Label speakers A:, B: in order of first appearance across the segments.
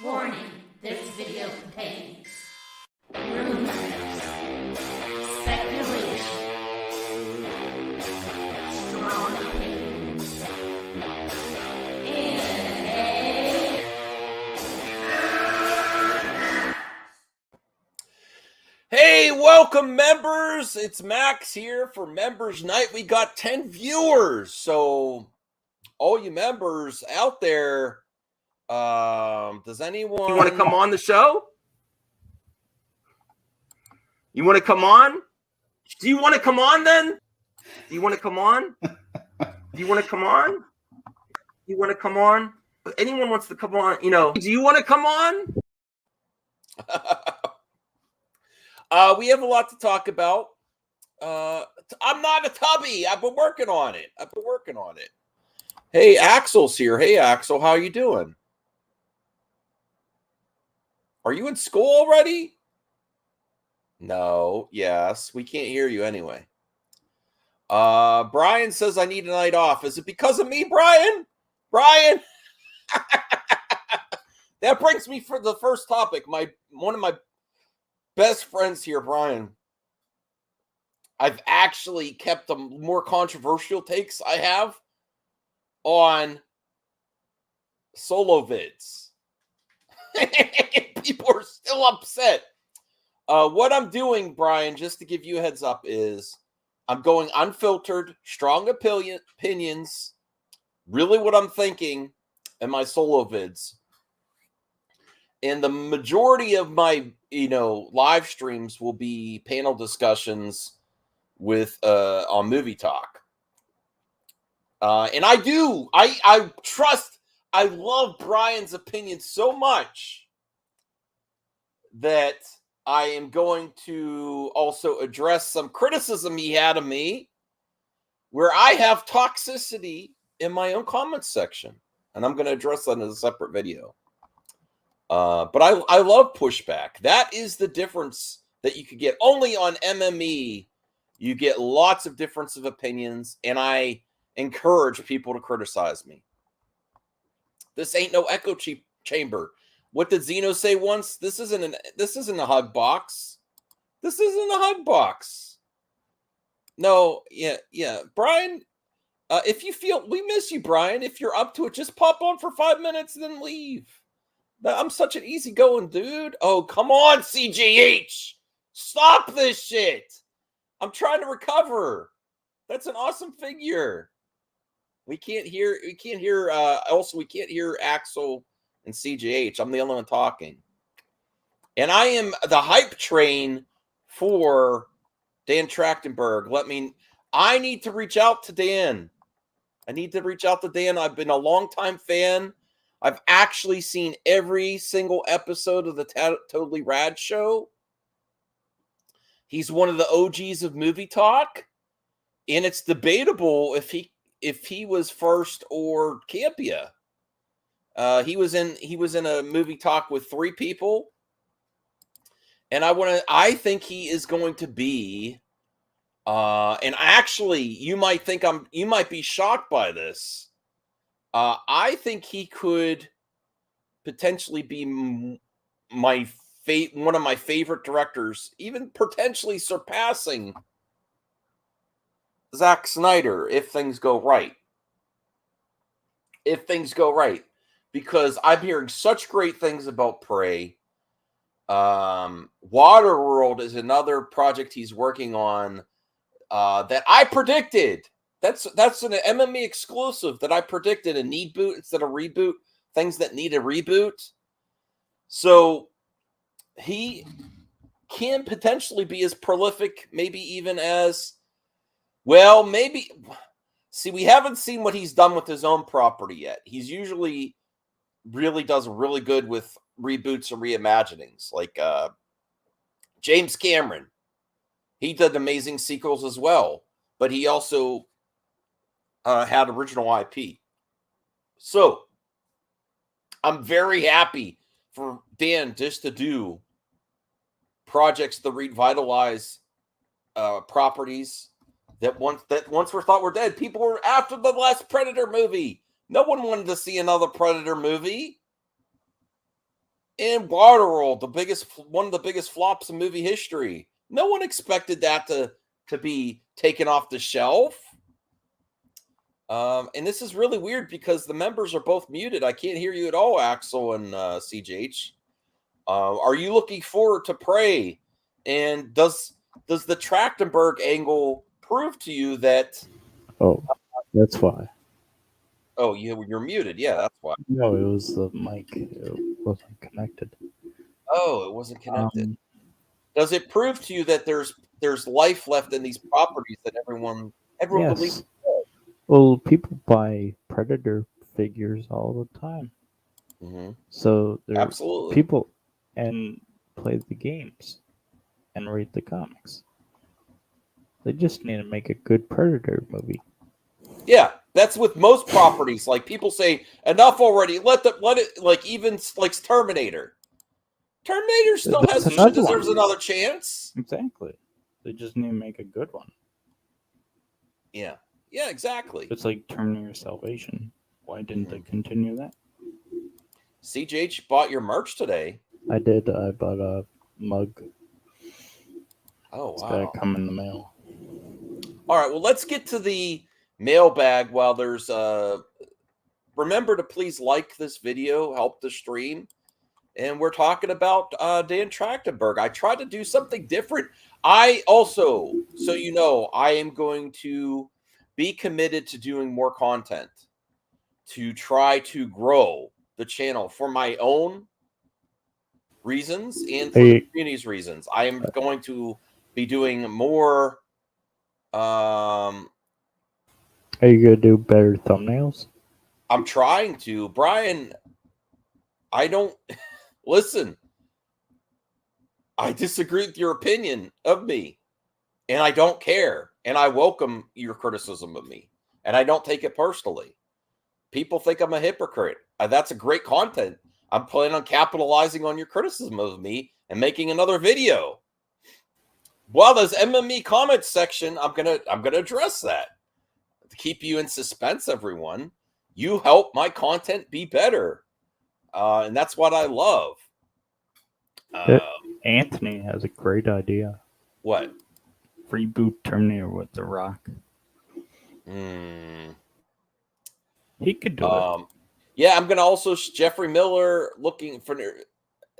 A: Warning, this video contains rumors, speculation, strong opinions, and
B: Hey, welcome members. It's Max here for Members Night. We got 10 viewers. So all you members out there, does anyone...
C: You want to come on the show? You want to come on? Do you want to come on then? Do you want to come on? Do you want to come on? Do you want to come on? If anyone wants to come on, do you want to come on?
B: We have a lot to talk about. I'm not a tubby. I've been working on it. Hey, Axel's here. Hey, Axel, how you doing? Are you in school already? No. Yes. We can't hear you anyway. Brian says I need a night off. Is it because of me, Brian? Brian? That brings me for the first topic. One of my best friends here, Brian. I've actually kept the more controversial takes I have on solo vids. People are still upset. What I'm doing, Brian, just to give you a heads up, is I'm going unfiltered, strong opinions, really what I'm thinking in my solo vids. And the majority of my, live streams will be panel discussions with on Movie Talk. And I love Brian's opinion so much that I am going to also address some criticism he had of me where I have toxicity in my own comments section. And I'm going to address that in a separate video. But I love pushback. That is the difference that you could get. Only on MME, you get lots of difference of opinions, and I encourage people to criticize me. This ain't no echo chamber. What did Zeno say once? This isn't a hug box. This isn't a hug box. No, yeah. Brian, if you feel, we miss you, Brian. If you're up to it, just pop on for 5 minutes and then leave. I'm such an easygoing dude. Oh, come on, CGH. Stop this shit. I'm trying to recover. That's an awesome figure. We can't hear Axel and CGH. I'm the only one talking. And I am the hype train for Dan Tractenberg. I need to reach out to Dan. I've been a longtime fan. I've actually seen every single episode of the Totally Rad show. He's one of the OGs of Movie Talk, and it's debatable if he was first or Campia. He was in a Movie Talk with 3 people, and I think he is going to be. And actually, you might be shocked by this. I think he could potentially be one of my favorite directors, even potentially surpassing Zack Snyder if things go right. Because I'm hearing such great things about Prey. Waterworld is another project he's working on that I predicted. That's an MMA exclusive that I predicted a need boot instead of reboot, things that need a reboot. So he can potentially be as prolific, maybe even as, well, maybe. See, we haven't seen what he's done with his own property yet. He's usually really does really good with reboots and reimaginings, like James Cameron. He did amazing sequels as well, but he also had original IP. So I'm very happy for Dan just to do projects to revitalize properties that once were thought were dead. People were after the last Predator movie. No one wanted to see another Predator movie. And Waterworld, one of the biggest flops in movie history. No one expected that to be taken off the shelf. And this is really weird because the members are both muted. I can't hear you at all, Axel and CJH. Are you looking forward to Prey? And does the Tractenberg angle prove to you that?
D: Oh, that's why.
B: Oh, you're muted. Yeah, that's why.
D: No, it was the mic. It wasn't connected.
B: Oh, it wasn't connected. Does it prove to you that there's life left in these properties that everyone
D: Yes.
B: believes?
D: Well, people buy Predator figures all the time.
B: Mm-hmm.
D: So they're
B: Absolutely.
D: people and play the games and read the comics. They just need to make a good Predator movie.
B: Yeah, that's with most properties. Like people say, enough already. Let it like even like Terminator. Terminator still deserves another chance.
D: Exactly. They just need to make a good one.
B: Yeah. Yeah, exactly.
D: It's like Terminator Salvation. Why didn't they continue that?
B: CJH bought your merch today.
D: I did. I bought a mug.
B: Oh,
D: It's
B: wow.
D: gotta come in the mail.
B: All right, well, let's get to the mailbag while there's remember to please like this video, help the stream. And we're talking about Dan Trachtenberg. I tried to do something different. I also, so you know, I am going to be committed to doing more content to try to grow the channel for my own reasons and for the community's reasons. I am going to be doing more.
D: Are you gonna do better thumbnails?
B: I'm trying to, Brian. I don't listen. I disagree with your opinion of me, and I don't care. And I welcome your criticism of me, and I don't take it personally. People think I'm a hypocrite. That's a great content. I'm planning on capitalizing on your criticism of me and making another video. Well, there's MME comments section. I'm gonna address that to keep you in suspense, everyone. You help my content be better, and that's what I love.
D: Anthony has a great idea.
B: What?
D: Reboot Terminator with The Rock. He could do it.
B: Yeah, I'm gonna also Jeffrey Miller looking for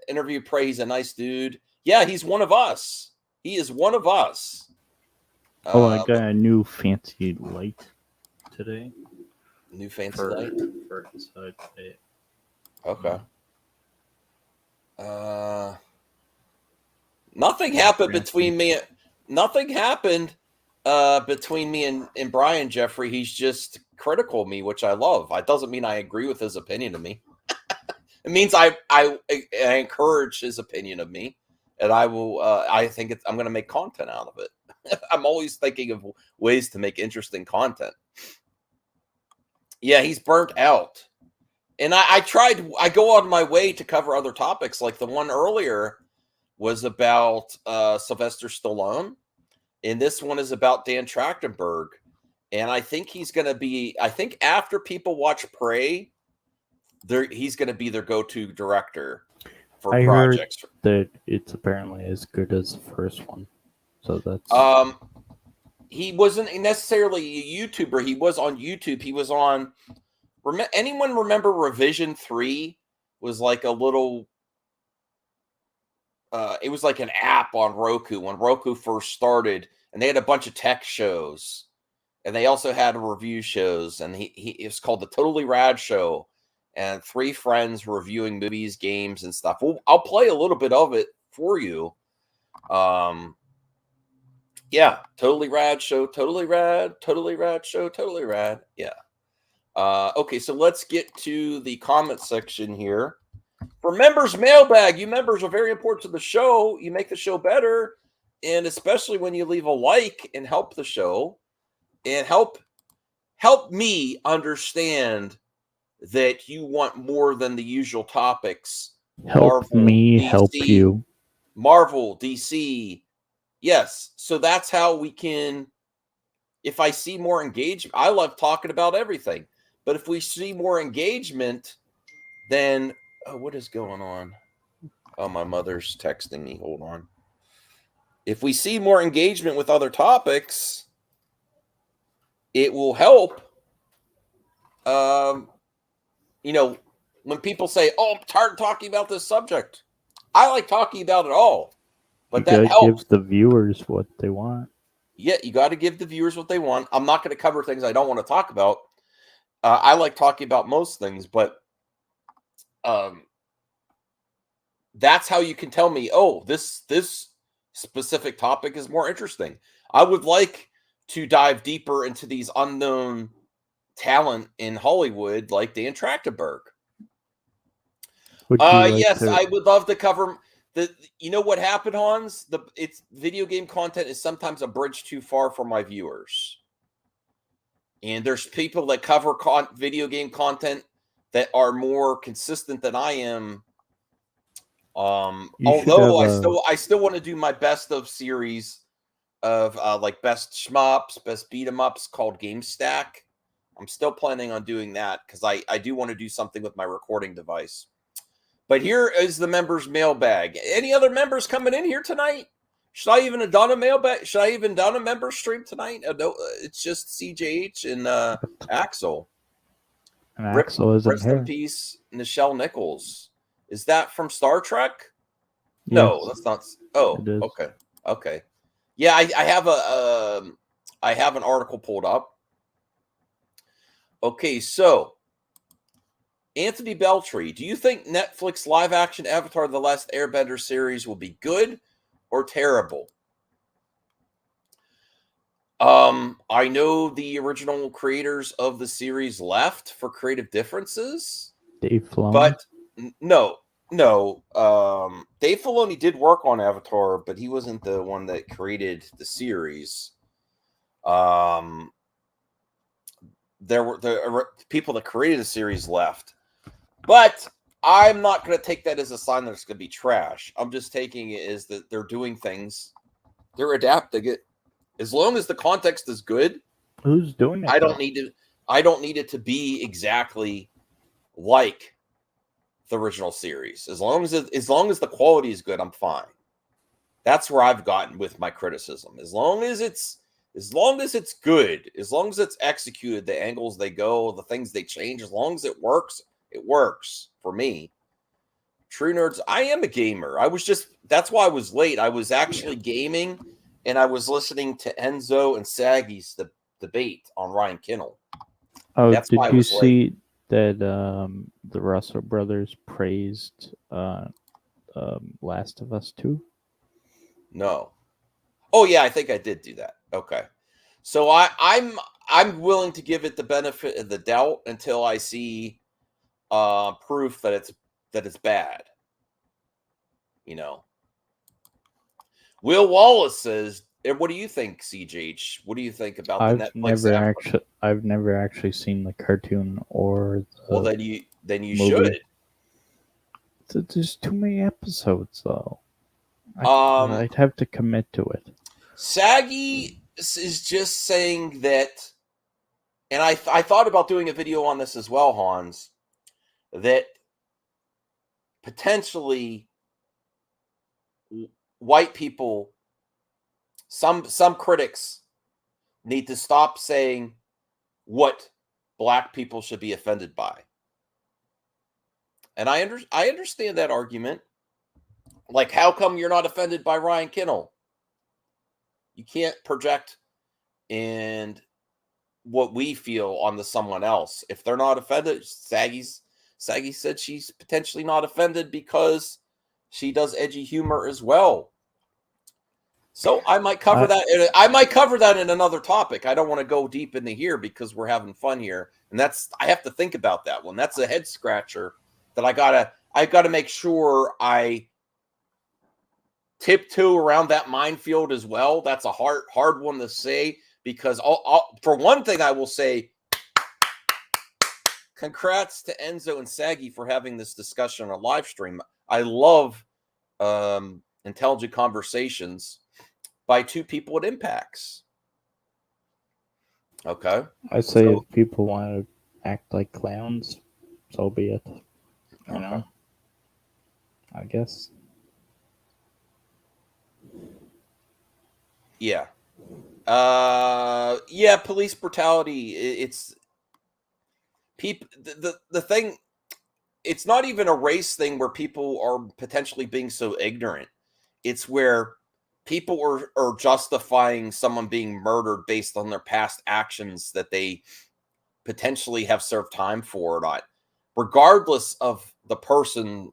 B: interview. Prey, he's a nice dude. Yeah, he's one of us. He is one of us.
D: I got a new fancy light today.
B: New fancy light
D: for inside today.
B: Okay. Nothing happened between me. Nothing happened between me and Brian Jeffrey. He's just critical of me, which I love. It doesn't mean I agree with his opinion of me. It means I encourage his opinion of me, and I will. I think I'm going to make content out of it. I'm always thinking of ways to make interesting content. Yeah, he's burnt out. And I go on my way to cover other topics. Like the one earlier was about Sylvester Stallone. And this one is about Dan Trachtenberg. And I think he's going to be, I think after people watch Prey, he's going to be their go-to director for projects.
D: Heard that it's apparently as good as the first one. So that's...
B: he wasn't necessarily a YouTuber. He was on YouTube. He was on... anyone remember Revision 3 was like a little... it was like an app on Roku when Roku first started, and they had a bunch of tech shows, and they also had review shows, and it was called the Totally Rad Show, and 3 friends reviewing movies, games, and stuff. Well, I'll play a little bit of it for you. Yeah, Totally Rad Show, Totally Rad Show, Totally Rad. Yeah. Okay, so let's get to the comment section here. For members mailbag, you members are very important to the show. You make the show better, and especially when you leave a like and help the show and help me understand that you want more than the usual topics.
D: Help me
B: DC,
D: help you.
B: Marvel, DC. Yes, so that's how we can. If I see more engagement, I love talking about everything. But if we see more engagement, then what is going on? Oh, my mother's texting me. Hold on. If we see more engagement with other topics, it will help. When people say, "Oh, I'm tired of talking about this subject," I like talking about it all, but
D: You
B: that
D: gotta
B: helps.
D: give the viewers what they want.
B: Yeah, you got to give the viewers what they want. I'm not going to cover things I don't want to talk about. I like talking about most things, but that's how you can tell me, oh, this specific topic is more interesting. I would like to dive deeper into these unknown talent in Hollywood, like Dan Tractenberg.
D: Would you like
B: Yes,
D: to?
B: I would love to cover the. You know what happened, Hans? It's video game content is sometimes a bridge too far for my viewers, and there's people that cover video game content that are more consistent than I am.
D: You should
B: Although
D: have a.
B: I still want to do my best of series of like best shmups, best beat 'em ups called Game Stack. I'm still planning on doing that because I do want to do something with my recording device. But here is the members' mailbag. Any other members coming in here tonight? Should I even have done a mailbag? Should I even done a member stream tonight? No, it's just CJH and Axel.
D: And Axel isn't
B: Rest in
D: here.
B: peace, Nichelle Nichols. Is that from Star Trek? No,
D: Yes,
B: that's not. Oh,
D: it is.
B: okay. Yeah, I have I have an article pulled up. Okay, so Anthony Beltry, do you think Netflix live action Avatar The Last Airbender series will be good or terrible? I know the original creators of the series left for creative differences,
D: Dave Filoni.
B: but no. Dave Filoni did work on Avatar, but he wasn't the one that created the series. There were the people that created the series left. But I'm not going to take that as a sign that it's going to be trash. I'm just taking it as that they're doing things. They're adapting it. As long as the context is good,
D: Who's doing it?
B: I don't need it to be exactly like the original series. As long as the quality is good, I'm fine. That's where I've gotten with my criticism. As long as it's good, as long as it's executed, the angles they go, the things they change, as long as it works for me. True nerds, I am a gamer. That's why I was late. I was actually gaming and I was listening to Enzo and Saggy's debate on Ryan Kinnell.
D: Oh,
B: That's why I
D: did you
B: was late.
D: see that the Russell brothers praised Last of Us 2?
B: No. Oh yeah, I think I did do that. Okay. So I'm willing to give it the benefit of the doubt until I see proof that it's bad. Will Wallace says, and what do you think, CJH? What do you think about the Netflix Avatar?
D: I've never actually seen the cartoon or the
B: Well, then you
D: movie.
B: should.
D: There's too many episodes, though.
B: I'd
D: have to commit to it.
B: Saggy is just saying that, and I thought about doing a video on this as well, Hans, that potentially white people, some critics need to stop saying what black people should be offended by. And I understand that argument. Like, how come you're not offended by Ryan Kinnell? You can't project and what we feel onto someone else. If they're not offended, Saggy said she's potentially not offended because she does edgy humor as well. So I might cover that. I might cover that in another topic. I don't want to go deep into here because we're having fun here, and I have to think about that one. That's a head scratcher that I gotta make sure I tiptoe around that minefield as well. That's a hard one to say because for one thing, I will say, congrats to Enzo and Saggy for having this discussion on a live stream. I love intelligent conversations by two people at impacts. Okay.
D: I say if people want to act like clowns, so be it. You know, I guess.
B: Yeah. Police brutality. It's people. The thing. It's not even a race thing where people are potentially being so ignorant. It's where people are justifying someone being murdered based on their past actions that they potentially have served time for or not, regardless of the person.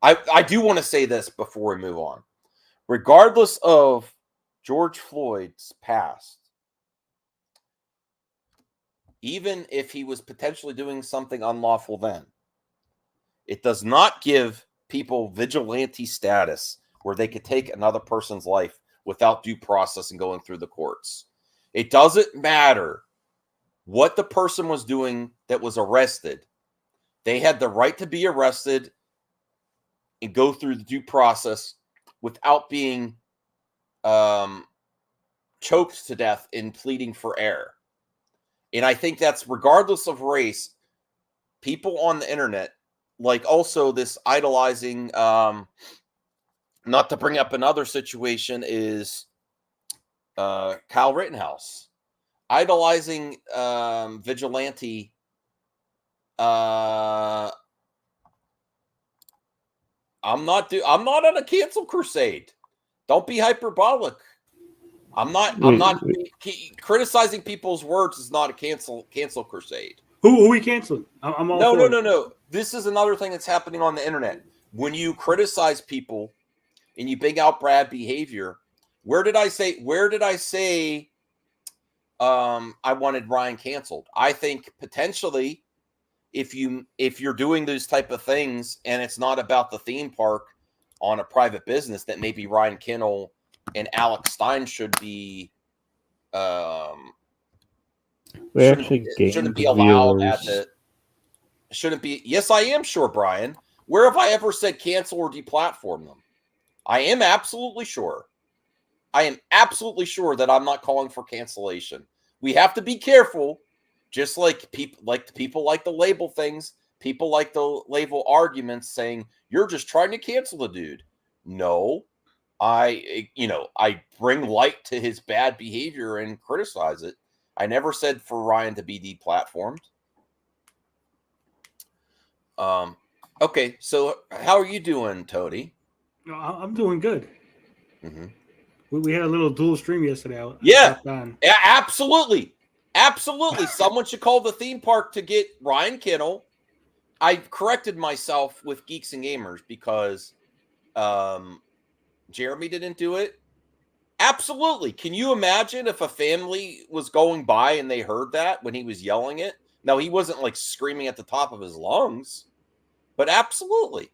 B: I do want to say this before we move on. Regardless of George Floyd's past, even if he was potentially doing something unlawful then, it does not give people vigilante status where they could take another person's life without due process and going through the courts. It doesn't matter what the person was doing that was arrested. They had the right to be arrested and go through the due process without being choked to death in pleading for error. And I think that's regardless of race, people on the internet, like also this idolizing, not to bring up another situation, is Kyle Rittenhouse idolizing vigilante. I'm not on a cancel crusade. Don't be hyperbolic. I'm not criticizing people's words is not a cancel crusade.
E: Who we canceling? I'm all for it.
B: No. This is another thing that's happening on the internet. When you criticize people and you bring out bad behavior, where did I say I wanted Ryan canceled? I think potentially if you're doing those type of things and it's not about the theme park on a private business, that maybe Ryan Kinnell and Alex Stein should be shouldn't be allowed at the shouldn't be. Yes, I am sure, Brian. Where have I ever said cancel or deplatform them? I am absolutely sure. I am absolutely sure that I'm not calling for cancellation. We have to be careful, just like people like to label things. People like to label arguments saying you're just trying to cancel the dude. No, I bring light to his bad behavior and criticize it. I never said for Ryan to be deplatformed. Okay, so how are you doing, Tony?
E: No, I'm doing good.
B: Mm-hmm.
E: We had a little dual stream yesterday.
B: Yeah, absolutely. Someone should call the theme park to get Ryan Kinnell. I corrected myself with Geeks and Gamers because Jeremy didn't do it. Absolutely. Can you imagine if a family was going by and they heard that when he was yelling it? Now, he wasn't like screaming at the top of his lungs, but absolutely.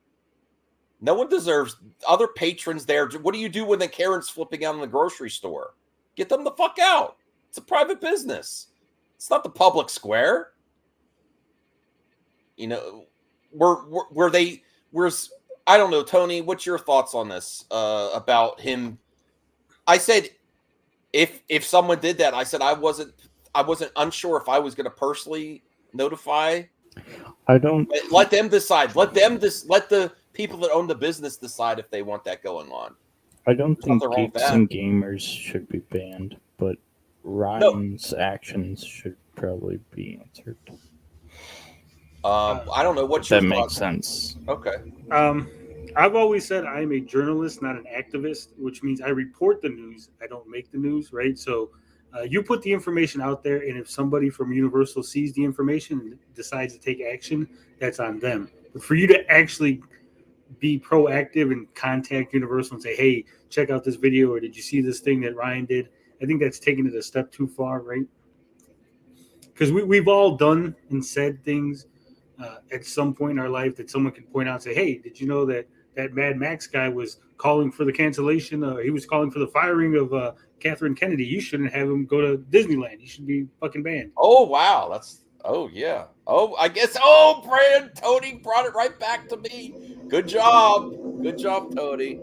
B: No one deserves other patrons there. What do you do when the Karen's flipping out in the grocery store? Get them the fuck out. It's a private business. It's not the public square. You know, I don't know, Tony, what's your thoughts on this about him? I said if someone did that, I said I wasn't unsure if I was going to personally notify.
D: I don't
B: let them decide. Let the people that own the business decide if they want that going on.
D: I don't think Geeks and Gamers should be banned, but Ryan's actions should probably be answered.
B: I don't know what your
D: that
B: thoughts.
D: Makes sense.
B: Okay.
E: I've always said I am a journalist, not an activist, which means I report the news. I don't make the news, right? So you put the information out there, and if somebody from Universal sees the information and decides to take action, that's on them. But for you to actually be proactive and contact Universal and say, hey, check out this video, or did you see this thing that Ryan did? I think that's taking it a step too far, right? Because we've all done and said things at some point in our life that someone can point out and say, hey, did you know that Mad Max guy was calling for the cancellation? He was calling for the firing of Catherine Kennedy. You shouldn't have him go to Disneyland. You should be fucking banned.
B: Oh, wow. Yeah. Oh, I guess. Brand, Tony brought it right back to me. Good job. Good job, Tony.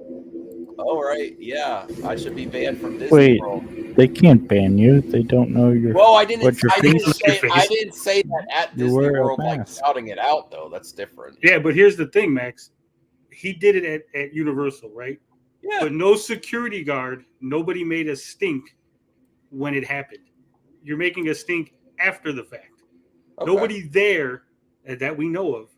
B: All right. Yeah. I should be banned from Disney World.
D: They can't ban you. They don't know your.
B: Well, I didn't say that at Disney World, like shouting it out, though. That's different.
E: Yeah, but here's the thing, Max. He did it at Universal, right?
B: Yeah.
E: But no security guard, nobody made a stink when it happened. You're making a stink after the fact.
B: Okay.
E: Nobody there that we know of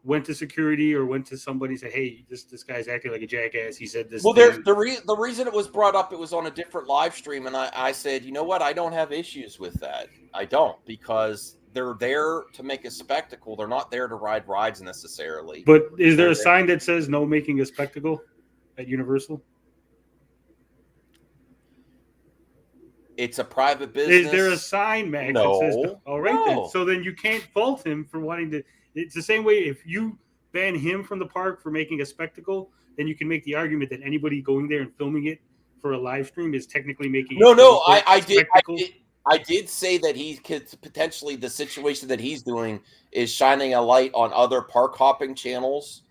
E: went to security or went to somebody and said, "Hey, this guy's acting like a jackass. He said this."
B: Well,
E: thing.
B: the reason it was brought up, it was on a different live stream, and I said, you know what, I don't have issues with that. I don't, because they're there to make a spectacle. They're not there to ride rides necessarily.
E: But is there
B: They're
E: a sign that says no making a spectacle at Universal?
B: It's a private business.
E: Is there a sign, Max,
B: No.
E: that says no? All right,
B: No.
E: then. So then you can't fault him for wanting to. It's the same way if you ban him from the park for making a spectacle, then you can make the argument that anybody going there and filming it for a live stream is technically making
B: No,
E: a
B: no, I
E: spectacle.
B: did say that he could potentially, the situation that he's doing is shining a light on other park hopping channels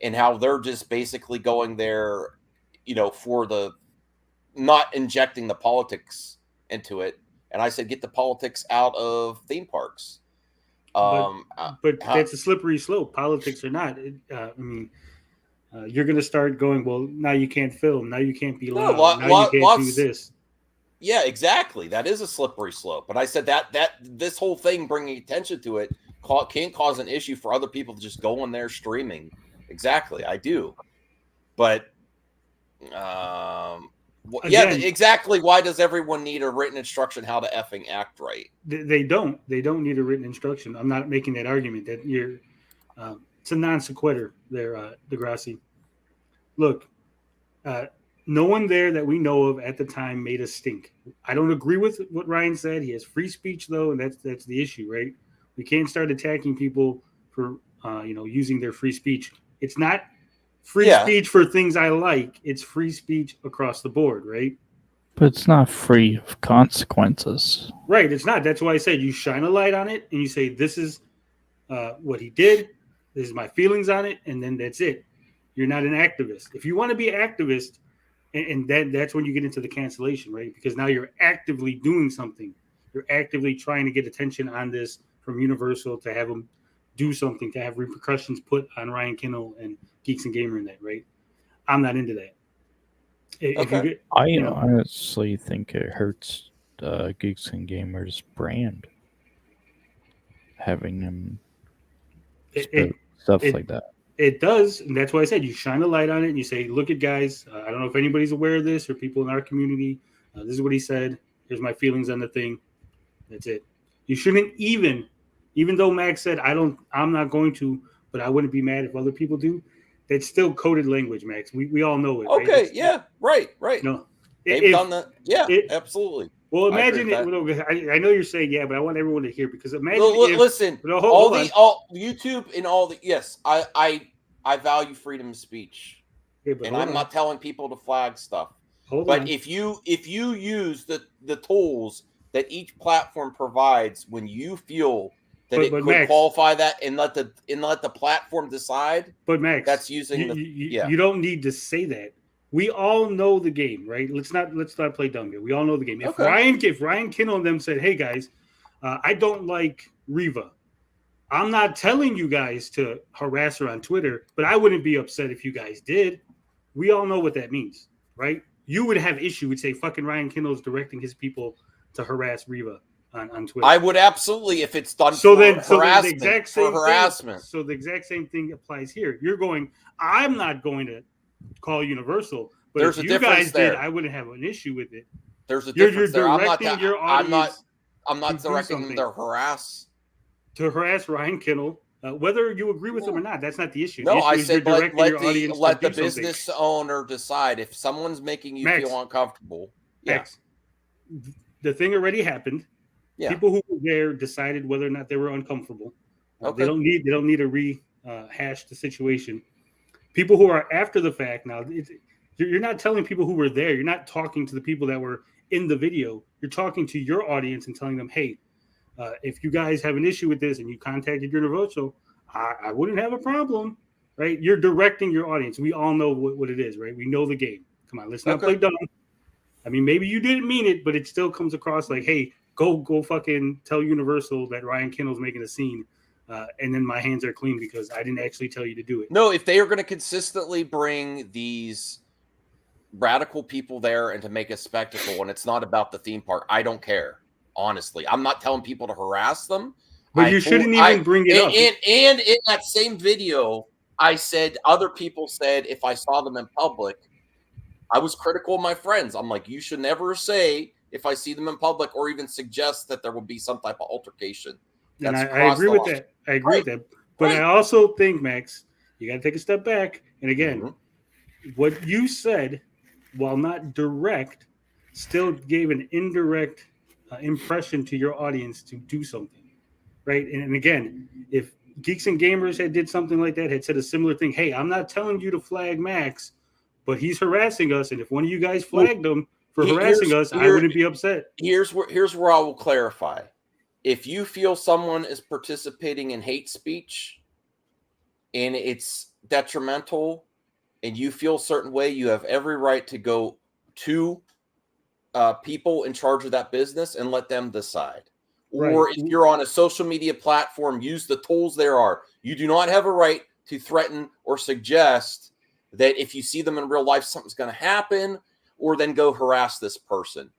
B: and how they're just basically going there, for the not injecting the politics into it. And I said, get the politics out of theme parks.
E: But that's a slippery slope. Politics or not, you're going to start going, well, now you can't film. Now you can't be loud. Now you can't do this.
B: Yeah, exactly. That is a slippery slope. But I said that this whole thing, bringing attention to it, can cause an issue for other people to just go in there streaming. Exactly, I do. But
E: Again,
B: exactly. Why does everyone need a written instruction how to effing act right?
E: They don't. They don't need a written instruction. I'm not making that argument. That you're. It's a non sequitur there, Degrassi. Look, no one there that we know of at the time made a stink. I don't agree with what Ryan said. He has free speech though, and that's the issue, right? We can't start attacking people for using their free speech. It's not free speech for things I like. It's free speech across the board, right?
D: But it's not free of consequences.
E: Right, it's not. That's why I said you shine a light on it and you say, this is what he did. This is my feelings on it. And then that's it. You're not an activist. If you want to be an activist, and that's when you get into the cancellation, right? Because now you're actively doing something. You're actively trying to get attention on this from Universal to have them do something, to have repercussions put on Ryan Kinnell and Geeks and Gamer in that, right? I'm not into that.
D: I honestly think it hurts Geeks and Gamers brand having them stuff like that.
E: It does, and that's why I said you shine a light on it and you say, look at guys, I don't know if anybody's aware of this or people in our community. This is what he said. Here's my feelings on the thing. That's it. You shouldn't even though Max said I'm not going to, but I wouldn't be mad if other people do. That's still coded language, Max. We all know it.
B: Okay, right? Right.
E: No,
B: they've done that. Yeah, absolutely.
E: Well, imagine it. I know you're saying but I want everyone to hear, because imagine.
B: Listen, all YouTube and all the I value freedom of speech, and I'm not telling people to flag stuff. But if you use the tools that each platform provides, when you feel that it could Max, qualify that, and let the platform decide.
E: But Max,
B: that's using
E: you don't need to say that. We all know the game, right? Let's not play dumb here. We all know the game. If Ryan Kinnell and them said, "Hey guys, I don't like Riva. I'm not telling you guys to harass her on Twitter, but I wouldn't be upset if you guys did." We all know what that means, right? You would have issue with say fucking Ryan Kinnell's directing his people to harass Riva on Twitter.
B: I would absolutely, if it's done
E: harassment.
B: So
E: the exact same thing applies here. You're going, I'm not going to call Universal, but
B: there's
E: if
B: a
E: you guys
B: there.
E: did, I wouldn't have an issue with it.
B: There's a difference
E: you're
B: there.
E: directing your audience.
B: I'm not directing them to harass
E: Ryan Kinnell. Whether you agree with them or not, that's not the issue.
B: No,
E: the issue
B: I said let the
E: business
B: owner decide. If someone's making you feel uncomfortable.
E: Max, the thing already happened. Yeah. People who were there decided whether or not they were uncomfortable. They don't need to rehash the situation. People who are after the fact now, you're not telling people who were there. You're not talking to the people that were in the video. You're talking to your audience and telling them, hey, if you guys have an issue with this and you contacted Universal, I wouldn't have a problem, right? You're directing your audience. We all know what it is, right? We know the game. Come on, let's not play dumb. I mean, maybe you didn't mean it, but it still comes across like, hey, go fucking tell Universal that Ryan Kinnell's making a scene, and then my hands are clean because I didn't actually tell you to do it.
B: No, if they are going to consistently bring these radical people there and to make a spectacle, and it's not about the theme park, I don't care. Honestly, I'm not telling people to harass them.
E: But you shouldn't even bring it up.
B: And in that same video, I said other people said if I saw them in public, I was critical of my friends. I'm like, you should never say if I see them in public or even suggest that there will be some type of altercation.
E: And I agree with that. I agree with that. But I also think, Max, you got to take a step back. And again, what you said, while not direct, still gave an indirect impression to your audience to do something, right? And again, if Geeks and Gamers had did something like that, had said a similar thing, hey, I'm not telling you to flag Max, but he's harassing us, and if one of you guys flagged him for harassing us, I wouldn't be upset.
B: Here's where I will clarify. If you feel someone is participating in hate speech and it's detrimental and you feel a certain way, you have every right to go to people in charge of that business and let them decide.
E: Right.
B: Or if you're on a social media platform, use the tools there are. You do not have a right to threaten or suggest that if you see them in real life, something's going to happen, or then go harass this person.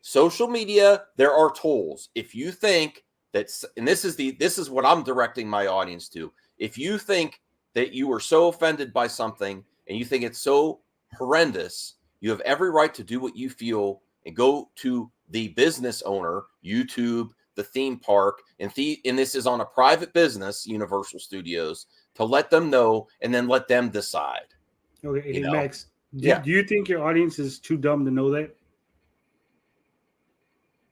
B: Social media, there are tools. If you think that's, and this is what I'm directing my audience to. If you think that you are so offended by something and you think it's so horrendous, you have every right to do what you feel and go to the business owner, YouTube, the theme park, and this is on a private business, Universal Studios, to let them know and then let them decide.
E: Okay, hey, Max, do you think your audience is too dumb to know that?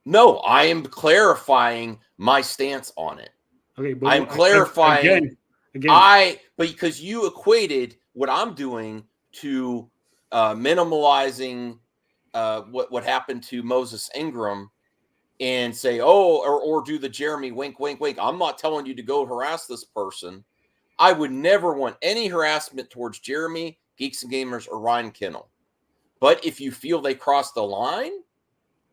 B: No, I am clarifying my stance on it.
E: Okay, but
B: I'm clarifying
E: again.
B: Because you equated what I'm doing to minimalizing what happened to Moses Ingram and say, or do the Jeremy wink, wink, wink. I'm not telling you to go harass this person. I would never want any harassment towards Jeremy, Geeks and Gamers, or Ryan Kinnell. But if you feel they crossed the line,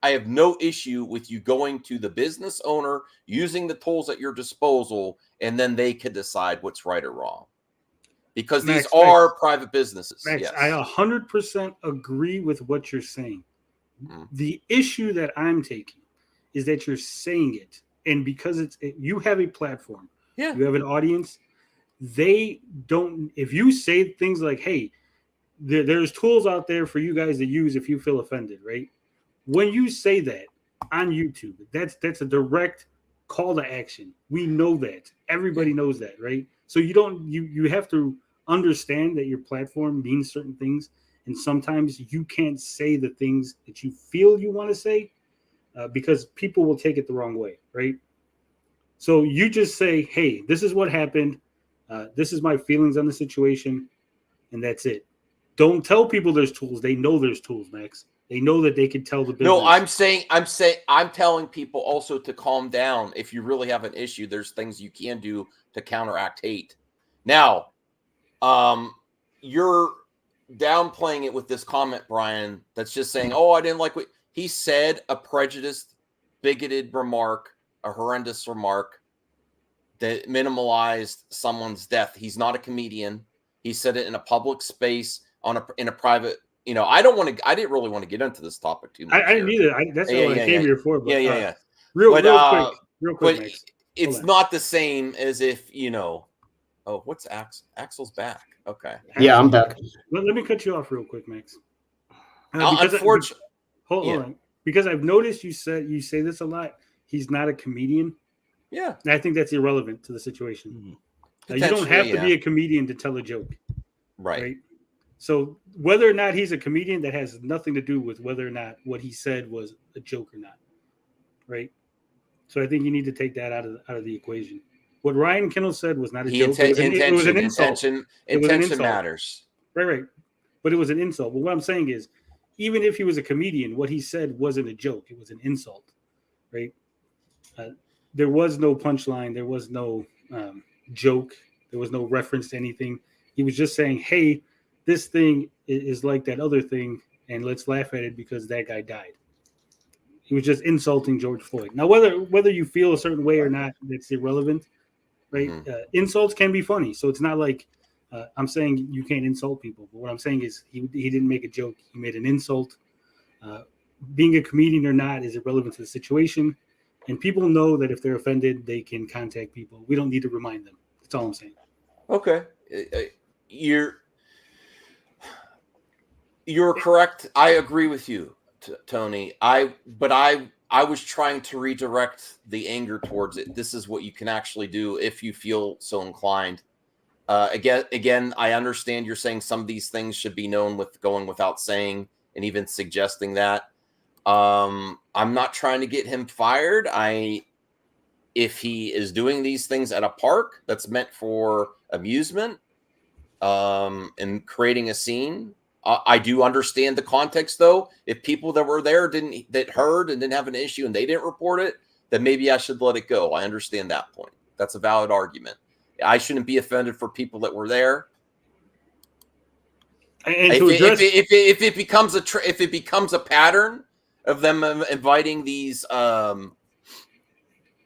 B: I have no issue with you going to the business owner, using the tools at your disposal, and then they can decide what's right or wrong. Because these are private businesses.
E: Max,
B: yes.
E: I 100% agree with what you're saying. The issue that I'm taking is that you're saying it. And because you have a platform, you have an audience, they don't, if you say things like, hey, there's tools out there for you guys to use if you feel offended, right? When you say that on YouTube, that's a direct call to action. We know that. Everybody knows that, right? So you have to understand that your platform means certain things, and sometimes you can't say the things that you feel you want to say because people will take it the wrong way, right? So you just say, hey, this is what happened. This is my feelings on the situation, and that's it. Don't tell people there's tools. They know there's tools, Max. They know that they can tell the business.
B: No, I'm telling people also to calm down. If you really have an issue, there's things you can do to counteract hate. Now, you're downplaying it with this comment, Brian, that's just saying, I didn't like what he said, a prejudiced, bigoted remark, a horrendous remark that minimalized someone's death. He's not a comedian. He said it in a public space in a private. I didn't really want to get into this topic too much.
E: I didn't either. That's what I came here for. But, Real quick,
B: but
E: Max.
B: It's not the same as if, what's Axel's back. Okay.
F: Yeah, I'm back.
E: Let me cut you off real quick, Max.
B: Unfortunately.
E: Hold on. Because I've noticed you say this a lot. He's not a comedian.
B: Yeah.
E: And I think that's irrelevant to the situation. You don't have to be a comedian to tell a joke. Right? So whether or not he's a comedian, that has nothing to do with whether or not what he said was a joke or not. Right? So I think you need to take that out of the equation. What Ryan Kinnell said was not a joke. It was an insult.
B: Intention matters.
E: Right. But it was an insult. But what I'm saying is, even if he was a comedian, what he said wasn't a joke. It was an insult. Right? There was no punchline. There was no joke. There was no reference to anything. He was just saying, hey, this thing is like that other thing, and let's laugh at it because that guy died. He was just insulting George Floyd. Now, whether you feel a certain way or not, that's irrelevant, right? Insults can be funny, so it's not like I'm saying you can't insult people, but what I'm saying is he didn't make a joke. He made an insult. Being a comedian or not is irrelevant to the situation, and people know that if they're offended, they can contact people. We don't need to remind them. That's all I'm saying.
B: Okay, you're correct. I agree with you, Tony. But I was trying to redirect the anger towards it. This is what you can actually do if you feel so inclined. Again, I understand you're saying some of these things should be known with going without saying, and even suggesting that. I'm not trying to get him fired. If he is doing these things at a park that's meant for amusement, and creating a scene, I do understand the context, though. If people that were there that heard and didn't have an issue and they didn't report it, then maybe I should let it go. I understand that point. That's a valid argument. I shouldn't be offended for people that were there.
E: And to address,
B: if it becomes a pattern of them inviting these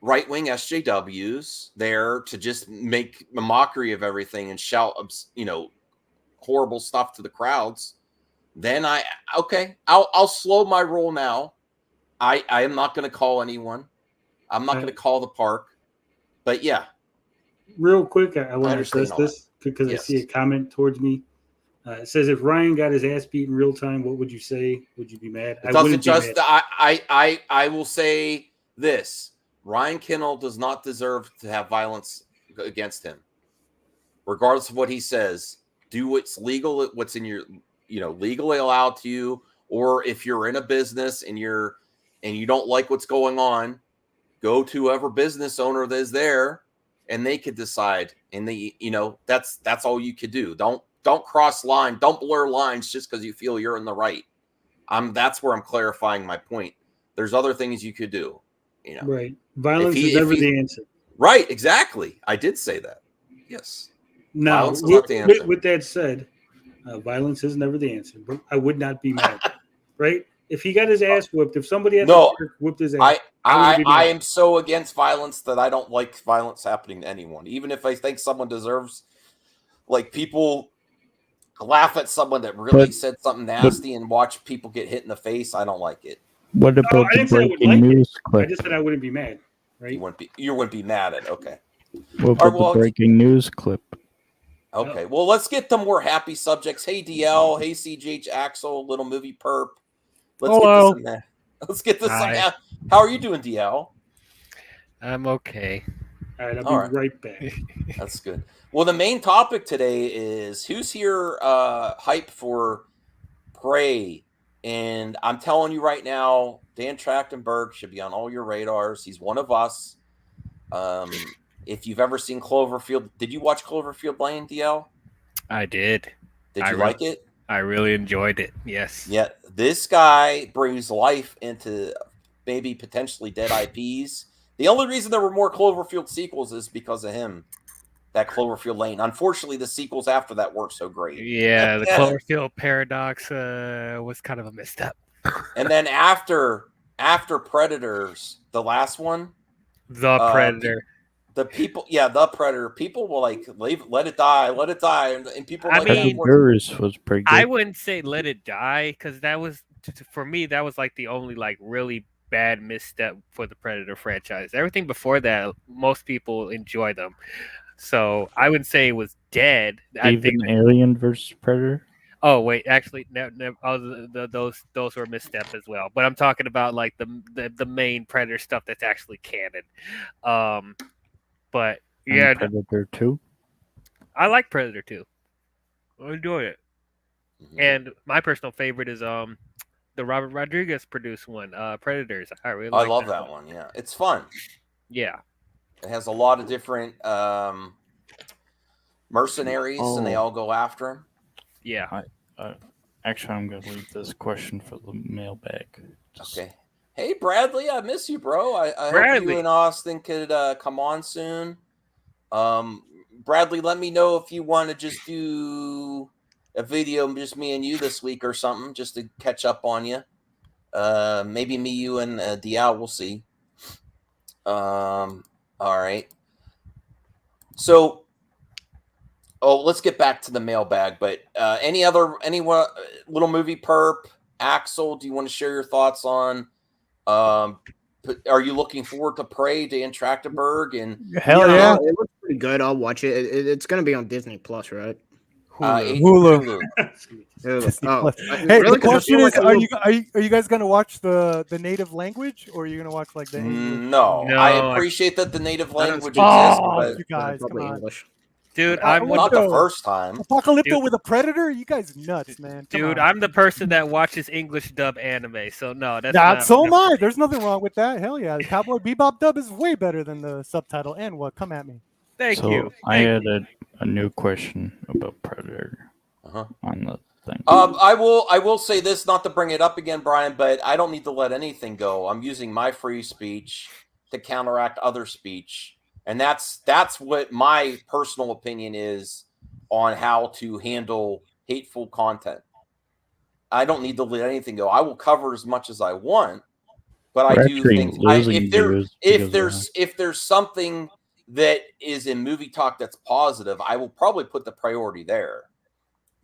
B: right-wing SJWs there to just make a mockery of everything and shout, horrible stuff to the crowds, then I'll slow my roll now. I am not going to call anyone. I'm not going to call the park. But yeah,
E: real quick, I want to address this because
B: Yes.
E: I see a comment towards me. It says, if Ryan got his ass beat in real time, what would you say? Would you be mad?
B: It doesn't just. I will say this: Ryan Kinnell does not deserve to have violence against him, regardless of what he says. Do what's legal, what's in your, legally allowed to you, or if you're in a business and you don't like what's going on, go to whoever business owner that is there, and they could decide. And that's all you could do. Don't cross line. Don't blur lines just because you feel you're in the right. That's where I'm clarifying my point. There's other things you could do.
E: Right. Violence is never the answer.
B: Right. Exactly. I did say that. Yes.
E: Now, with that said, violence is never the answer. But I would not be mad. Right. If he got his ass whipped, if somebody at the park whipped his ass,
B: I am so against violence that I don't like violence happening to anyone. Even if I think someone deserves, like, people laugh at someone that really said something nasty and watch people get hit in the face. I don't like it.
D: What about the breaking news clip?
E: I just said I wouldn't be mad. Right?
B: You wouldn't be mad at. Okay.
D: What about the breaking news clip?
B: Okay. Well, let's get to more happy subjects. Hey, DL. Hey, CJH Axel. Little movie perp. Let's get to some. How are you doing, DL?
F: I'm okay.
E: All right, I'll be right back.
B: That's good. Well, the main topic today is who's here hype for Prey. And I'm telling you right now, Dan Tractenberg should be on all your radars. He's one of us. If you've ever seen Cloverfield, did you watch Cloverfield Lane, DL?
F: I did.
B: Did you like it?
F: I really enjoyed it. Yes.
B: Yeah, this guy brings life into maybe potentially dead IPs. The only reason there were more Cloverfield sequels is because of him. That Cloverfield Lane. Unfortunately, the sequels after that weren't so great.
F: Yeah, the Cloverfield paradox was kind of a misstep.
B: And then after Predators, the last one,
F: the Predator.
B: The Predator. People will let it die, and people.
D: Predators was pretty good.
F: I wouldn't say let it die because that was for me. That was like the only really bad misstep for the Predator franchise. Everything before that, most people enjoy them. So I would say it was dead.
D: Even Alien versus Predator.
F: Oh wait, actually, no, those were a misstep as well. But I'm talking about like the main Predator stuff that's actually canon. But yeah,
D: and Predator 2.
F: I like Predator 2. I enjoy it. Mm-hmm. And my personal favorite is the Robert Rodriguez produced one, Predators. I love
B: that one. Yeah, it's fun.
F: Yeah.
B: It has a lot of different mercenaries, and they all go after him.
F: Yeah.
D: Actually, I'm going to leave this question for the mailbag.
B: Okay. Hey, Bradley, I miss you, bro. I hope you and Austin could come on soon. Bradley, let me know if you want to just do a video, just me and you this week or something, just to catch up on you. Maybe me, you, and Diao. We'll see. All right. So, let's get back to the mailbag. But anyone little movie perp, Axel, do you want to share your thoughts on? Are you looking forward to Prey, Dan Tractenberg, and
G: Hell yeah, it looks pretty good. I'll watch it. It's gonna be on Disney Plus, right?
B: Hulu?
G: Disney
H: Plus.
G: Hey,
H: Really? The
G: 'Cause I
H: question
G: feel
H: is,
G: like a little-
H: are you guys gonna watch the native language, or are you gonna watch like the English?
B: No,
F: No,
B: I appreciate that the native
G: I don't
B: language
G: speak
B: exists,
H: Oh,
B: but
H: you guys, come
G: probably
H: on.
G: English.
F: dude,
H: I
F: I'm
H: want
B: not
H: to-
B: the first time.
H: Apocalypto
F: Dude.
H: with a predator? You guys nuts, man. Come
F: dude.
H: on.
F: I'm the person that watches English dub anime, so no, that's
H: Nah,
F: not.
H: so am I. There's nothing wrong with that. Hell yeah. The Cowboy Bebop dub is way better than the subtitle. And what? Come at me.
F: Thank
D: So
F: you.
D: I
F: Thank
D: had a new question about Predator
B: Uh-huh.
D: on the thing.
B: I will say this, not to bring it up again, Brian, but I don't need to let anything go. I'm using my free speech to counteract other speech, and that's what my personal opinion is on how to handle hateful content. I don't need to let anything go. I will cover as much as I want, but
D: We're
B: I do
D: actually
B: think
D: losing views because
B: if there's something that is in movie talk that's positive, I will probably put the priority there.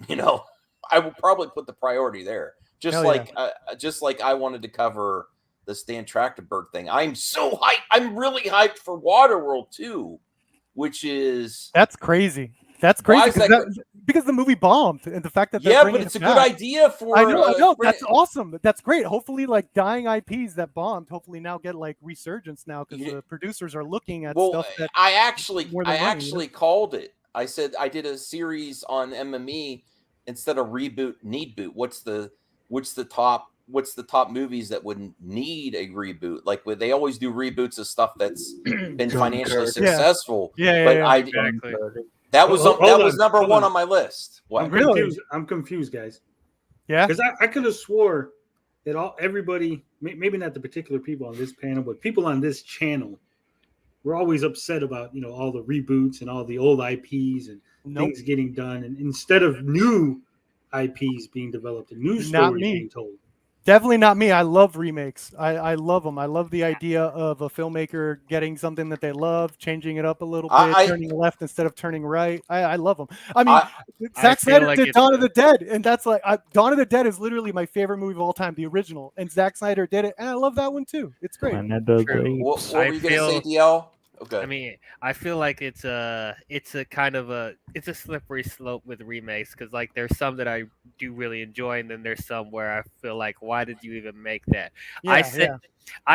B: You know, I will probably put the priority there. Just
H: Hell
B: like I wanted to cover the Stan Trachtenberg thing. I'm so hyped. I'm really hyped for Waterworld too, which is
H: That's crazy. That's
B: Why
H: crazy
B: is that
H: because the movie bombed, and the fact that they're
B: yeah,
H: bringing
B: but it's a
H: it
B: good
H: back.
B: idea for.
H: I know.
B: bring
H: That's
B: it-
H: awesome. That's great. Hopefully, like dying IPs that bombed, hopefully now get like resurgence now because
B: Yeah.
H: the producers are looking at
B: Well,
H: stuff that
B: I actually
H: more than money, you know?
B: called it. I said I did a series on MME instead of reboot, need boot. What's the top movies that would need a reboot? Like they always do reboots of stuff that's been financially successful.
H: Yeah,
B: but
H: yeah.
F: Exactly.
B: that was
E: Hold
B: was
E: on,
B: number
E: hold
B: one
E: on.
B: on my list. What?
E: I'm
H: Really?
E: confused. I'm confused, guys.
H: Yeah.
E: Because I could have swore that everybody, maybe not the particular people on this panel, but people on this channel, were always upset about all the reboots and all the old IPs and
H: Nope.
E: things getting done, and instead of new IPs being developed and new
H: Not
E: stories
H: me.
E: being told.
H: Definitely not me. I love remakes. I love them. I love the idea of a filmmaker getting something that they love, changing it up a little bit, turning left instead of turning right. I love them. I mean, Zack Snyder
F: like
H: did
F: it's
H: Dawn of the Dead, and that's like Dawn of the Dead is literally my favorite movie of all time, the original. And Zack Snyder did it, and I love that one too. It's great.
D: Planet of the
F: True.
B: What
D: Apes.
B: were you going to say, DL? Okay.
F: I mean, I feel like it's a kind of it's a slippery slope with remakes because like there's some that I do really enjoy, and then there's some where I feel like, why did you even make that? I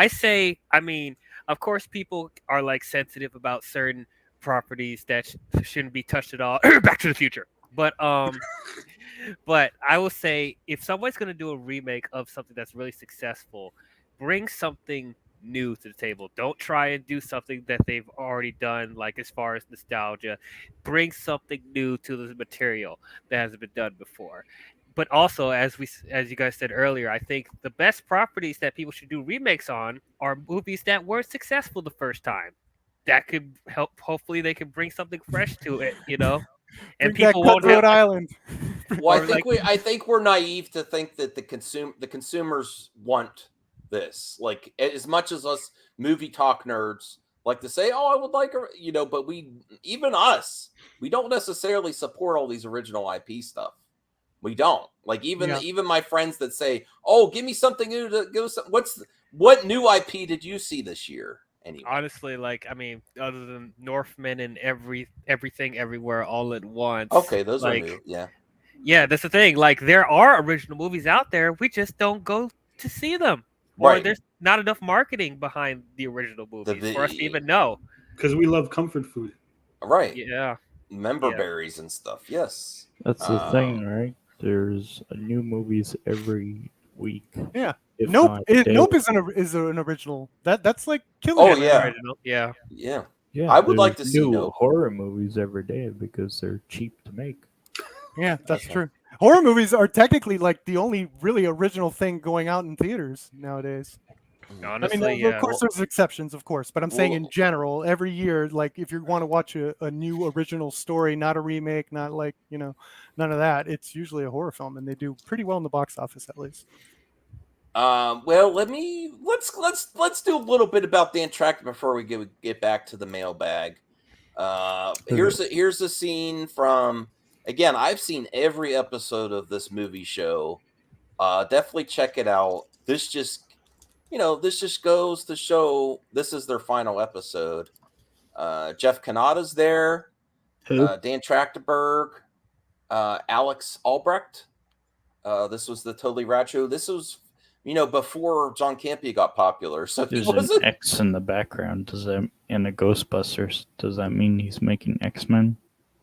F: say, I mean, of course, people are like sensitive about certain properties that shouldn't be touched at all. Back to the Future, but but I will say if someone's gonna do a remake of something that's really successful, bring something new to the table. Don't try and do something that they've already done, like as far as nostalgia. Bring something new to the material that hasn't been done before. But also, as you guys said earlier, I think the best properties that people should do remakes on are movies that weren't successful the first time. That could help. Hopefully, they can bring something fresh to it, and
H: Bring
F: people
H: back
F: won't have.
H: Rhode Island.
B: Well,
F: Or
B: I think we're naive to think that the consumers want this. Like as much as us movie talk nerds like to say, "Oh, I would like," but we don't necessarily support all these original IP stuff. We don't. Like even my friends that say, "Oh, give me something new to go." What new IP did you see this year? Anyway.
F: Honestly, like I mean, other than Northman and everything everywhere all at once.
B: Okay, those
F: like,
B: are new. Yeah.
F: Yeah, that's the thing. Like there are original movies out there. We just don't go to see them. Or
B: Right.
F: there's not enough marketing behind the original movies for us to even know.
E: Because we love comfort food.
B: Right.
F: Yeah.
B: Member berries and stuff. Yes.
D: That's the thing, right? There's new movies every week.
H: Yeah.
D: if
H: Nope.
D: not daily.
H: Nope is an original. That's like killing.
B: Oh
H: it.
B: yeah.
F: Original. Yeah.
B: Yeah.
D: Yeah,
B: I would like to
D: there's
B: see
D: new
B: Nope.
D: horror movies every day because they're cheap to make.
H: Yeah, that's
B: Okay.
H: true. Horror movies are technically like the only really original thing going out in theaters nowadays.
F: Honestly,
H: I mean,
F: yeah.
H: of course, there's exceptions, of course, but I'm saying in
B: Well-
H: general, every year, like if you want to watch a new original story, not a remake, not like none of that, it's usually a horror film, and they do pretty well in the box office at least.
B: Well, let's do a little bit about Dan Tractor before we get back to the mailbag. Here's a scene from, again, I've seen every episode of this movie show. Definitely check it out. This just goes to show this is their final episode. Jeff Kanata's there.
G: Who?
B: Dan Tractenberg, Alex Albrecht. This was the Totally Rad Show. This was, before John Campea got popular. So
D: there's an X in the background. Does that in a Ghostbusters? Does that mean he's making X-Men?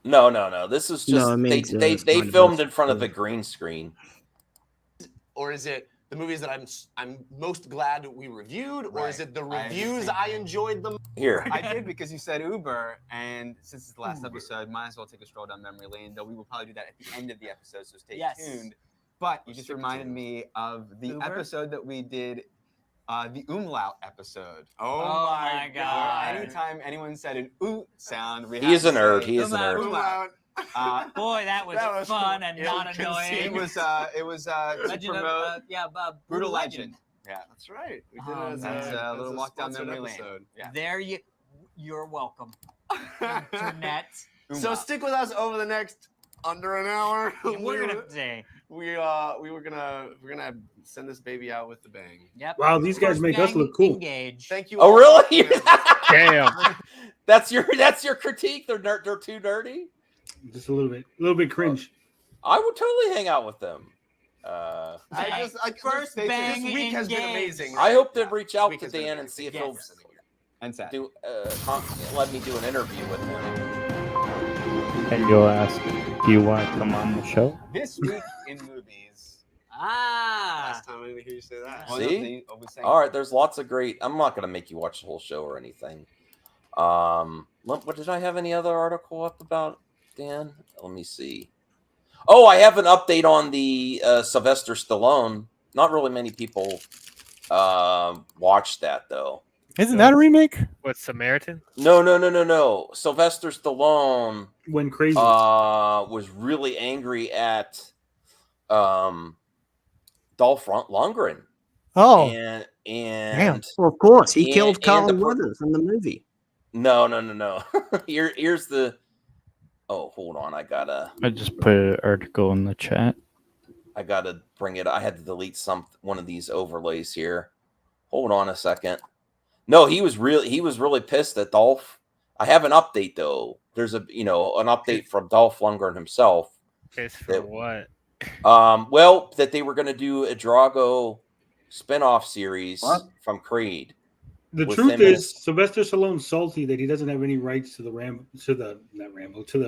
B: No. This is just they filmed in front of a green screen.
I: Or is it the movies that I'm most glad we reviewed, or is it the reviews I enjoyed them?
B: Here,
J: I did, because you said Uber, and since it's the last episode, might as well take a stroll down memory lane. Though we will probably do that at the end of the episode, so stay tuned. But you just reminded me of the episode that we did, the umlaut episode.
I: Oh my God!
J: Anytime anyone said an "oo" sound,
B: he is a nerd. He is a nerd.
J: Umlaut.
K: Boy, that was fun and not annoying.
J: It was to promote Brutal Legend.
I: Yeah, that's right. We did
J: that's a little walk down memory lane.
K: Yeah. There you're welcome. Internet.
I: So stick with us over the next under an hour.
K: We're gonna say
I: we're gonna send this baby out with the bang.
K: Yep.
E: Wow, these guys make us look cool.
K: Engage.
I: Thank you.
B: Oh, really?
F: Damn.
B: That's your critique. They're too nerdy.
E: Just a little bit cringe.
B: I would totally hang out with them.
K: First bang
I: this week has been amazing.
B: I hope to reach out to Dan and see if he'll
J: do
B: let me do an interview with him.
D: And you'll ask, do you want to come on the show?
J: This week in movies.
I: Last time I didn't hear you say that.
B: See? All right, there's lots of great. I'm not going to make you watch the whole show or anything. What did I have any other article up about, Dan? Let me see. Oh, I have an update on the Sylvester Stallone. Not really many people watched that, though.
H: Isn't that a remake?
F: What, Samaritan?
B: No. Sylvester Stallone
E: went crazy.
B: Was really angry at Dolph Lundgren.
G: Oh,
B: and
G: damn. Well, of course, he killed Carl Weathers in the movie.
B: No. Here's the. Oh, hold on.
D: I just put an article in the chat.
B: I gotta bring it. I had to delete one of these overlays here. Hold on a second. No, he was really pissed at Dolph. I have an update though. There's an update from Dolph Lundgren himself.
F: Pissed for what?
B: Well, that they were going to do a Drago spinoff series from Creed.
E: The truth is, Sylvester Stallone's salty that he doesn't have any rights to the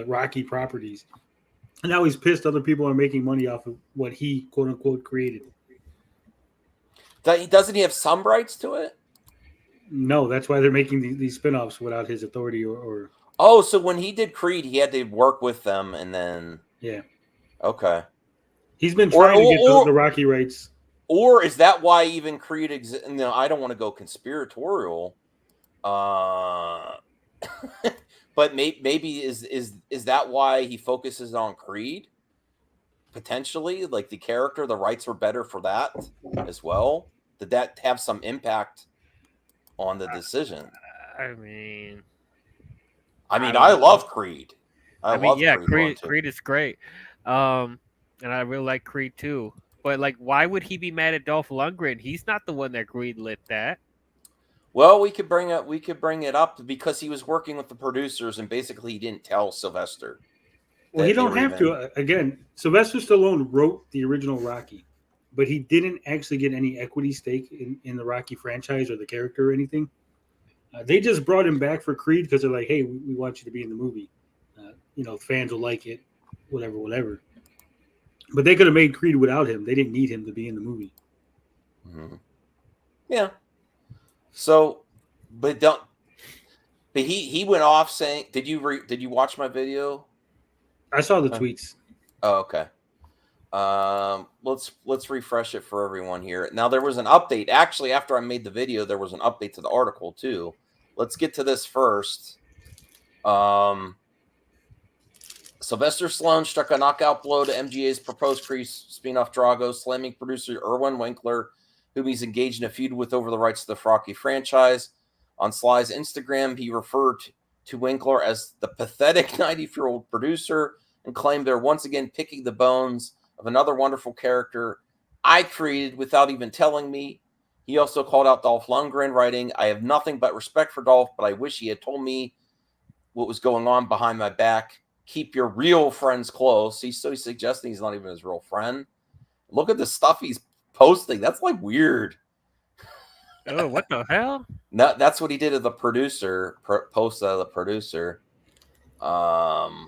E: Rocky properties, and now he's pissed other people are making money off of what he quote unquote created.
B: Doesn't he have some rights to it?
E: No, that's why they're making these spinoffs without his authority or.
B: Oh, so when he did Creed, he had to work with them, and then okay.
E: He's been trying to get the Rocky rights.
B: Or is that why even Creed exists? No, I don't want to go conspiratorial. But maybe is that why he focuses on Creed? Potentially, like the character, the rights were better for that as well. Did that have some impact on the decision?
F: I mean,
B: I love Creed.
F: Creed is great. And I really like Creed too. But why would he be mad at Dolph Lundgren? He's not the one that greenlit that.
B: Well, we could bring it up because he was working with the producers, and basically he didn't tell Sylvester.
E: Well, he don't have to. Again, Sylvester Stallone wrote the original Rocky, but he didn't actually get any equity stake in the Rocky franchise or the character or anything. They just brought him back for Creed because they're like, hey, we want you to be in the movie. Fans will like it, whatever. But they could have made Creed without him. They didn't need him to be in the movie.
B: Mm-hmm. Yeah. So, but he went off saying, did you watch my video?
E: I saw the tweets.
B: Oh, okay. Let's refresh it for everyone here. Now there was an update. Actually, after I made the video, there was an update to the article too. Let's get to this first. Sylvester Stallone struck a knockout blow to MGA's proposed Creed spin-off Drago, slamming producer Irwin Winkler, whom he's engaged in a feud with over the rights to the Rocky franchise. On Sly's Instagram, he referred to Winkler as the pathetic 94-year-old producer and claimed they're once again picking the bones of another wonderful character I created without even telling me. He also called out Dolph Lundgren, writing, I have nothing but respect for Dolph, but I wish he had told me what was going on behind my back. Keep your real friends close. He's suggesting he's not even his real friend. Look at the stuff he's posting. That's like weird.
F: Oh, what the hell?
B: No, that's what he did to the producer. Post of the producer.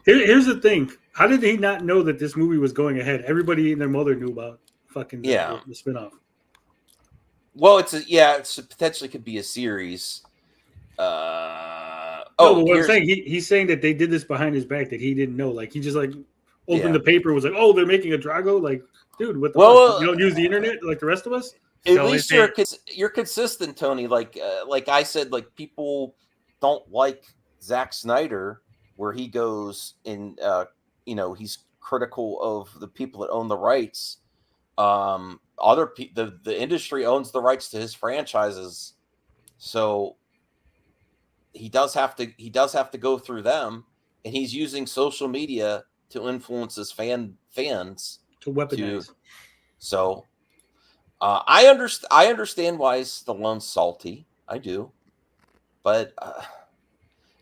E: Here's the thing. How did he not know that this movie was going ahead? Everybody and their mother knew about fucking the spinoff.
B: Well, it's potentially could be a series.
E: What I'm saying, he's saying that they did this behind his back that he didn't know. Like he just like opened the paper and was like, "Oh, they're making a Drago." Like, dude, what the fuck? You don't use the internet like the rest of us.
B: At least you're consistent, Tony. Like I said, like people don't like Zack Snyder, where he goes and he's critical of the people that own the rights. The industry owns the rights to his franchises, so he does have to go through them, and he's using social media to influence his fans
E: to weaponize.
B: I understand why Stallone's salty. I do, but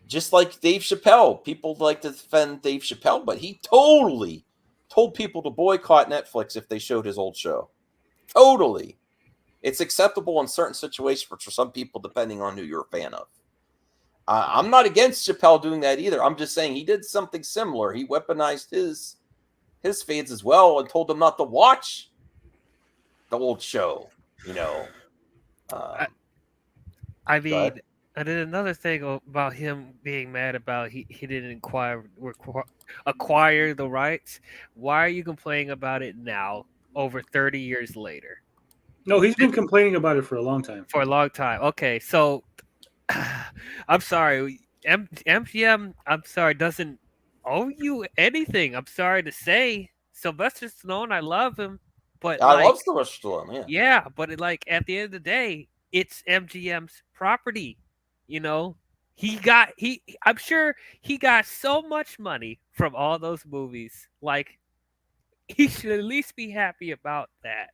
B: just like Dave Chappelle, people like to defend Dave Chappelle, but he totally told people to boycott Netflix if they showed his old show. Totally, it's acceptable in certain situations for some people, depending on who you're a fan of. I'm not against Chappelle doing that either. I'm just saying he did something similar. He weaponized his fans as well and told them not to watch the old show,
F: I mean, and then another thing about him being mad about he didn't acquire the rights. Why are you complaining about it now, over 30 years later?
E: No, he's been complaining about it for a long time.
F: For a long time. Okay, so I'm sorry, MGM. I'm sorry, doesn't owe you anything. I'm sorry to say, Sylvester Stallone. I love him. But
B: I love Sylvester Stallone,
F: yeah, but at the end of the day, it's MGM's property. I'm sure he got so much money from all those movies. Like, he should at least be happy about that.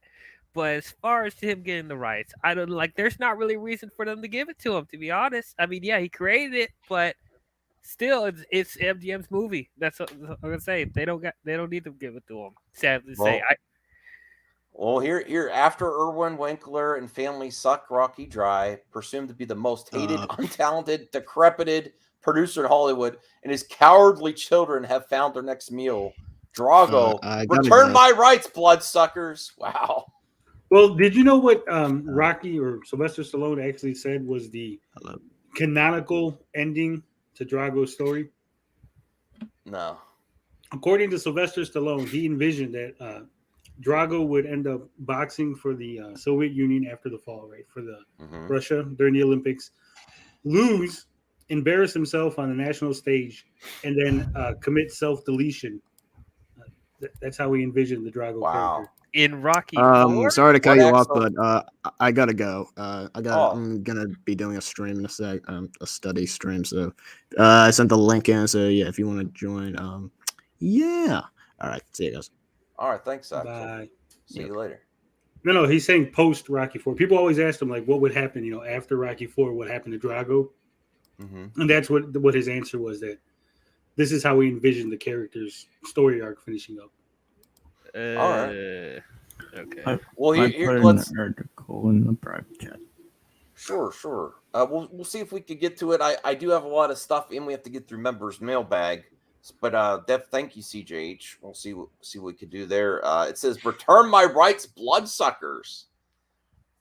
F: But as far as him getting the rights, I don't there's not really a reason for them to give it to him, to be honest. I mean, yeah, he created it, but still, it's MGM's movie. That's what I'm gonna say. They don't need to give it to him. Sadly to say.
B: Well, here after Irwin Winkler and family sucked Rocky dry, presumed to be the most hated, untalented, decrepited producer in Hollywood, and his cowardly children have found their next meal. Drago, return my rights, bloodsuckers! Wow.
E: Well, did you know what Rocky or Sylvester Stallone actually said was the canonical ending to Drago's story?
B: No.
E: According to Sylvester Stallone, he envisioned that Drago would end up boxing for the Soviet Union after the fall, right? For the Russia during the Olympics, lose, embarrass himself on the national stage, and then commit self-deletion. That's how we envisioned the Drago character.
F: In Rocky IV?
G: Sorry to cut you off, but I gotta go. I'm gonna be doing a stream in a sec, a study stream. So I sent the link in. So yeah, if you want to join, yeah. All right, see you guys.
B: All right, thanks, Zach.
E: Bye.
B: See you later.
E: No, he's saying post Rocky IV. People always ask him like, what would happen, after Rocky IV? What happened to Drago? And that's what his answer was, that this is how we envisioned the character's story arc finishing up.
B: All right.
D: Okay.
B: Well,
D: let's an article in the private chat.
B: Sure. We'll see if we can get to it. I do have a lot of stuff, and we have to get through members' mailbag. But thank you, CJH. We'll see what we could do there. It says, "Return my rights, bloodsuckers."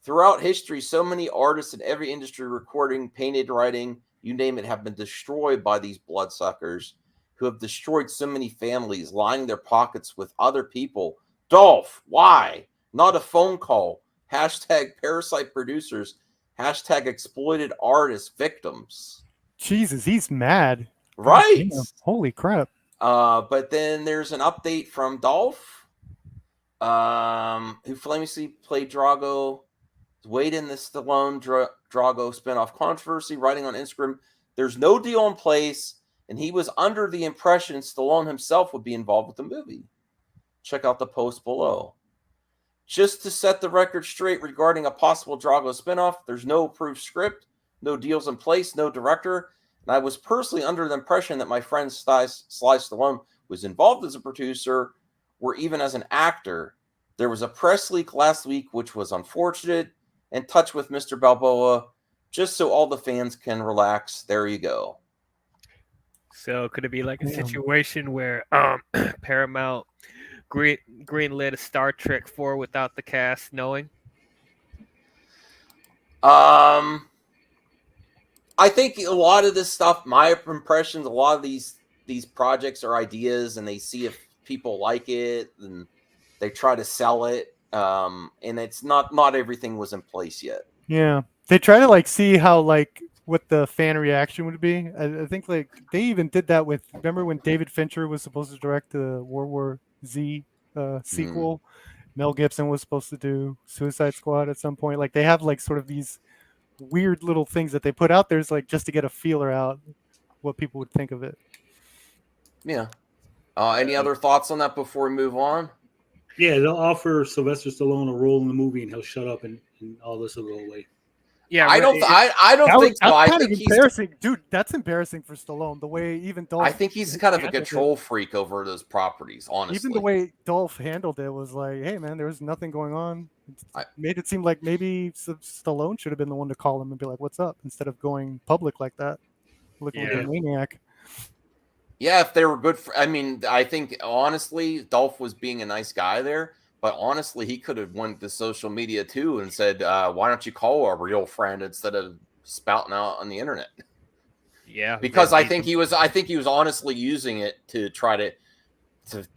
B: Throughout history, so many artists in every industry, recording, painted, writing, you name it, have been destroyed by these bloodsuckers who have destroyed so many families, lining their pockets with other people. Dolph, why? Not a phone call. Hashtag parasite producers. Hashtag exploited artist victims.
H: Jesus, he's mad.
B: Right.
H: Holy crap.
B: But then there's an update from Dolph, who famously played Drago, weighed in the Stallone Drago spinoff controversy, writing on Instagram, There's no deal in place, and he was under the impression Stallone himself would be involved with the movie. Check out the post below. Just to set the record straight regarding a possible Drago spinoff, there's no approved script, no deals in place, no director, and I was personally under the impression that my friend Sly Stallone was involved as a producer or even as an actor. There was a press leak last week, which was unfortunate. In touch with Mr. Balboa, just so all the fans can relax. There you go.
F: So could it be like a situation where Paramount greenlit a Star Trek 4 without the cast knowing?
B: I think a lot of this stuff, my impressions, a lot of these projects are ideas, and they see if people like it, and they try to sell it. And it's not everything was in place yet.
H: Yeah, they try to like see how like what the fan reaction would be. I think like they even did that with. Remember when David Fincher was supposed to direct the World War Z sequel? Mel Gibson was supposed to do Suicide Squad at some point. Like they have like sort of these weird little things that they put out there, is like just to get a feeler out what people would think of it.
B: Yeah. Any other thoughts on that before we move on?
E: Yeah, they'll offer Sylvester Stallone a role in the movie, and he'll shut up, and all this will go away.
F: Yeah,
B: I don't think so.
H: That's
B: I
H: kind
B: think
H: of embarrassing, dude. That's embarrassing for Stallone. The way even Dolph,
B: I think he's kind of a control freak over those properties. Honestly,
H: even the way Dolph handled it was like, "Hey, man, there was nothing going on." Made it seem like maybe Stallone should have been the one to call him and be like, "What's up?" instead of going public like that, looking like a maniac.
B: Yeah, if they were good for, I mean, I think honestly, Dolph was being a nice guy there, but honestly, he could have went to social media too and said, "Why don't you call a real friend instead of spouting out on the internet?"
F: Yeah,
B: because I think he was honestly using it to try to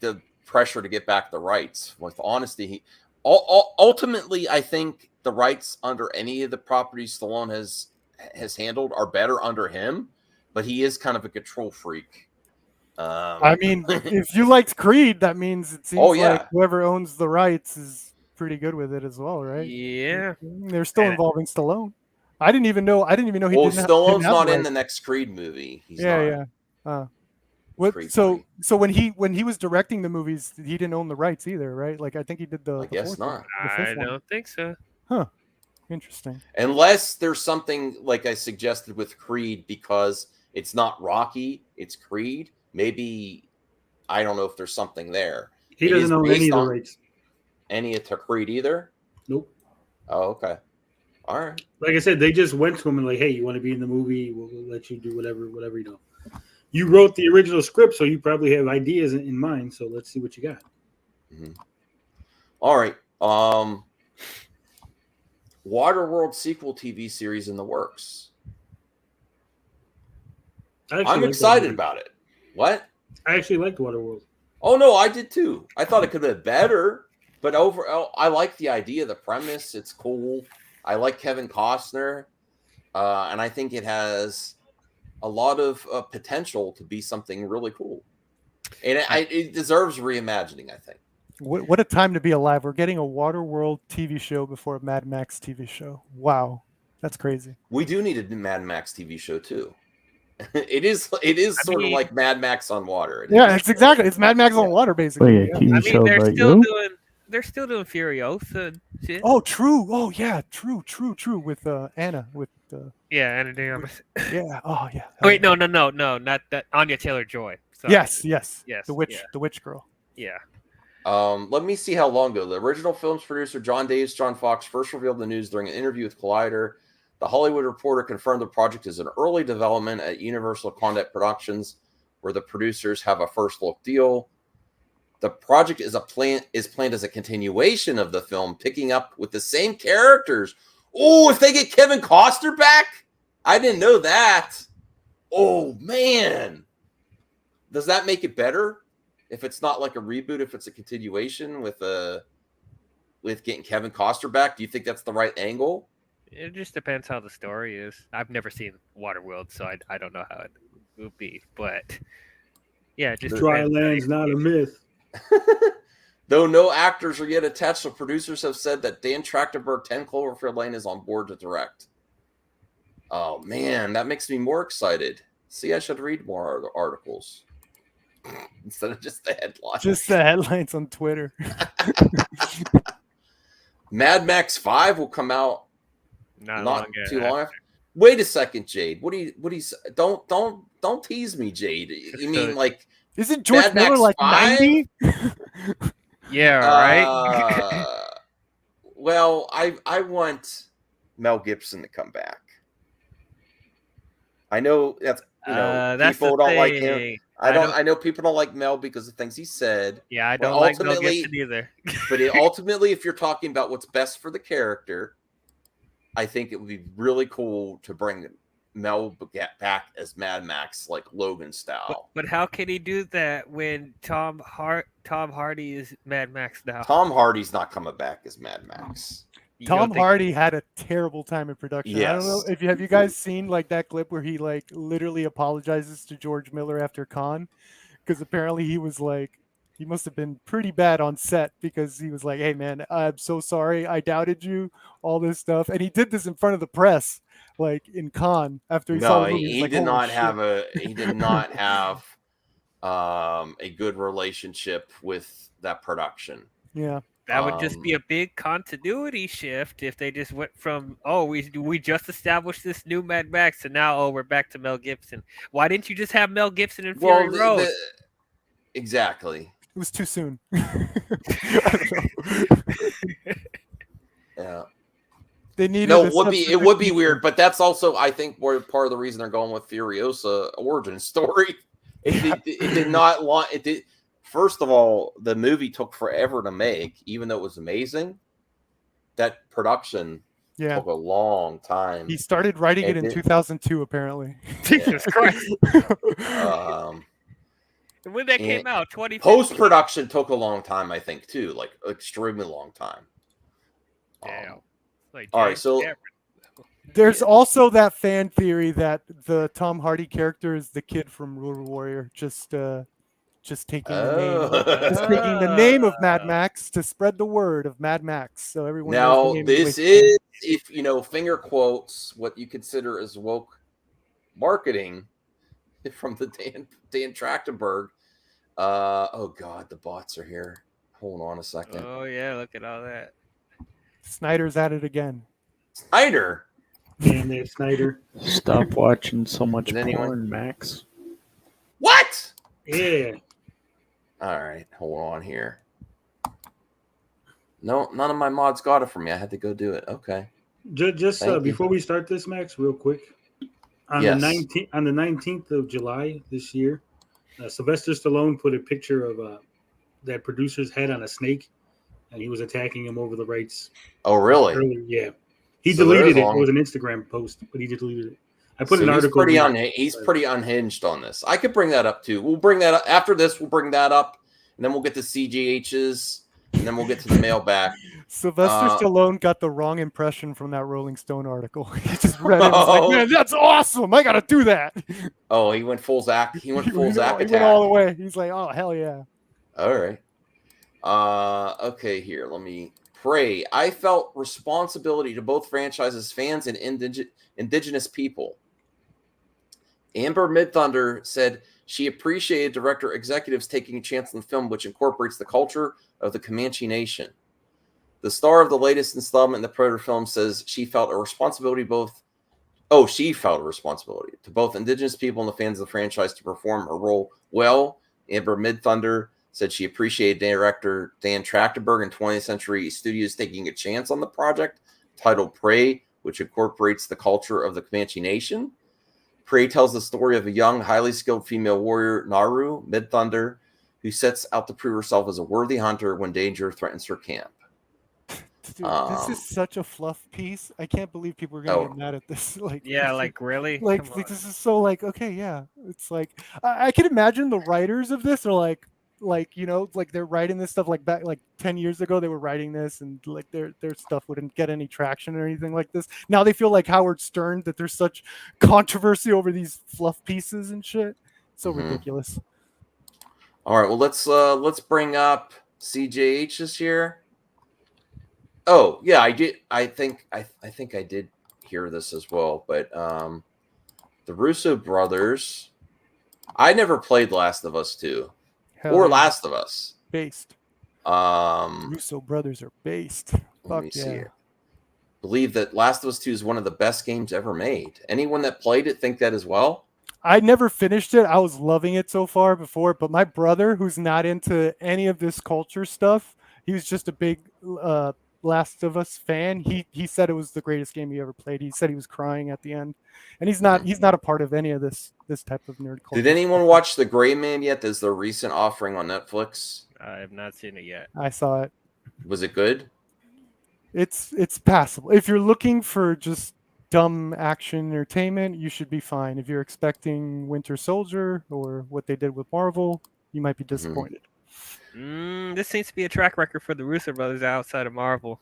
B: the pressure to get back the rights. With honesty, ultimately, I think the rights under any of the properties Stallone has handled are better under him, but he is kind of a control freak.
H: I mean, if you liked Creed, that means it seems like whoever owns the rights is pretty good with it as well, right?
F: Yeah,
H: they're still involving Stallone. I didn't even know he
B: Stallone's
H: didn't have
B: not
H: the
B: in
H: rights.
B: the next Creed movie. He's
H: yeah. So when he was directing the movies, he didn't own the rights either, right? Like I think he did the.
B: I guess not.
F: I don't think so.
H: Huh. Interesting.
B: Unless there's something like I suggested with Creed, because it's not Rocky, it's Creed. Maybe I don't know if there's something there.
E: He doesn't own any of the rights.
B: Any to Creed either?
E: Nope.
B: Oh, okay. All right.
E: Like I said, they just went to him and like, "Hey, you want to be in the movie? We'll let you do whatever you know. You wrote the original script, so you probably have ideas in mind. So let's see what you got."
B: Mm-hmm. All right. Waterworld sequel TV series in the works. I'm excited about it. What?
E: I actually liked Waterworld.
B: Oh no, I did too. I thought it could have been better, but overall, I like the idea, the premise. It's cool. I like Kevin Costner, and I think it has a lot of potential to be something really cool. And it deserves reimagining, I think.
H: What a time to be alive. We're getting a Waterworld TV show before a Mad Max TV show. Wow. That's crazy.
B: We do need a Mad Max TV show too. It is sort of like Mad Max on water.
H: It's Mad Max on water, basically.
F: They're still doing Furiosa shit.
H: Oh, true. Oh, yeah. True. With Anna.
F: Anna de Armas.
H: Yeah. Oh, yeah.
F: Wait, no, not that. Anya Taylor-Joy.
H: Yes. The witch girl.
F: Yeah.
B: Let me see how long ago. The original film's producer John Fox first revealed the news during an interview with Collider. The Hollywood Reporter confirmed the project is in early development at Universal Content Productions, where the producers have a first look deal. The project is planned as a continuation of the film, picking up with the same characters. Oh, if they get Kevin Costner back, I didn't know that. Oh man, does that make it better? If it's not like a reboot, if it's a continuation with getting Kevin Costner back, do you think that's the right angle?
F: It just depends how the story is. I've never seen Waterworld, so I don't know how it would be. But yeah, just
E: dry land's not a myth.
B: Though no actors are yet attached, the producers have said that Dan Tractenberg, 10 Cloverfield Lane is on board to direct. Oh man, that makes me more excited. See, I should read more articles instead of just the headlines.
H: Just the headlines on Twitter.
B: Mad Max 5 will come out not too long after. Wait a second, Jade. What do you don't tease me, Jade. You mean like
H: isn't George Miller like 90?
F: Yeah, right.
B: Well, I want Mel Gibson to come back. I know that's people don't like him. I know people don't like Mel because of things he said.
F: Yeah, I don't like Mel Gibson either.
B: But ultimately, if you're talking about what's best for the character, I think it would be really cool to bring Mel back as Mad Max, like Logan style.
F: But how can he do that when Tom Hardy is Mad Max now?
B: Tom Hardy's not coming back as Mad Max.
H: Tom Hardy had a terrible time in production.
B: Yes.
H: I don't know if have you guys seen like that clip where he like literally apologizes to George Miller after Khan, because apparently he was like, he must have been pretty bad on set because he was like, "Hey man, I'm so sorry, I doubted you, all this stuff," and he did this in front of the press, like in Khan after he saw the movie.
B: He did not have a good relationship with that production.
H: Yeah.
F: That would just be a big continuity shift if they just went from, we just established this new Mad Max and now we're back to Mel Gibson. Why didn't you just have Mel Gibson in Fury Road?
B: Exactly.
H: It was too soon.
B: Yeah.
H: They needed
B: it would be weird, but that's also I think part of the reason they're going with Furiosa origin story. It did not want it did. First of all, the movie took forever to make, even though it was amazing. That production took a long time.
H: He started writing it in 2002, apparently.
F: Jesus Christ. When that came out, 2015.
B: Post-production took a long time, I think, too. Like, extremely long time.
F: Damn.
B: All right, so...
H: There's also that fan theory that the Tom Hardy character is the kid from Road Warrior, just taking the name of Mad Max to spread the word of Mad Max, so everyone knows the name.
B: This is, if finger quotes, what you consider as woke marketing from the Dan Tractenberg. Oh God, the bots are here. Hold on a second.
F: Oh yeah, look at all that.
H: Snyder's at it again.
B: Snyder.
E: Damn it, Snyder.
D: Stop watching so much porn, Max.
B: What?
E: Yeah.
B: All right, hold on here. No, none of my mods got it for me. I had to go do it. Okay.
E: Just before we start this, Max, real quick. On the 19th of July this year, Sylvester Stallone put a picture of that producer's head on a snake, and he was attacking him over the rights.
B: Oh, really?
E: Earlier. Yeah. He deleted it. It was an Instagram post, but he deleted it. I put an article.
B: He's pretty unhinged on this. I could bring that up too. We'll bring that up after this. We'll bring that up, and then we'll get to CGHs, and then we'll get to the mailbag.
H: Sylvester Stallone got the wrong impression from that Rolling Stone article. He just read it. Was like, man, that's awesome. I got to do that.
B: Oh, he went full Zach. He went full Zach attack.
H: He went all the way. He's like, oh hell yeah.
B: All right. Okay, here. Let me pray. I felt responsibility to both franchises, fans, and indigenous people. Amber Midthunder said she appreciated director executives taking a chance on the film, which incorporates the culture of the Comanche Nation. The star of the latest installment in the Predator film says she felt a responsibility to both indigenous people and the fans of the franchise to perform her role well. Amber Midthunder said she appreciated director Dan Trachtenberg and 20th Century Studios taking a chance on the project titled Prey, which incorporates the culture of the Comanche Nation. Prey tells the story of a young, highly skilled female warrior, Naru Midthunder, who sets out to prove herself as a worthy hunter when danger threatens her camp.
H: Dude, this is such a fluff piece. I can't believe people are gonna get mad at this.
F: Really?
H: Like this is so like, okay, yeah. It's like I can imagine the writers of this are like they're writing this stuff like back like 10 years ago. They were writing this and like their stuff wouldn't get any traction or anything like this. Now they feel like Howard Stern that there's such controversy over these fluff pieces and shit. So ridiculous.
B: All right, well let's bring up CJH's here. Oh yeah, I did. I think I did hear this as well, but the Russo brothers. I never played Last of Us 2 or Last of Us.
H: Based. Russo brothers are based.
B: Let me see it. Believe that Last of Us 2 is one of the best games ever made. Anyone that played it think that as well?
H: I never finished it. I was loving it so far before, but my brother, who's not into any of this culture stuff, he was just a big Last of Us fan. He said it was the greatest game he ever played. He said he was crying at the end, and he's not a part of any of this type of nerd culture.
B: Did anyone watch The Gray Man yet? There's the recent offering on Netflix.
F: I have not seen it yet.
H: I saw it.
B: Was it good?
H: It's passable. If you're looking for just dumb action entertainment, you should be fine. If you're expecting Winter Soldier or what they did with Marvel, you might be disappointed.
F: This seems to be a track record for the Russo brothers outside of Marvel.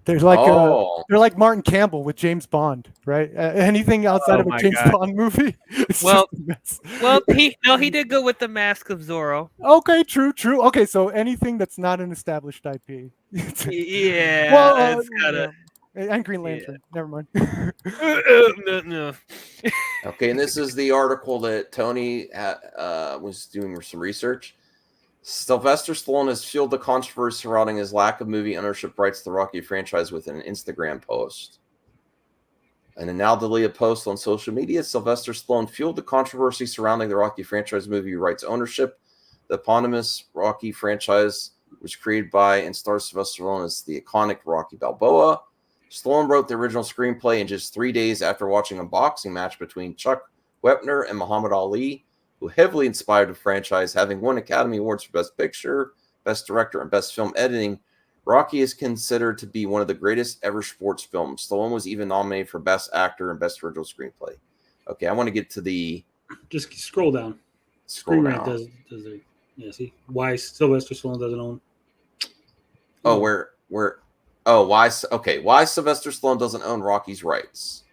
H: They're like they're like Martin Campbell with James Bond, right? Anything outside of a James Bond movie?
F: He did good with The Mask of Zorro.
H: Okay, true. Okay, so anything that's not an established IP.
F: Yeah.
H: Well, and Green Lantern. Never mind.
F: No.
B: Okay, and this is the article that Tony was doing some research. Sylvester Stallone has fueled the controversy surrounding his lack of movie ownership rights to the Rocky franchise with an Instagram post. In a now deleted post on social media, Sylvester Stallone fueled the controversy surrounding the Rocky franchise movie rights ownership. The eponymous Rocky franchise was created by and stars Sylvester Stallone as the iconic Rocky Balboa. Stallone wrote the original screenplay in just 3 days after watching a boxing match between Chuck Wepner and Muhammad Ali, who heavily inspired the franchise, having won Academy Awards for Best Picture, Best Director, and Best Film Editing. Rocky is considered to be one of the greatest ever sports films. Stallone was even nominated for Best Actor and Best Original Screenplay. Okay, I want to get to the...
E: Just scroll down.
B: Scroll down.
E: Does it? Yeah, see? Why Sylvester Stallone doesn't own...
B: Oh, where... Oh, why? Okay, why Sylvester Stallone doesn't own Rocky's rights.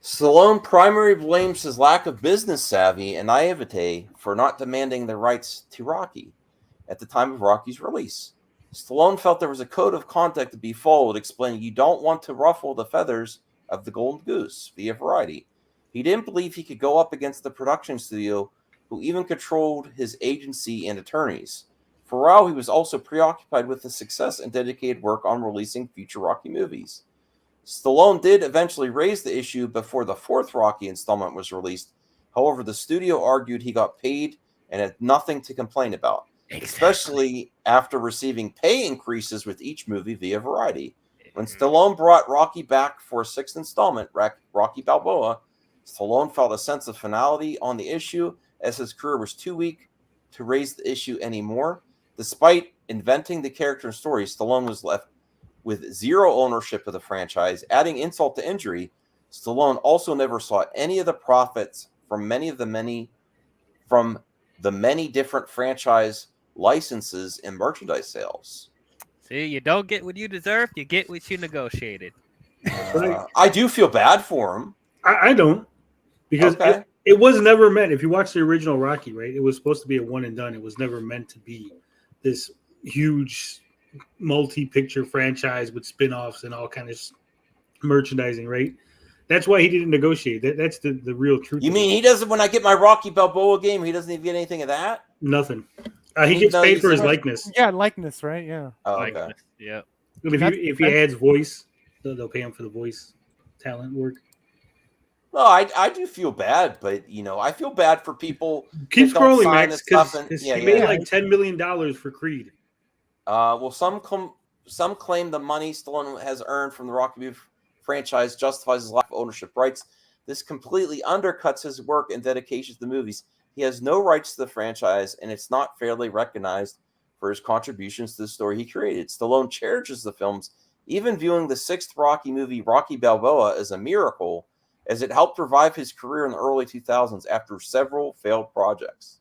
B: Stallone primarily blames his lack of business savvy and naivete for not demanding the rights to Rocky at the time of Rocky's release. Stallone felt there was a code of conduct to be followed, explaining you don't want to ruffle the feathers of the golden goose via Variety. He didn't believe he could go up against the production studio, who even controlled his agency and attorneys. For a while, he was also preoccupied with the success and dedicated work on releasing future Rocky movies. Stallone did eventually raise the issue before the fourth Rocky installment was released. However, the studio argued he got paid and had nothing to complain about, especially after receiving pay increases with each movie via Variety. When Stallone brought Rocky back for a sixth installment, Rocky Balboa, Stallone felt a sense of finality on the issue as his career was too weak to raise the issue anymore. Despite inventing the character and story, Stallone was left with zero ownership of the franchise. Adding insult to injury, Stallone also never saw any of the profits from the many different franchise licenses and merchandise sales.
F: See, you don't get what you deserve, you get what you negotiated.
B: I do feel bad for him.
E: I don't, because it was never meant. If you watch the original Rocky, right, it was supposed to be a one and done. It was never meant to be this huge multi-picture franchise with spin-offs and all kind of merchandising, right? That's why he didn't negotiate. That's the real truth.
B: You mean he doesn't, when I get my Rocky Balboa game, he doesn't even get anything of that?
E: Nothing. He gets paid for his likeness.
H: Yeah, likeness, right? Yeah.
B: Oh,
F: okay. Yeah.
E: If he adds voice, they'll pay him for the voice talent work.
B: No, I do feel bad, but I feel bad for people.
E: Keep scrolling, Max, because
B: he
E: made like $10 million for Creed.
B: Well, some claim the money Stallone has earned from the Rocky movie franchise justifies his lack of ownership rights. This completely undercuts his work and dedication to the movies. He has no rights to the franchise, and it's not fairly recognized for his contributions to the story he created. Stallone cherishes the films, even viewing the sixth Rocky movie, Rocky Balboa, as a miracle, as it helped revive his career in the early 2000s after several failed projects.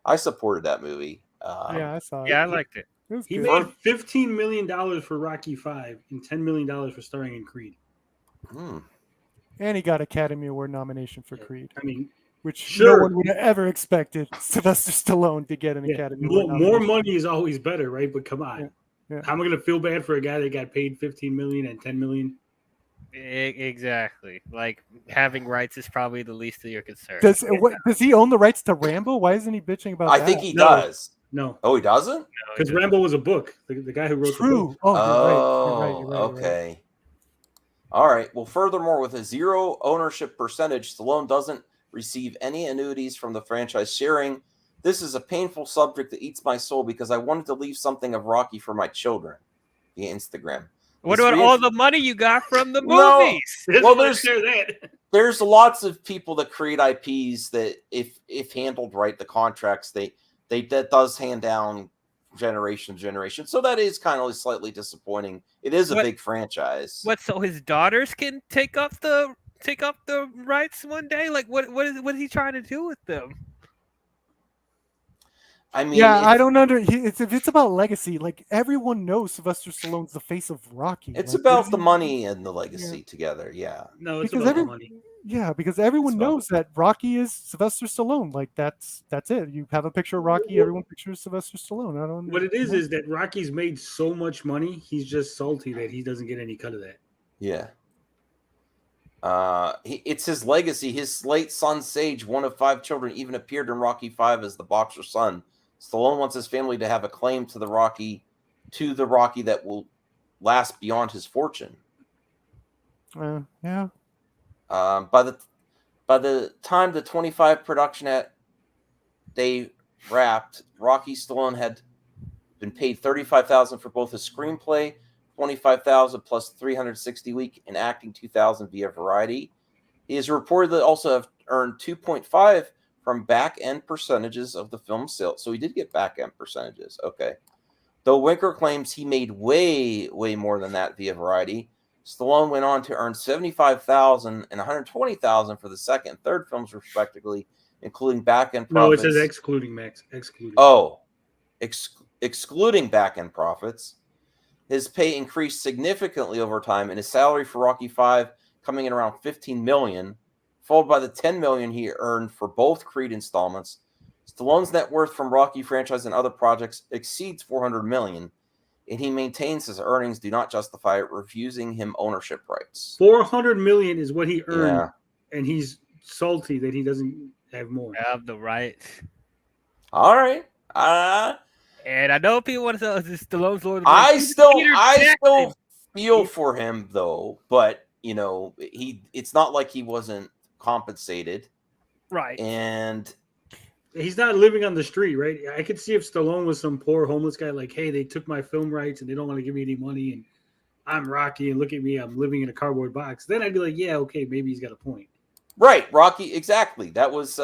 B: I supported that movie.
H: Yeah, I saw it.
F: Yeah, I liked it.
E: He made $15 million for Rocky V and $10 million for starring in Creed.
H: And he got Academy Award nomination for Creed.
E: I mean,
H: which no one would have ever expected Sylvester Stallone to get an Academy Award nomination.
E: More money is always better, right? But come on. Yeah. How am I going to feel bad for a guy that got paid $15 million and $10 million?
F: Exactly. Like having rights is probably the least of your concerns.
H: Does he own the rights to Rambo? Why isn't he bitching about that?
B: I think he does.
E: No.
B: Oh, he doesn't?
E: Because Rambo was a book. The guy who wrote the book.
H: Oh, you're right.
B: Okay. All right. Well, furthermore, with a 0 ownership percentage, Stallone doesn't receive any annuities from the franchise sharing. This is a painful subject that eats my soul because I wanted to leave something of Rocky for my children via Instagram.
F: What about all the money you got from the
B: No.
F: movies?
B: Well, there's lots of people that create IPs that, if handled right, the contracts that does hand down generation to generation. So that is kind of slightly disappointing. It is a big franchise.
F: What? So his daughters can take up the rights one day? Like what is he trying to do with them?
B: I mean,
H: I don't it's about legacy. Like everyone knows Sylvester Stallone's the face of Rocky.
B: It's
H: like,
B: about the money and the legacy together. Yeah.
E: No, it's about the money.
H: Yeah, because everyone knows that Rocky is Sylvester Stallone. Like that's it. You have a picture of Rocky, everyone pictures Sylvester Stallone. I don't.
E: What it is that Rocky's made so much money, he's just salty that he doesn't get any cut of that.
B: Yeah. It's his legacy. His late son Sage, one of 5 children, even appeared in Rocky V as the boxer's son. Stallone wants his family to have a claim to the Rocky that will last beyond his fortune.
H: Yeah.
B: By the time the 25 production day wrapped, Rocky Stallone had been paid $35,000 for both his screenplay, $25,000 plus $360 a week, and acting $2,000 via Variety. He is reported to also have earned $2.5 from back-end percentages of the film sales. So he did get back-end percentages. Okay. Though Winker claims he made way, way more than that via Variety, Stallone went on to earn $75,000 and $120,000 for the second and third films, respectively, including back-end profits.
E: No, it says excluding, Max. Excluding.
B: Oh, excluding back-end profits. His pay increased significantly over time, and his salary for Rocky V coming in around $15 million, followed by the $10 million he earned for both Creed installments. Stallone's net worth from Rocky franchise and other projects exceeds $400 million, and he maintains his earnings do not justify refusing him ownership rights.
E: $400 million is what he earned, and he's salty that he doesn't have more.
F: Have the rights.
B: All right.
F: And I know people want to say Stallone's Lord of the Rings.
B: I still feel for him though, but it's not like he wasn't compensated,
F: right?
B: And
E: he's not living on the street, right? I could see if Stallone was some poor homeless guy, like, hey, they took my film rights and they don't want to give me any money, and I'm Rocky, and look at me, I'm living in a cardboard box. Then I'd be like, yeah, okay, maybe he's got a point.
B: Right, Rocky, exactly. That was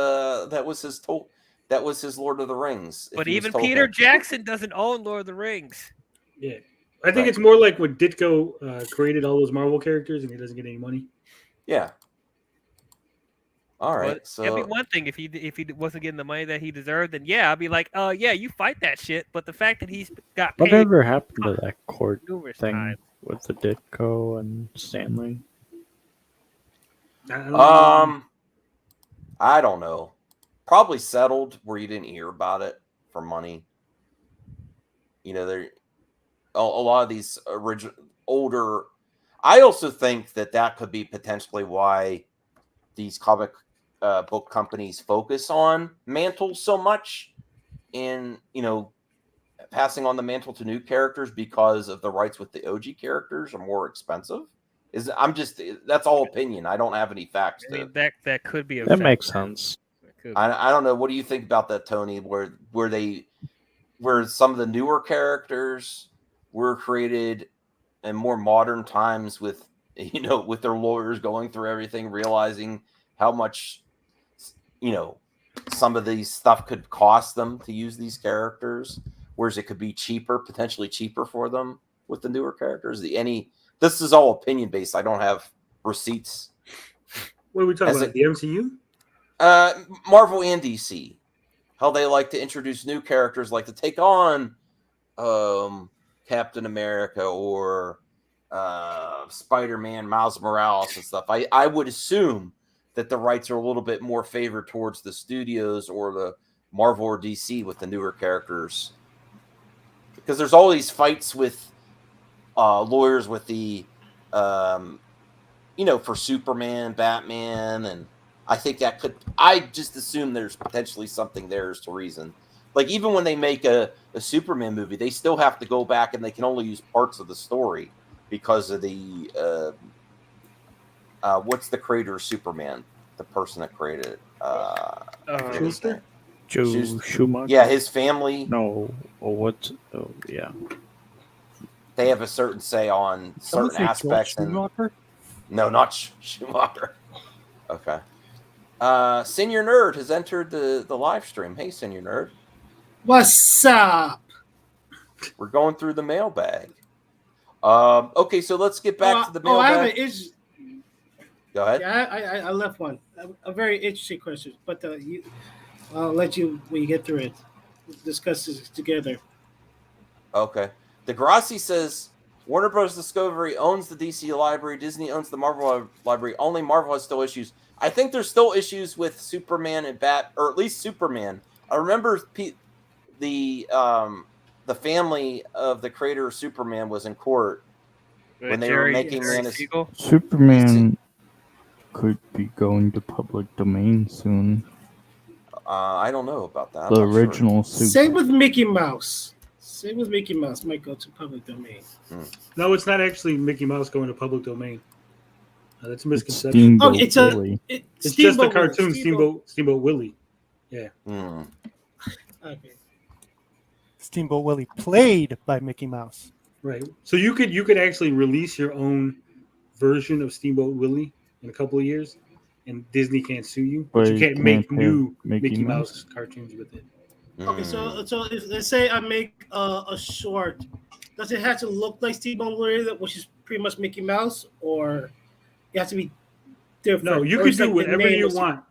B: his Lord of the Rings.
F: But even Peter Jackson doesn't own Lord of the Rings.
E: Yeah. I think it's more like when Ditko created all those Marvel characters and he doesn't get any money.
B: Yeah. All right. So
F: it'd be one thing if he wasn't getting the money that he deserved, then I'd be like, yeah, you fight that shit. But the fact that he's got paid
D: whatever happened to that court thing
F: times
D: with the Ditko and Stanley?
B: I don't know. Probably settled where you didn't hear about it for money. There a lot of these older. I also think that could be potentially why these comic book companies focus on mantles so much, in passing on the mantle to new characters, because of the rights with the OG characters are more expensive. That's all opinion. I don't have any facts.
F: That could be
D: that makes sense.
B: I don't know. What do you think about that, Tony? Where some of the newer characters were created in more modern times with their lawyers going through everything, realizing how much some of these stuff could cost them to use these characters, whereas it could be potentially cheaper for them with the newer characters. This is all opinion based. I don't have receipts.
E: What are we talking about? The MCU?
B: Marvel and DC, how they like to introduce new characters, like to take on Captain America or Spider-Man, Miles Morales and stuff. I would assume that the rights are a little bit more favored towards the studios or the Marvel or DC with the newer characters, because there's all these fights with lawyers with the for Superman, Batman, and I think that could. I just assume there's potentially something there as to reason. Like even when they make a Superman movie, they still have to go back and they can only use parts of the story because of the what's the creator of Superman? The person that created it.
E: Schuster?
D: Joe Schumacher?
B: Yeah, his family.
D: No. Or what? Oh, yeah.
B: They have a certain say on
H: Someone
B: certain
H: say
B: aspects.
H: Joel Schumacher?
B: No, not Schumacher. Okay. Senior Nerd has entered the live stream. Hey, Senior Nerd.
L: What's up?
B: We're going through the mailbag. Okay, so let's get back to the mailbag.
L: I have an issue.
B: Go ahead.
L: Yeah, I left one. A very interesting question, but I'll let you when you get through it. Discuss this together.
B: Okay. Degrassi says Warner Bros. Discovery owns the DC library. Disney owns the Marvel library. Only Marvel has still issues. I think there's still issues with Superman and or at least Superman. I remember the family of the creator of Superman was in court when they were making Man of Steel.
D: Superman could be going to public domain soon.
B: I don't know about that.
D: The original Superman.
L: Same with Mickey Mouse. Might go to public domain.
E: No, it's not actually Mickey Mouse going to public domain. That's a misconception.
D: It's
E: it's just a cartoon Steamboat Willie. Yeah.
L: Okay.
H: Steamboat Willie played by Mickey Mouse.
E: Right. So you could actually release your own version of Steamboat Willie in a couple of years, and Disney can't sue you, but you can't make new Mickey Mouse cartoons with it.
L: Okay, so if, let's say I make a short, does it have to look like Steamboat Willie, which is pretty much Mickey Mouse, or it has to be different?
E: No, you can do whatever you want.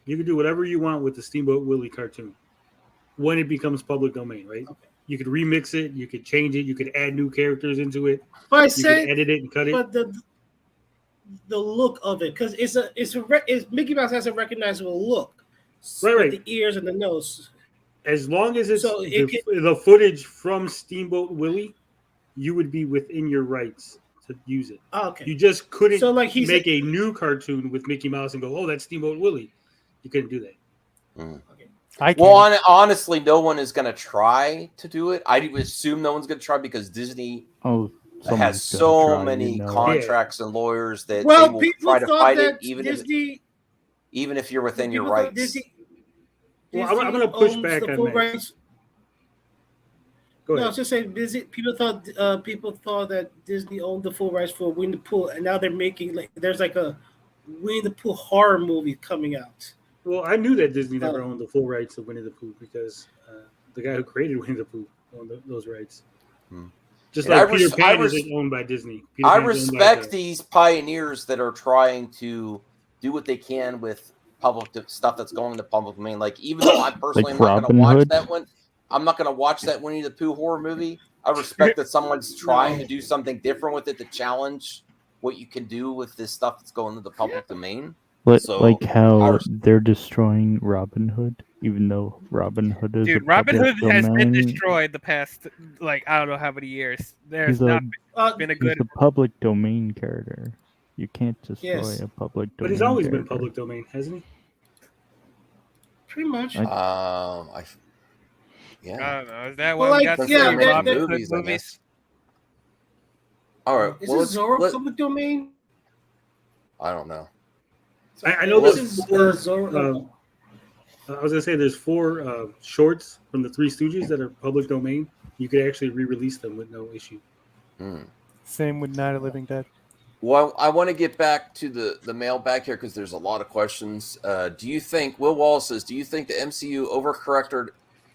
E: You can do whatever you want with the Steamboat Willie cartoon when it becomes public domain, right? Okay. You could remix it, you could change it, you could add new characters into it.
L: But
E: you could edit it and cut it.
L: But the look of it, because Mickey Mouse has a recognizable look,
E: right?
L: The ears and the nose.
E: As long as it's the footage from Steamboat Willie, you would be within your rights to use it.
L: Okay.
E: You just couldn't
L: make
E: a new cartoon with Mickey Mouse and go, oh, that's Steamboat Willie. You couldn't do that.
L: Okay.
B: Well, honestly, no one is going to try to do it. I would assume no one's going to try because Disney has so many contracts and lawyers that they will try to fight it, even if you're within your rights.
E: Well, I'm going to push back on that.
L: No, I was just saying, people thought that Disney owned the full rights for Winnie the Pooh, and now they're making there's like a Winnie the Pooh horror movie coming out.
E: Well, I knew that Disney never owned the full rights of Winnie the Pooh because the guy who created Winnie the Pooh owned those rights. Just like Peter Pan isn't owned by Disney.
B: I respect these pioneers that are trying to do what they can with public stuff that's going to public domain. Like even though I personally am not going to watch that one, I'm not going to watch that Winnie the Pooh horror movie. I respect that someone's trying to do something different with it to challenge what you can do with this stuff that's going to the public domain.
D: Like how they're destroying Robin Hood, even though Robin Hood is
F: Robin Hood has been destroyed the past I don't know how many years. There's not been a good.
D: He's a public domain character. You can't destroy a public domain.
E: But he's always been public domain, hasn't he?
L: Pretty much.
B: Yeah.
F: I don't know. Is that why we got Robin Hood movies?
B: All right.
L: Is this Zorro public domain?
B: I don't know.
E: I know this is Zorro. I was gonna say there's 4 shorts from the Three Stooges that are public domain. You could actually re-release them with no issue.
H: Same with Night of the Living Dead.
B: Well, I want to get back to the mailbag here because there's a lot of questions. Do you think Will Wallace says? Do you think the MCU overcorrected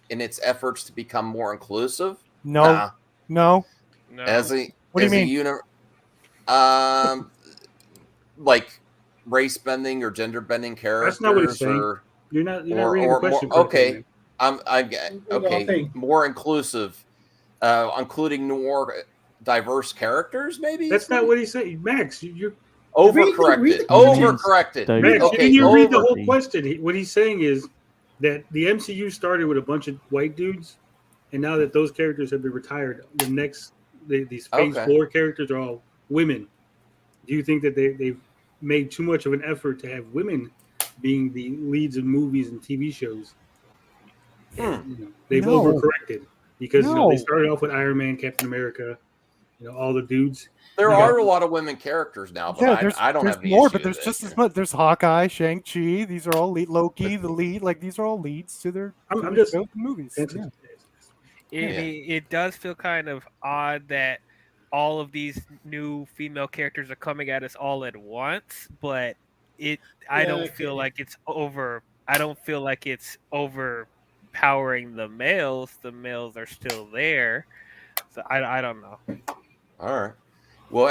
B: in its efforts to become more inclusive?
H: No. No.
B: As a
H: what do you mean?
B: Like race bending or gender bending characters.
E: That's not what it's saying. You're not reading the question.
B: Okay. Okay. More inclusive, including more diverse characters. Maybe
E: that's not what he's saying. Max, you're
B: overcorrected. Overcorrected.
E: Max, didn't you read the whole question? What he's saying is that the MCU started with a bunch of white dudes, and now that those characters have been retired, these Phase 4 characters are all women. do you think that they've made too much of an effort to have women being the leads in movies and TV shows? And, they've overcorrected because they started off with Iron Man, Captain America, all the dudes.
B: There are a lot of women characters now, but I don't have the
H: more,
B: issue
H: but there's
B: with
H: just
B: it.
H: as much. There's Hawkeye, Shang-Chi. These are all Loki, the lead. Like these are all leads to their shows and movies.
F: It does feel kind of odd that all of these new female characters are coming at us all at once, but I don't feel like it's overpowering the males. The males are still there, so I don't know.
B: All right. Well,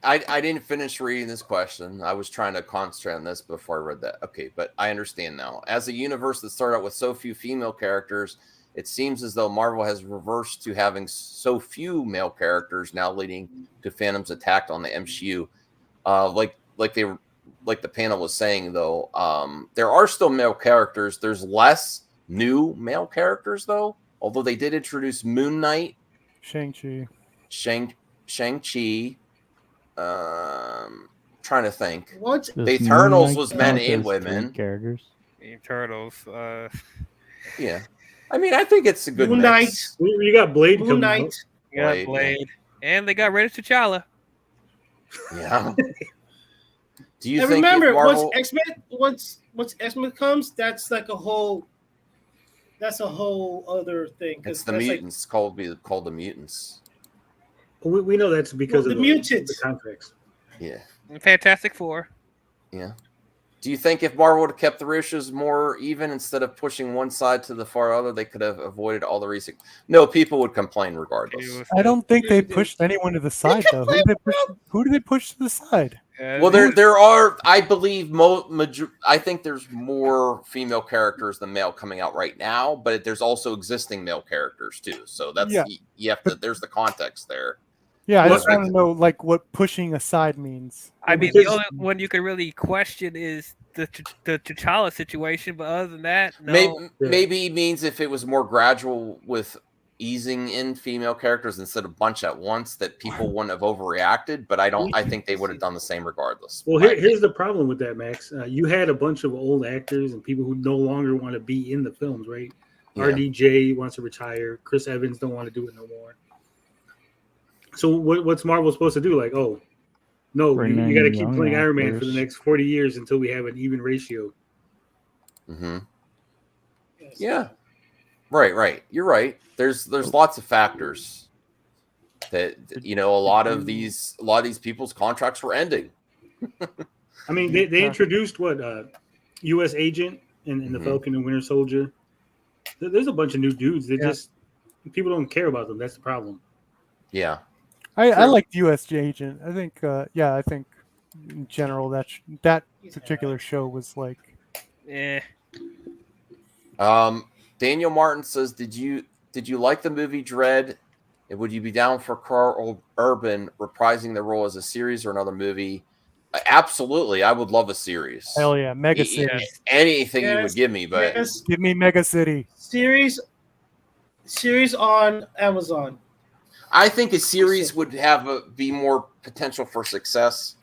B: I didn't finish reading this question. I was trying to concentrate on this before I read that. Okay, but I understand now. As a universe that started out with so few female characters, it seems as though Marvel has reversed to having so few male characters, now leading to Phantom's attack on the MCU. Like the panel was saying, though, there are still male characters. There's less new male characters, though. Although they did introduce Moon Knight,
H: Shang-Chi.
B: Shang-Chi. Trying to think.
L: What?
B: The Eternals was men and women.
D: Characters.
F: Eternals.
B: Yeah. I mean, I think it's a good
L: Moon
B: mix.
L: Knight.
E: You got Blade.
L: Moon Knight.
F: Blade. And they got rid of T'Challa.
B: Yeah. Do you
L: and
B: think
L: remember,
B: Marvel...
L: once X-Men comes, that's like a whole other thing.
B: It's the mutants, called the mutants.
E: We know that's because of the
L: mutants.
E: The contracts.
B: Yeah.
F: Fantastic Four.
B: Yeah. Do you think if Marvel would have kept the ratios more even instead of pushing one side to the far other, they could have avoided all the recent? No, people would complain regardless.
H: I don't think they pushed anyone to the side, though. Who do they push to the side?
B: Well, there are, I believe, I think there's more female characters than male coming out right now, but there's also existing male characters too. So that's you have to. There's the context there.
H: Yeah, I just want to know what pushing aside means.
F: I mean, the only one you can really question is the T'Challa situation, but other than that, no.
B: Maybe means if it was more gradual with easing in female characters instead of a bunch at once, that people wouldn't have overreacted. But I think they would have done the same regardless.
E: Well, here's the problem with that, Max. You had a bunch of old actors and people who no longer want to be in the films, right? Yeah. RDJ wants to retire. Chris Evans don't want to do it no more. So what's Marvel supposed to do? Like, oh, no, you got to keep playing Iron Man for the next 40 years until we have an even ratio.
B: Mm-hmm. Yes. Yeah. Right. You're right. There's lots of factors that a lot of these people's contracts were ending.
E: I mean, they introduced U.S. Agent and the Falcon and Winter Soldier. There's a bunch of new dudes that just people don't care about them. That's the problem.
B: Yeah.
H: I like U.S. Agent. I think, I think in general that particular show was like,
B: Daniel Martin says, "Did you like the movie Dredd? And would you be down for Carl Urban reprising the role as a series or another movie?" Absolutely, I would love a series.
H: Hell yeah, Mega City.
B: Anything you would give me, but
H: give me Mega City
L: series on Amazon.
B: I think a series would be more potential for success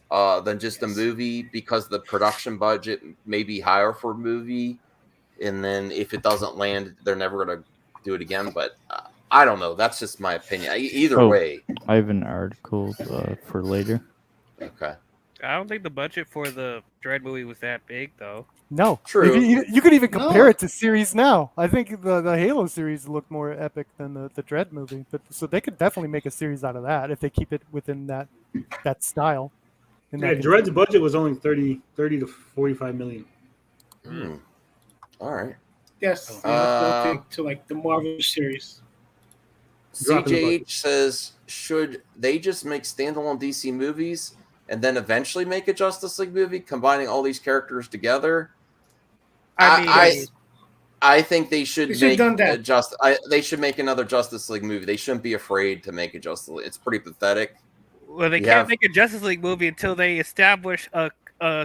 B: than just a movie because the production budget may be higher for a movie, and then if it doesn't land, they're never going to do it again. But I don't know. That's just my opinion. Either way,
D: I have an article for later.
B: Okay.
F: I don't think the budget for the Dredd movie was that big, though.
H: No,
B: true.
H: You could even compare it to series now. I think the Halo series looked more epic than the Dredd movie, but so they could definitely make a series out of that if they keep it within that style.
E: Dredd's budget was only 30 to 45 million.
B: All right.
L: Yes, to like the Marvel series.
B: CJH says, should they just make standalone DC movies and then eventually make a Justice League movie, combining all these characters together? I think they should make they should make another Justice League movie. They shouldn't be afraid to make a Justice League. It's pretty pathetic.
F: Well, they can't make a Justice League movie until they establish a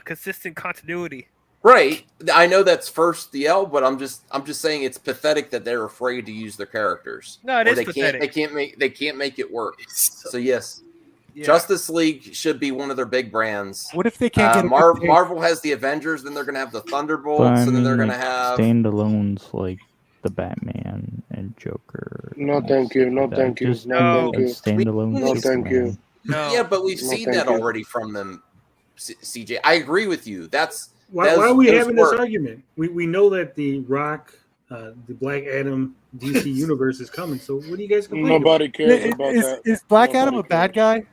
F: consistent continuity.
B: Right. I know that's first the L, but I'm just saying it's pathetic that they're afraid to use their characters.
F: No, it is pathetic.
B: They can't make it work. So yes. Justice League should be one of their big brands.
H: What if they can't get a good take?
B: Marvel has the Avengers, then they're gonna have the Thunderbolts,
D: But I
B: and then
D: mean,
B: they're gonna
D: like,
B: have
D: standalones like the Batman and Joker.
M: No,
D: and
M: thank you.
D: stuff
M: No,
D: like that.
M: thank you.
D: Just
M: No, thank
D: a
M: you.
D: standalone
M: No, thank you.
D: Superman.
F: No.
B: Yeah, but we've
M: No,
B: seen
M: thank
B: that
M: you.
B: already from them. CJ, I agree with you.
E: Why are we having this argument? We know that the Rock, the Black Adam DC universe is coming. So what do you guys complain
M: Nobody
E: about?
M: cares about that.
H: Is Black
M: Nobody
H: Adam a bad guy?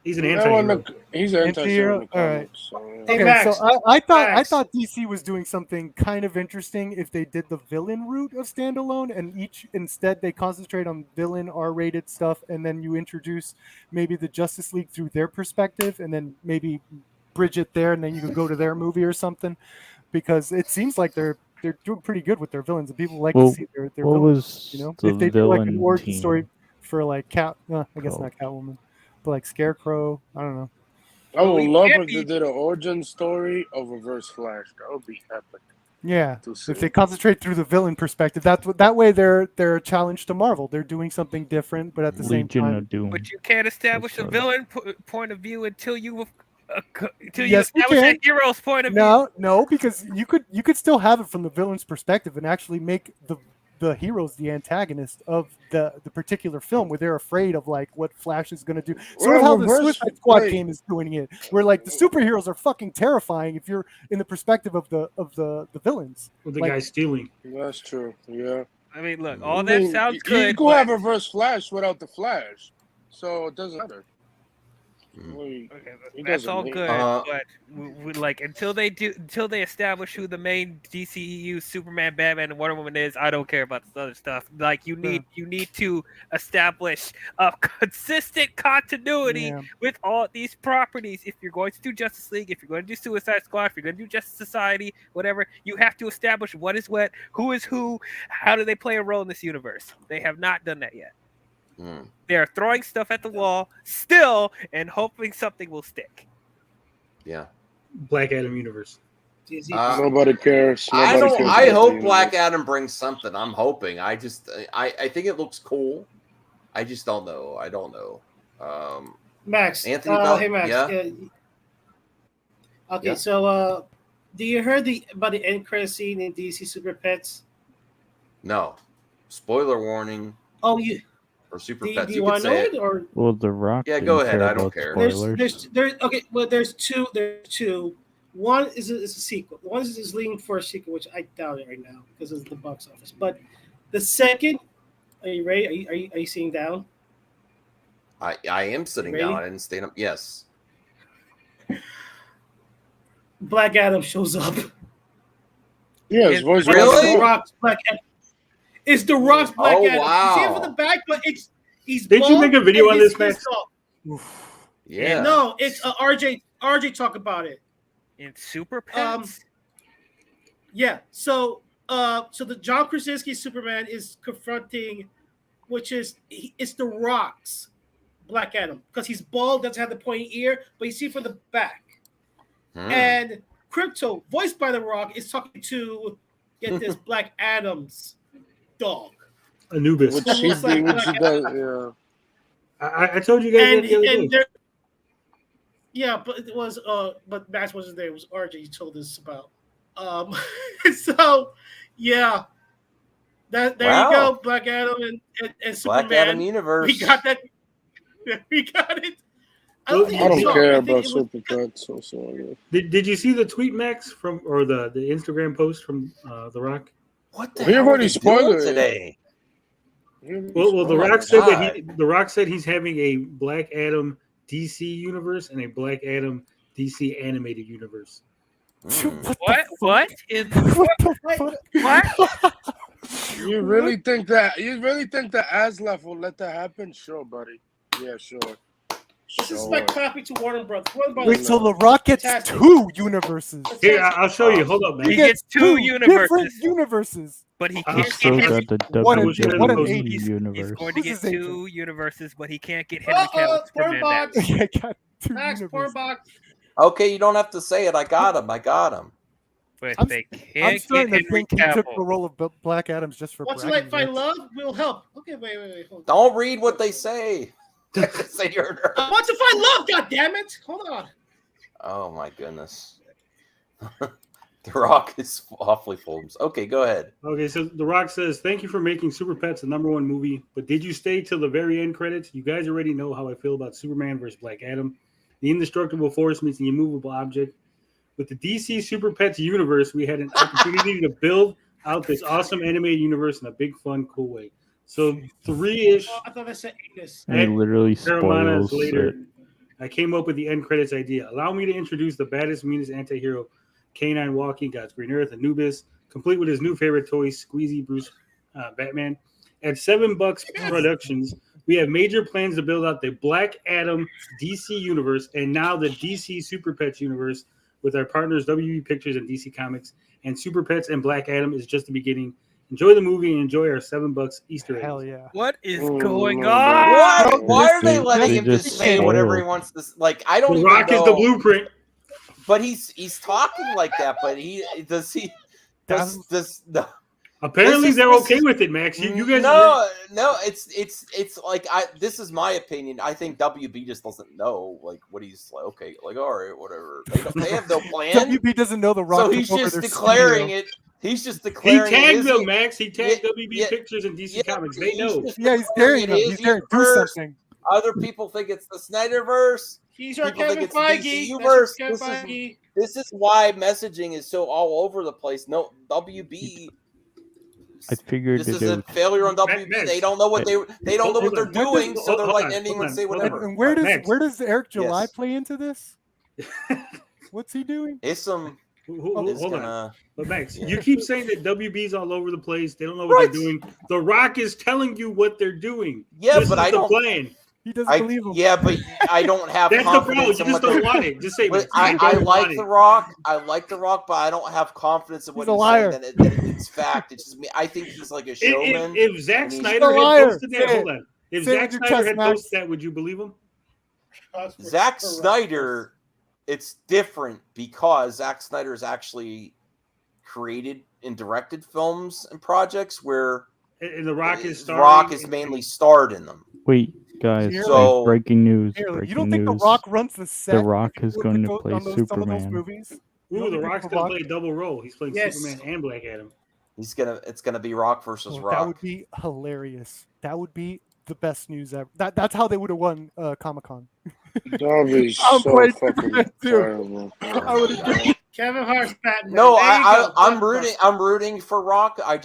E: He's an
M: That one,
E: anti-hero.
M: he's an anti-hero in the
H: All right.
M: comics. So, yeah.
L: Hey,
H: Okay,
L: Max,
H: so I
L: Max.
H: thought DC was doing something kind of interesting if they did the villain route of standalone, and instead they concentrate on villain R-rated stuff, and then you introduce maybe the Justice League through their perspective, and then maybe bridge it there, and then you could go to their movie or something, because it seems like they're doing pretty good with their villains, and people like to see their
D: what
H: villains.
D: was
H: If they do like an
D: villain
H: origin
D: team
H: story for like I guess
D: called?
H: not Catwoman, but like Scarecrow. I don't know.
M: I would love if they did an origin story of Reverse Flash. That would be epic.
H: Yeah,
M: to see.
H: if they concentrate through the villain perspective, that way they're a challenge to Marvel. They're doing something different, but at the same
D: Legion
H: time,
D: of Doom.
F: But you can't establish a villain point of view until you
H: Yes, we
F: establish
H: can.
F: a hero's point of view.
H: No, because you could still have it from the villain's perspective and actually make the heroes the antagonist of the particular film, where they're afraid of like what Flash is going to do. Sort of how the Suicide Squad game is doing it, where like the superheroes are fucking terrifying if you're in the perspective of the villains.
E: With the
H: Like,
E: guy stealing.
M: That's true. Yeah.
F: I mean, look, all that sounds good.
M: You could have Reverse Flash without the Flash, so it doesn't matter.
F: That's all good, but we, like until they establish who the main DCEU Superman, Batman, and Wonder Woman is, I don't care about this other stuff. Like you need to establish a consistent continuity with all these properties. If you're going to do Justice League, if you're going to do Suicide Squad, if you're going to do Justice Society, whatever, you have to establish what is what, who is who, how do they play a role in this universe. They have not done that yet. They're throwing stuff at the wall still and hoping something will stick.
B: Yeah.
E: Black Adam universe.
M: Nobody cares.
B: I hope Black Adam brings something. I'm hoping. I think it looks cool. I just don't know. I don't know.
L: Max.
B: Anthony,
L: hey Max.
B: yeah.
L: Okay,
B: Yeah.
L: so do you heard about the end credit scene in DC Super Pets?
B: No. Spoiler warning.
L: Oh, you.
B: Or Super
L: Do
B: Pets.
L: you want to know it or?
D: Well, The Rock.
B: Yeah, go
D: didn't
B: ahead.
D: care
B: I don't
D: about
B: care.
D: Spoilers.
L: There's okay. Well, there's two. One is a sequel. One is leading for a sequel, which I doubt it right now because of the box office. But the second, are you ready? Are you sitting down?
B: I am sitting down. I didn't stand up. Yes.
L: Black Adam shows up.
M: Yeah, his voice.
B: Really?
L: The Rock's Black Adam. It's The Rock's Black Adam.
B: Wow.
L: You see it from the back, but he's.
E: Did you make a video on this, Max?
B: Yeah.
L: No, it's RJ. RJ talk about it.
F: In Super Pets.
L: Yeah. So the John Krasinski Superman is confronting, it's The Rock's Black Adam because he's bald, doesn't have the pointy ear, but you see from the back. And Crypto, voiced by The Rock, is talking to this Black Adam's dog.
E: Anubis.
M: Which he does, yeah.
E: I told you guys the other day.
L: Yeah, but it was but Max wasn't there. It was RJ you told us about. So yeah. There you go, Black Adam and Superman.
B: Black Adam universe.
L: We got that. We got it.
M: I don't care about Super Pets.
E: Did you see the tweet, Max, or the Instagram post from The Rock?
B: What the
M: hell?
B: He already
M: spoiled it
B: today.
E: Well, The Rock said that The Rock said he's having a Black Adam DC universe and a Black Adam DC animated universe.
F: What? What?
M: You really think that Aslef will let that happen? Sure, buddy. Yeah, sure.
L: This is my copy to Warner Brothers.
H: Wait, so The Rock gets two universes.
E: Here, I'll show you. Hold up, man.
F: He gets two
H: different universes.
F: But he
D: He's
F: can't
D: still
F: get
D: got the
H: What an
D: WWE
H: ace.
D: universe.
F: He's going to get two universes, but he can't get Henry Cavill Superman back.
H: Yeah, got two
L: Max,
H: universes.
L: poor box.
B: Okay, you don't have to say it. I got him.
F: But
H: I'm
F: they
H: I'm
F: can't
H: starting
F: get
H: to
F: Henry
H: think he took the
F: Cavill.
H: role of Black Adams just for
L: What's
H: bragging
L: like find
H: rights.
L: love will help. Okay, wait. Hold on.
B: Don't read what they say. Say you're a nerd.
L: I want to find love. God damn it! Hold on.
B: Oh my goodness. The Rock is awfully full. Okay, go ahead.
E: Okay, so The Rock says, "Thank you for making Super Pets the #1 movie, but did you stay till the very end credits? You guys already know how I feel about Superman versus Black Adam. The indestructible force meets the immovable object. With the DC Super Pets universe, we had an opportunity to build out this awesome animated universe in a big, fun, cool way. So 3-ish.
L: Oh, I thought I said anus.
D: And he literally
E: Paramanas
D: spoils
E: later,
D: it.
E: I came up with the end credits idea. Allow me to introduce the baddest, meanest anti-hero, K9 Walking, God's Green Earth, Anubis, complete with his new favorite toy, Squeezy Bruce Batman. At $7 Productions, we have major plans to build out the Black Adam DC universe and now the DC Super Pets universe with our partners WB Pictures and DC Comics. And Super Pets and Black Adam is just the beginning. Enjoy the movie and enjoy our $7 Easter eggs."
H: Hell yeah.
F: What is
M: Oh,
F: going
M: no,
F: on?
B: What? Why are they
D: They
B: letting him just
D: just
B: say whatever he
D: spoiled.
B: wants to? Like, I don't
E: The
B: even
E: Rock
B: know.
E: is the blueprint.
B: But he's talking like that. But does no.
E: Apparently,
B: This is-
E: they're
B: this
E: okay
B: is-
E: with it, Max. You guys.
B: No. It's like this is my opinion. I think WB just doesn't know like what he's like. Okay, like all right, whatever. They have no plan.
H: WB doesn't know the Rock.
B: So
H: took
B: he's
H: over
B: just
H: their
B: declaring
H: studio.
B: it. He's just
E: He
B: declaring
E: tagged
B: it
E: them,
B: is-
E: Max. He tagged
B: Yeah,
E: WB
B: yeah,
E: Pictures and DC
B: yeah,
E: Comics. They
B: he's
E: know.
B: just
H: Yeah, he's
B: declaring
H: daring them.
B: it
H: He's
B: is
H: daring. Do
B: universe.
H: something.
B: Other people think it's the Snyderverse.
L: He's our
B: People think
L: Kevin
B: it's the DC
L: Feige.
B: universe.
L: That's your Kevin Feige.
B: This is why messaging is so all over the place. No, WB.
D: I figured
B: This
D: that
B: is
D: it
B: a
D: was,
B: failure on WB.
E: Max.
B: They don't know what they don't know what they're doing, so they're letting anyone say whatever.
H: And where does
E: Max.
H: Eric July
B: Yes.
H: play into this? What's he doing?
B: It's some. It's
E: Hold on.
B: gonna.
E: But Max,
B: Yeah.
E: you keep saying that WB's all over the place. They don't know what they're doing. The Rock is telling you what they're doing.
B: Yeah,
E: This
B: but
E: is
B: I
E: the
B: don't.
E: plan.
H: He doesn't believe him.
B: Yeah, but I don't have
E: That's the problem.
B: confidence
E: You
B: in
E: just
B: what
E: don't
B: they're.
E: want it. Just say
B: But
E: it. You
B: I
E: don't
B: like
E: want
B: The
E: it.
B: Rock. I like The Rock, but I don't have confidence in what
H: He's a
B: he's
H: liar.
B: saying. That it's fact. It's just me. I think he's like a showman.
E: If Zack
B: and he's-
E: Snyder
H: a
E: had
H: liar.
E: posted that,
H: Say
E: hold
H: it.
E: on. If
H: Say it
E: Zack
H: with your
E: Snyder
H: chest,
E: had
H: Max.
E: posted that, would you believe him?
B: Zack Snyder, it's different because Zack Snyder has actually created and directed films and projects where
E: And The Rock is starring.
B: Rock is mainly starred in them.
D: wait, guys,
B: So-
D: breaking news.
H: Nearly.
D: Breaking
H: You don't think
D: news.
H: the Rock runs the set?
D: The Rock
H: if you
D: is
H: look
D: going
H: at
D: to
H: those-
D: play
H: on those- some of those
D: Superman.
H: movies? You
E: Ooh,
H: don't
E: The
H: think
E: Rock's
H: The
E: gonna
H: Rock-
E: play a double role. He's playing
L: Yes.
E: Superman and Black Adam.
B: It's gonna be Rock versus
H: Oh,
B: Rock.
H: that would be hilarious. That would be the best news ever. That's how they would have won Comic-Con.
M: That'd be
H: I'm
M: so
H: playing
M: fucking
H: Superman too.
M: terrible.
H: I would have
L: Kevin Hart's Batman.
B: No,
L: There you go.
B: I'm rooting. I'm rooting for Rock. I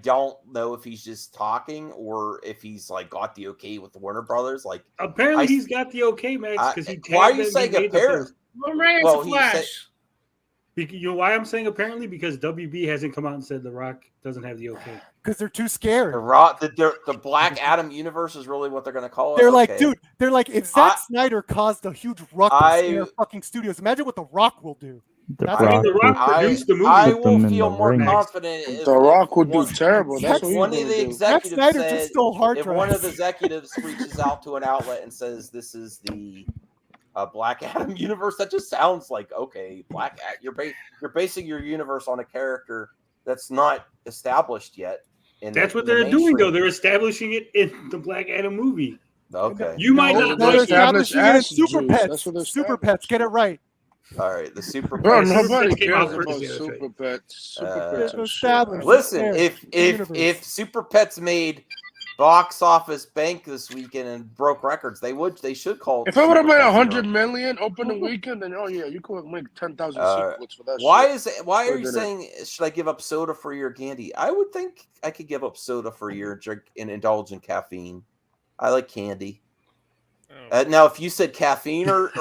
B: don't know if he's just talking or if he's like got the okay with the Warner Brothers. Like
E: Apparently,
B: I-
E: he's got the okay, Max, because he tagged
B: why are you
E: them, he
B: saying
E: made the
B: apparently?
E: post.
L: Boomerang's
B: Well,
L: a
B: he
L: Flash.
B: said-
E: You know why I'm saying apparently? Because WB hasn't come out and said The Rock doesn't have the okay.
H: because they're too scared.
B: The Rock, the Black Adam universe is really what they're gonna call it.
H: They're like,
B: Okay.
H: dude, they're like, if Zack Snyder caused a huge ruckus in their fucking studios, imagine what The Rock will do.
D: The
H: That's
D: Rock,
E: The Rock
B: I,
E: produced the movie.
B: I
D: Put them
B: will
D: in
B: feel
D: the
B: more
D: ring.
B: confident if
M: The Rock would do
B: one-
M: terrible. That's
B: if
M: what he's
B: one of
M: gonna
B: the
M: do.
H: Zack
B: executives
H: Snyder
B: said,
H: just stole hard
B: if one of
H: drives.
B: the executives reaches out to an outlet and says this is the Black Adam universe, that just sounds like okay. You're basing your universe on a character that's not established yet.
E: That's what they're doing, though. They're establishing it in the Black Adam movie.
B: Okay.
E: You might
H: No,
E: not
H: they're
E: like it.
H: establishing it in
M: Ass
H: Super
M: juice.
H: Pets.
M: That's what they're
H: Super Pets, get it right.
B: All right. The Super
M: Bro,
B: Pets.
M: nobody
E: Pets came out
M: cares
E: first,
M: about
E: yeah, that's
M: Super
E: right.
M: Pets. Super
B: Uh,
M: Pets are shit.
H: established.
B: Listen,
H: There,
B: if
H: universe.
B: Super Pets made box office bank this weekend and broke records, they should call it.
M: If I would have
B: Super
M: made
B: Pets
M: 100
B: Hero.
M: million opening weekend, then oh yeah, you could make 10,000 sequels for that.
B: Why
M: shit.
B: why are
M: Or
B: you
M: did it?
B: saying should I give up soda for your candy? I would think I could give up soda for your drink and indulge in caffeine. I like candy. Now, if you said caffeine or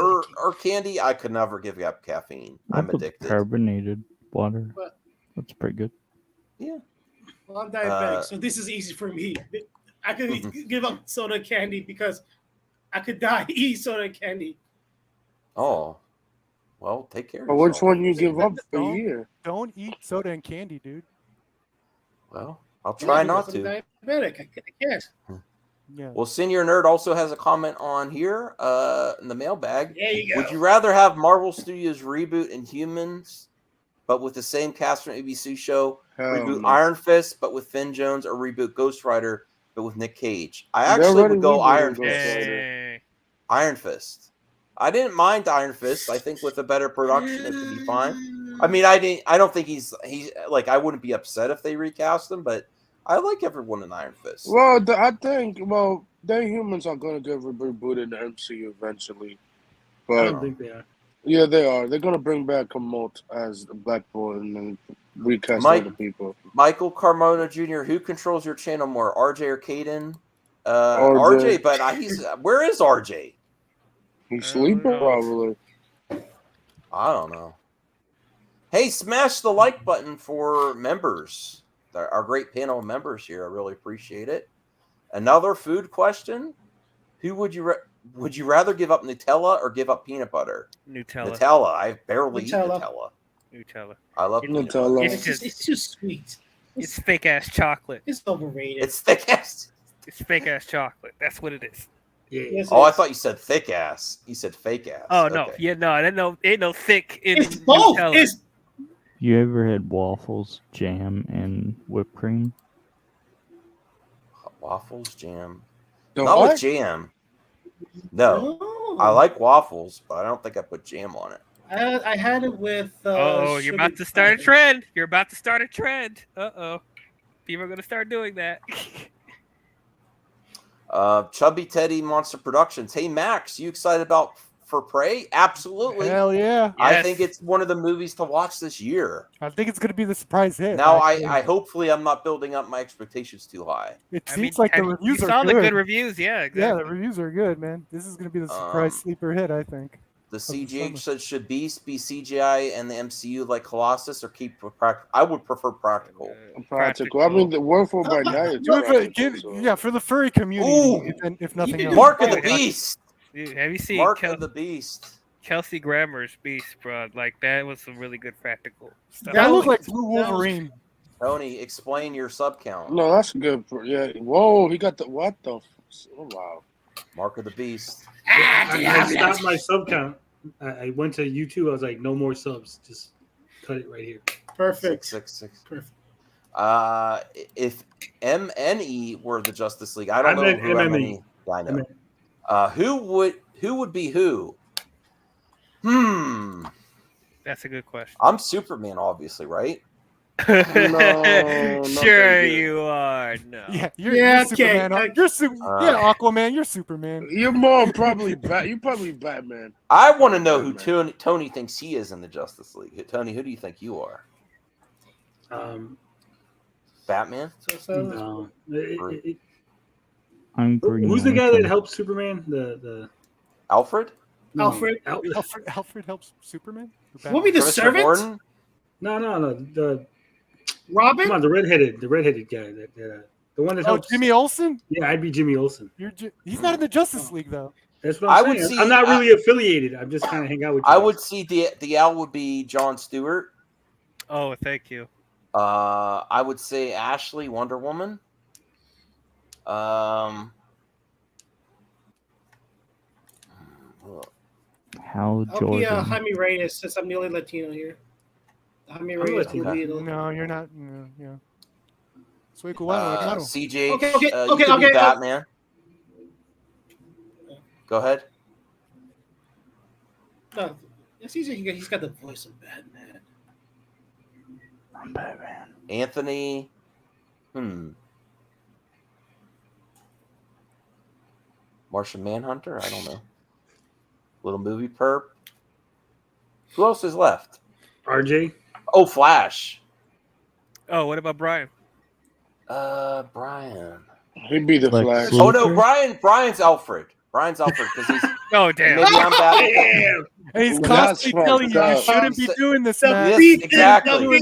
B: candy, I could never give up caffeine. I'm addicted.
D: Carbonated water.
L: But-
D: That's pretty good.
B: Yeah.
L: Well, I'm diabetic, so this is easy for me. I could give up soda and candy because I could die eating soda and candy.
B: Oh, well, take care. of
M: But which
B: yourself.
M: one you give up per
H: Don't-
M: year?
H: Don't eat soda and candy, dude.
B: Well, I'll try not
L: because
B: to.
L: I'm diabetic. I can't.
H: Yeah.
B: Well, Senior Nerd also has a comment on here in the mailbag.
L: There you go.
B: Would you rather have Marvel Studios reboot Inhumans, but with the same cast from ABC show,
M: Hell
B: reboot
M: no.
B: Iron Fist, but with Finn Jones, or reboot Ghost Rider, but with Nick Cage. I
M: They're
B: actually
M: already
B: would go
M: rebooting
B: Iron
M: Ghost
B: Fist.
M: Rider.
B: Iron Fist. I didn't mind Iron Fist. I think with a better production, it could be fine. I mean, I don't think he's like, I wouldn't be upset if they recast him, but I like everyone in Iron Fist.
M: Well, I think they humans are gonna get rebooted in the MCU eventually. But
E: I don't think they are.
M: Yeah, they are. They're gonna bring back Kamalt as the Black Boy and then recast all the people.
B: Michael Carmona Jr., who controls your channel more, RJ or Caden?
M: RJ.
B: RJ, but where is RJ?
M: He's sleeping probably.
B: I don't know. Hey, smash the like button for members. Our great panel of members here. I really appreciate it. Another food question. Who would you rather give up Nutella or give up peanut butter?
F: Nutella.
B: Nutella. I barely eat Nutella. I love
M: Nutella.
L: It's too sweet.
F: It's fake ass chocolate.
L: It's overrated.
B: It's thick ass.
F: It's fake ass chocolate. That's what it is.
L: Yes,
B: I thought you said thick ass. You said fake ass.
F: Oh no,
B: Okay.
F: yeah, no, ain't no thick in
L: It's both.
F: Nutella.
L: It's
D: You ever had waffles, jam, and whipped cream?
B: Waffles, jam.
M: The
B: Not
M: what?
B: with jam. No. I like waffles, but I don't think I put jam on it.
L: I had it with.
F: You're
L: sugar
F: about to start a
L: frosting.
F: trend. You're about to start a trend. People are gonna start doing that.
B: Chubby Teddy Monster Productions. Hey Max, you excited about For Prey? Absolutely.
H: Hell yeah.
B: I
F: Yes.
B: think it's one of the movies to watch this year.
H: I think it's going to be the surprise hit.
B: Now,
H: actually.
B: I hopefully I'm not building up my expectations too high.
H: It
F: I
H: seems
F: mean,
H: like the
F: you
H: reviews
F: saw
H: are
F: the
H: good.
F: good reviews, yeah, exactly.
H: Yeah, the reviews are good, man. This is going to be the surprise sleeper hit, I think.
B: The
H: the
B: CGH said, should Beast be CGI and the MCU like Colossus, or keep practical? I would prefer practical.
M: Practical. I mean, the Wonderful by Night.
H: Do it for, for the furry community, if nothing else.
B: Mark of the Beast.
F: Dude, have you seen
B: Mark of the Beast.
F: Kelsey Grammer's Beast, bro? Like that was some really good practical stuff.
H: That looked like Blue Wolverine.
B: Tony, explain your sub count.
M: No, that's good. Yeah. Whoa, he got the what the? Oh, wow.
B: Mark of the Beast.
E: I stopped my sub count. I went to YouTube. I was like, no more subs. Just cut it right here.
L: Perfect.
B: 666.
L: Perfect.
B: If MNE were the Justice League, I don't
E: I
B: know
E: meant
B: who
E: MME.
B: I know. Who would be who?
F: That's a good question.
B: I'm Superman, obviously, right?
M: No, not
F: Sure
M: that good.
F: you are. No.
H: Yeah, you're
L: Yeah,
H: Superman.
L: okay.
H: Yeah, Aquaman, you're Superman.
M: You're more probably You're probably Batman.
B: I want to know who Tony thinks he is in the Justice League. Tony, who do you think you are? Batman?
E: No.
D: I'm Green
E: Who's the guy
D: Lantern.
E: that helps Superman? The
B: Alfred?
E: No.
L: Alfred?
H: Alfred helps Superman?
L: What be the servant?
B: Gordon?
E: No. The
L: Robin?
E: come on, the redheaded guy. The one that helps.
H: Jimmy Olsen?
E: Yeah, I'd be Jimmy Olsen.
H: He's not in the Justice League though.
E: That's what I'm saying. I'm not really affiliated. I'm just kind of hang out with you.
B: I would see the Al would be Jon Stewart.
F: Oh, thank you.
B: I would say Ashley, Wonder Woman.
D: Hal
L: I'll be
D: Jordan.
L: Jaime Reyes since I'm the only Latino here. Jaime Reyes will be the.
H: No, you're not. No, yeah. Soy cubano, hermano.
B: CJ,
L: Okay,
B: you could be Batman. Go ahead.
L: No, it's easy. He's got the voice of Batman.
D: I'm Batman.
B: Anthony. Martian Manhunter? I don't know. Little movie perp. Who else is left?
E: RJ.
B: Oh, Flash.
F: Oh, what about Brian?
B: Brian.
M: He'd be the Flash.
B: Oh no, Brian's Alfred. Brian's Alfred because he's.
F: Oh damn!
B: Maybe I'm Batman.
H: And he's constantly telling you you shouldn't be doing this, man.
B: Yes, exactly.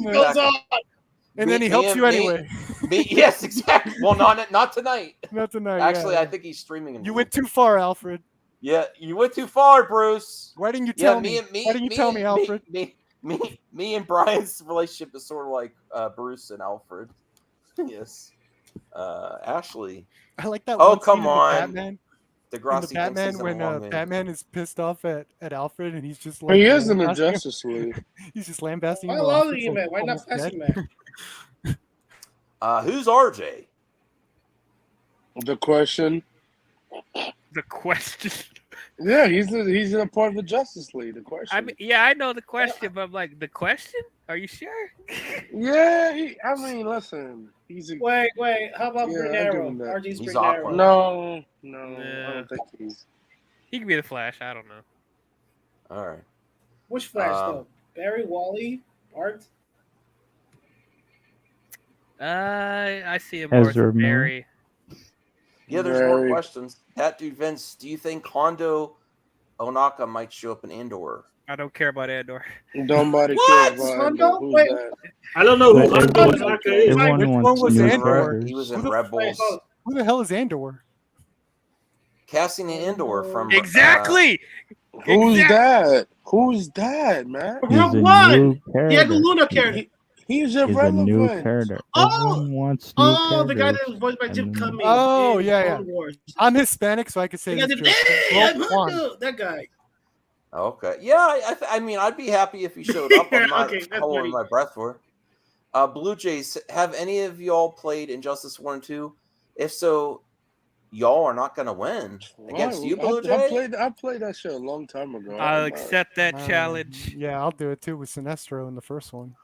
H: And then he helps you anyway.
B: Yes, exactly. Well, not tonight.
H: Not tonight.
B: Actually,
H: yeah.
B: I think he's streaming him.
H: You went too far, Alfred.
B: Yeah, you went too far, Bruce.
H: Why didn't you tell me?
B: Why
H: didn't you tell me, Alfred?
B: Me and Brian's relationship is sort of like Bruce and Alfred. Yes. Ashley.
H: I like that.
B: Oh,
H: one
B: come
H: scene in
B: on.
H: Batman.
B: Degrassi
H: In the Batman,
B: thinks he's
H: when
B: in a long
H: Batman is pissed off at Alfred and he's just like.
M: He is in the
H: lambasting him.
M: Justice League.
H: He's just lambasting him.
L: Why
H: while
L: love
H: Alfred's
L: you, man? Why not
H: almost
L: pass
H: dead.
L: him, man?
B: Who's RJ?
M: The question.
F: The question.
M: Yeah, he's a part of the Justice League. The question.
F: I mean, yeah, I know the question, but I'm like, the question? Are you sure?
M: Yeah, I mean, listen, he's a.
L: Wait. How about
M: Yeah,
L: Green
M: I'll give
L: Arrow?
M: him that.
L: RG's
B: He's
L: Green Arrow.
B: Aquaman.
M: No, I don't think he's.
F: He could be the Flash. I don't know.
B: All right.
L: Which Flash though? Barry, Wally, Bart.
F: I see him more
D: Ezra
F: as Barry.
B: Yeah, there's more questions. That dude, Vince, do you think Hondo Onaka might show up in Andor?
F: I don't care about Andor.
M: Nobody
L: What?
M: cares about
L: Hondo?
M: Andor. Who's
L: Wait.
M: that?
E: I don't know who
D: But
E: Hondo Onaka is.
D: everyone
H: Which
D: wants
H: one was
D: new
H: Andor?
D: characters.
B: He was in
L: Wait,
B: Rebels.
L: hold on.
H: Who the hell is Andor?
B: Cassian Andor from
F: Exactly.
M: Who's that? Who's that, man?
D: He's
L: Rogue
D: a
L: One.
D: new
L: Diego
D: character.
L: Luna character.
M: He's
D: He's a new
M: irrelevant.
D: character.
L: Oh!
D: Everyone wants new characters.
L: The guy that was voiced by Jim
D: and-
L: Cummings.
H: Oh,
L: in
H: yeah.
L: Clone Wars.
H: I'm Hispanic, so I could say
L: The guy
H: this
L: that
H: joke.
L: hey, I'm
H: Rogue One.
L: Hondo. That guy.
B: Okay. Yeah, I mean, I'd be happy if he showed up. I'm not
L: Okay, that's
B: holding
L: funny.
B: my breath for. Blue Jays, have any of y'all played Injustice 1 and 2? If so, y'all are not going to win against you, Blue Jay.
M: I played that shit a long time ago.
F: I'll accept that
H: Um,
F: challenge.
H: Yeah, I'll do it too with Sinestro in the first one.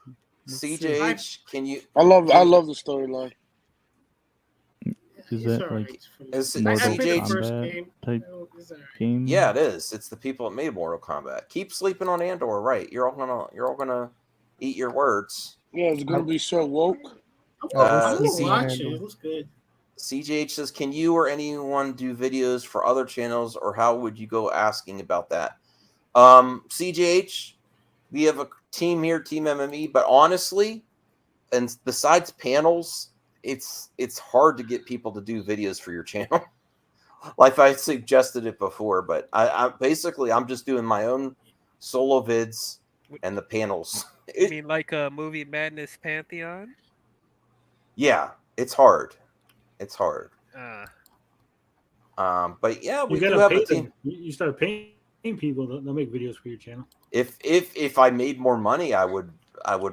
H: Let's see.
B: CJH, can you?
M: I love the storyline.
D: Is
L: It's
D: it
L: all
D: like
L: right.
B: Is
L: I
D: Mortal
L: played the first
D: Kombat
L: game.
D: type
L: It's all right.
D: game?
B: Yeah, it is. It's the people that made Mortal Kombat. Keep sleeping on Andor, right? You're all gonna eat your words.
M: Yeah, it's gonna be so woke.
L: I'm
B: Uh,
L: gonna
B: see-
L: watch it. It looks good.
B: CJH says, can you or anyone do videos for other channels, or how would you go asking about that? CJH, we have a team here, Team MME, but honestly, and besides panels, it's hard to get people to do videos for your channel. Like I suggested it before, but I basically I'm just doing my own solo vids and the panels.
F: You mean like a Movie Madness Pantheon?
B: Yeah, it's hard. It's hard.
F: Uh,
B: But yeah, we
E: You
B: do
E: gotta
B: have
E: pay
B: a team.
E: them. You start paying people. They'll make videos for your channel.
B: If I made more money, I would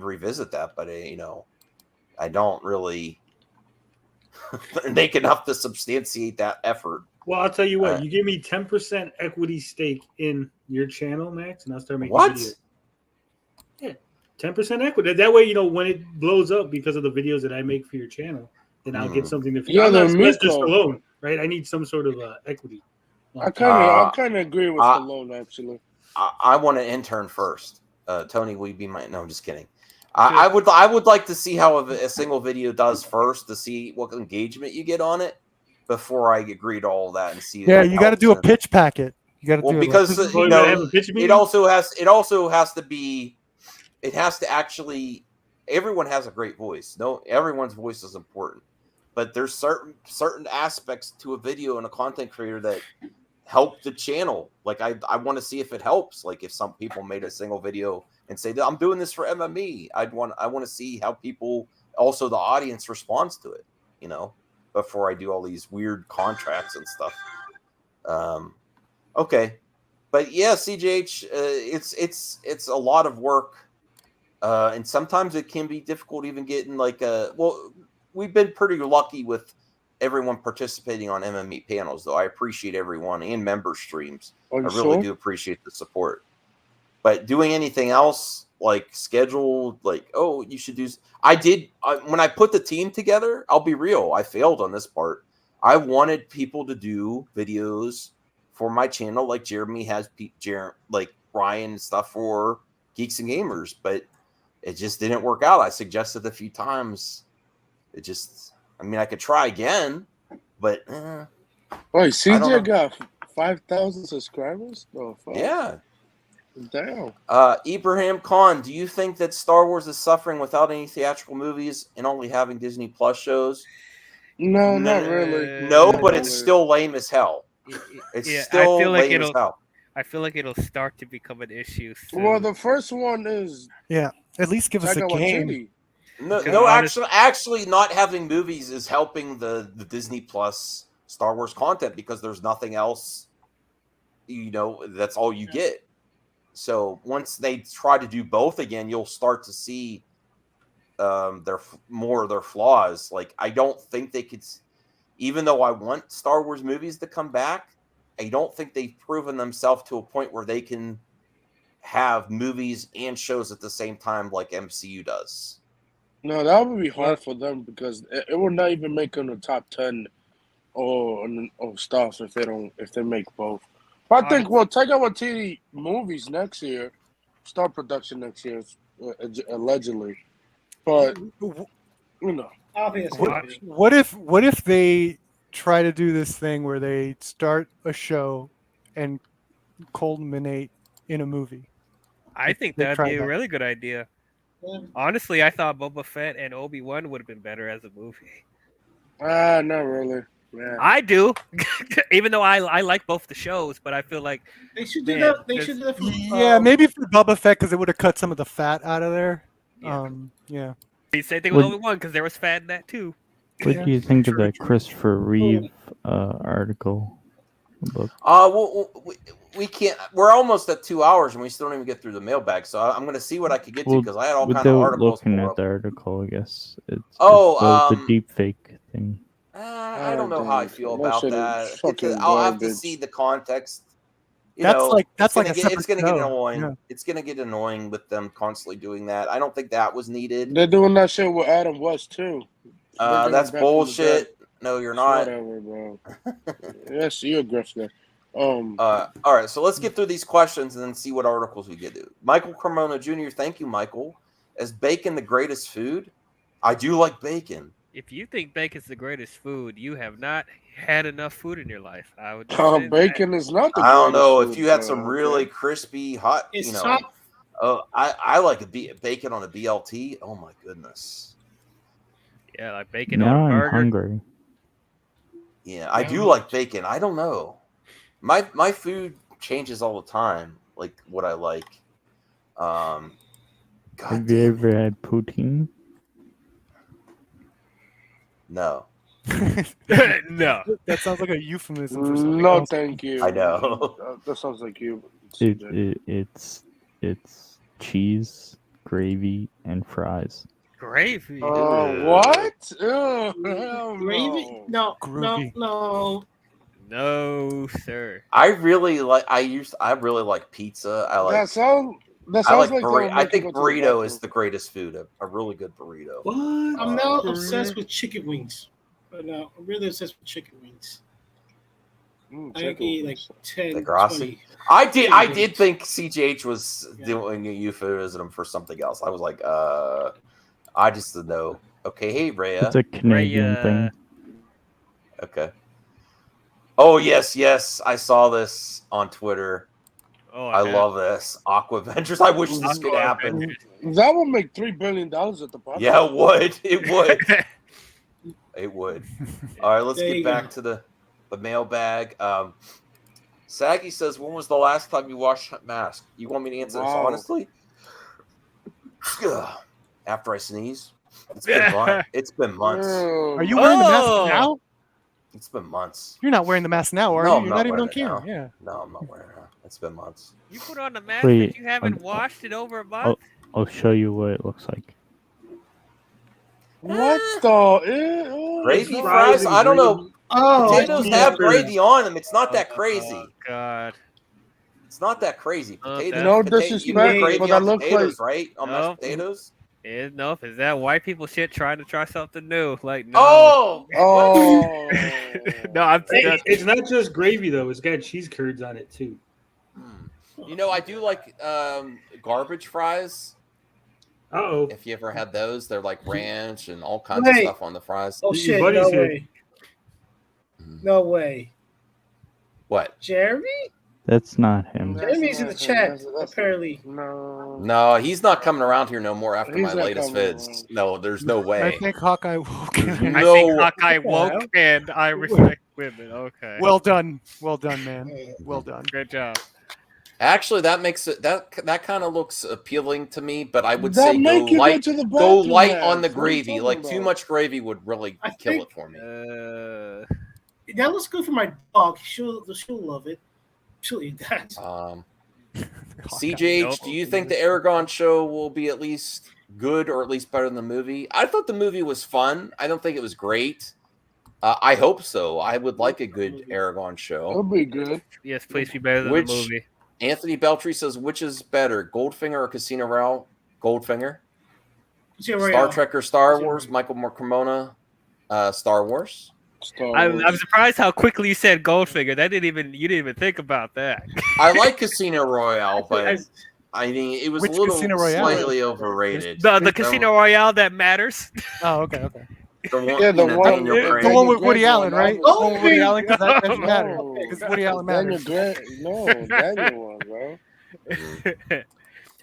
B: revisit that. But I don't really make enough to substantiate that effort.
E: Well, I'll tell you what. You give me 10% equity stake in your channel, Max, and I'll start making
B: What?
E: videos. Yeah, 10% equity. That way, when it blows up because of the videos that I make for your channel, then I'll get something to.
M: Yeah,
E: I'm not
M: the
E: Sylvester
M: Miko.
E: Stallone, right? I need some sort of equity.
M: I kind of agree with Stallone actually.
B: I want an intern first. Tony, will you be my? No, I'm just kidding. I would like to see how a single video does first to see what engagement you get on it before I agree to all that and see.
H: Yeah, you got to do a pitch packet. You got to do
B: because
H: it.
B: it also has to be. It has to actually. Everyone has a great voice. No, everyone's voice is important, but there's certain aspects to a video and a content creator that help the channel. Like I want to see if it helps. Like if some people made a single video and say that I'm doing this for MME, I want to see how people, also the audience, responds to it. Before I do all these weird contracts and stuff. Okay, but yeah, CJH, it's a lot of work, and sometimes it can be difficult even getting we've been pretty lucky with everyone participating on MME panels, though. I appreciate everyone and member streams. I really do appreciate the support. But doing anything else like scheduled, you should do. I did when I put the team together. I'll be real. I failed on this part. I wanted people to do videos for my channel, like Jeremy has, like Ryan and stuff for Geeks and Gamers, but it just didn't work out. I suggested a few times. I could try again, but
M: Wait, CJ got 5,000 subscribers? Oh, fuck.
B: Yeah.
M: Damn.
B: Ibrahim Khan, do you think that Star Wars is suffering without any theatrical movies and only having Disney Plus shows?
M: No, not really.
B: No, but it's still lame as hell. It's still lame as hell.
F: I feel like it'll start to become an issue soon.
M: Well, the first one is.
H: Yeah, at least give us a game.
B: No, actually, not having movies is helping the Disney Plus Star Wars content because there's nothing else. That's all you get. So once they try to do both again, you'll start to see more of their flaws. Like I don't think they could. even though I want Star Wars movies to come back, I don't think they've proven themselves to a point where they can have movies and shows at the same time like MCU does.
M: No, that would be hard for them because it would not even make them the top 10 or stuff if they make both. But I think Taika Waititi movies next year, start production next year, allegedly. But you know,
L: I don't think that's happening.
H: What if they try to do this thing where they start a show and culminate in a movie?
F: I think
H: They
F: that'd
H: try
F: be a
H: that.
F: really good idea.
L: Yeah.
F: Honestly, I thought Boba Fett and Obi-Wan would have been better as a movie.
M: not really. Yeah.
F: I do, even though I like both the shows, but I feel like
L: They should do that. They should do that for
H: Yeah, maybe for Boba Fett because it would have cut some of the fat out of there. Yeah.
F: Same thing with Obi-Wan because there was fat in that too.
D: What do you think of that Christopher Reeve article? Book?
B: Well, we can't. We're almost at 2 hours and we still don't even get through the mailbag. So I'm going to see what I could get to because I had all kinds of articles.
D: Looking at the article, I guess it's the deep fake thing.
B: I don't know how I feel about that.
M: Fucking
B: I'll have to
M: garbage.
B: see the context.
H: That's like a
B: it's
H: separate
B: going to get
H: show.
B: annoying.
H: Yeah.
B: It's going to get annoying with them constantly doing that. I don't think that was needed.
M: They're doing that shit with Adam West too.
B: That's bullshit. No, you're not.
M: Whatever, bro. Yes, you're a grifter.
B: All right, so let's get through these questions and then see what articles we get to. Michael Cremona Jr., thank you, Michael. Is bacon the greatest food? I do like bacon.
F: If you think bacon's the greatest food, you have not had enough food in your life. I would just say
M: bacon is not the
B: I don't know.
M: greatest
B: If you had
M: food,
B: some
M: bro.
B: really crispy, hot,
L: It's
B: you know.
L: top.
B: Oh, I like bacon on a BLT. Oh, my goodness.
F: Yeah, like bacon
D: Now
F: on a
D: I'm
F: burger.
D: hungry.
B: Yeah, I do like bacon. I don't know. My food changes all the time, like what I like. God
D: Have you ever had poutine?
B: No.
F: No.
H: That sounds like a euphemism for something
M: No,
H: else.
M: thank you.
B: I know.
M: That sounds like you.
D: It's cheese, gravy, and fries.
F: Gravy.
M: What? Ew, hell
L: Gravy?
M: no.
L: No.
F: No, sir.
B: I really like pizza. I like.
M: That sounds
B: I like
M: like
B: burrito. I think
M: go to the
B: burrito
M: bathroom.
B: is the greatest food. A really good burrito.
E: What?
L: I'm now obsessed with chicken wings. Right now, I'm really obsessed with chicken wings. I can eat like 10,
B: The Grassi.
L: 20.
B: I did think CGH was doing a euphemism for something else. I was like, I just didn't know. Okay, hey Rhea.
D: It's a Canadian thing.
B: Okay. Oh yes, I saw this on Twitter.
F: Oh,
B: I love this Aqua Ventures. I wish this could happen.
M: That would make $3 billion at the bottom.
B: Yeah, it would. It would. It would. All right, let's
L: There
B: get
L: you
B: back to the mailbag. Saggy says, when was the last time you washed mask? You want me to answer this
M: Wow.
B: honestly? After I sneeze. It's been months.
H: Are you wearing the mask now?
B: It's been months.
H: You're not wearing the mask now, are
B: No,
H: you?
B: I'm
H: You're
B: not
H: not even
B: wearing
H: on
B: it
H: camera.
B: now.
H: Yeah.
B: No, I'm not wearing it. It's been months.
F: You put on a mask
D: Wait,
F: that you haven't washed in over a month?
D: I'll show you what it looks like.
M: What the?
B: Gravy fries? I don't know.
L: Oh,
B: Potatoes have gravy on them. It's not that
F: Oh,
B: crazy.
F: God.
B: It's not that crazy. Potatoes.
M: No
B: you
M: disrespect,
B: put gravy
M: but
B: on
M: that looks
B: potatoes,
M: like-
B: right? On
F: No.
B: mashed potatoes.
F: Nope. Is that white people shit trying to try something new? Like, no.
B: Oh,
M: Oh.
F: No, I'm.
E: It's not just gravy though. It's got cheese curds on it too.
B: you know, I do like garbage fries.
E: Uh-oh.
B: If you ever had those, they're like ranch and all kinds of
L: Wait.
B: stuff on the fries.
L: Oh shit!
E: buddy's
L: No
E: here.
L: way. No way.
B: What?
L: Jeremy?
D: That's not him.
L: Jeremy's in the chat. Apparently.
M: No.
B: No, he's not coming around here no more after
M: He's
B: my
M: not
B: latest
M: coming
B: vids. No, there's no
H: I
B: way.
H: think Hawkeye woke.
F: I
B: No.
F: think Hawkeye woke and I respect women. Okay.
H: Well done, man. Well done.
F: Good job.
B: Actually, that makes it that kind of looks appealing to me, but I would
M: That
B: say
M: make you go to the
B: go
M: bathroom,
B: light
M: man.
B: on the
M: What are you
B: gravy.
M: talking
B: Like too
M: about?
B: much gravy would really
L: I
B: kill
L: think-
B: it for me.
L: That looks good for my dog. She'll love it. She'll eat that.
B: CJH, do you think the Aragon show will be at least good or at least better than the movie? I thought the movie was fun. I don't think it was great. I hope so. I would like a good Aragon show.
M: It'll be good.
F: Yes, please be better than the movie.
B: Anthony Beltry says, which is better, Goldfinger or Casino Royale? Goldfinger. Star Trek or Star Wars? Michael Cremona, Star Wars.
F: I'm surprised how quickly you said Goldfinger. You didn't even think about that.
B: I like Casino Royale, but I mean it was a little slightly overrated.
F: The Casino Royale that matters.
H: Oh, okay.
B: The one,
H: Yeah, the one with Woody Allen, right? The one with Woody Allen, because that doesn't matter. Because Woody Allen matters.
M: Daniel one,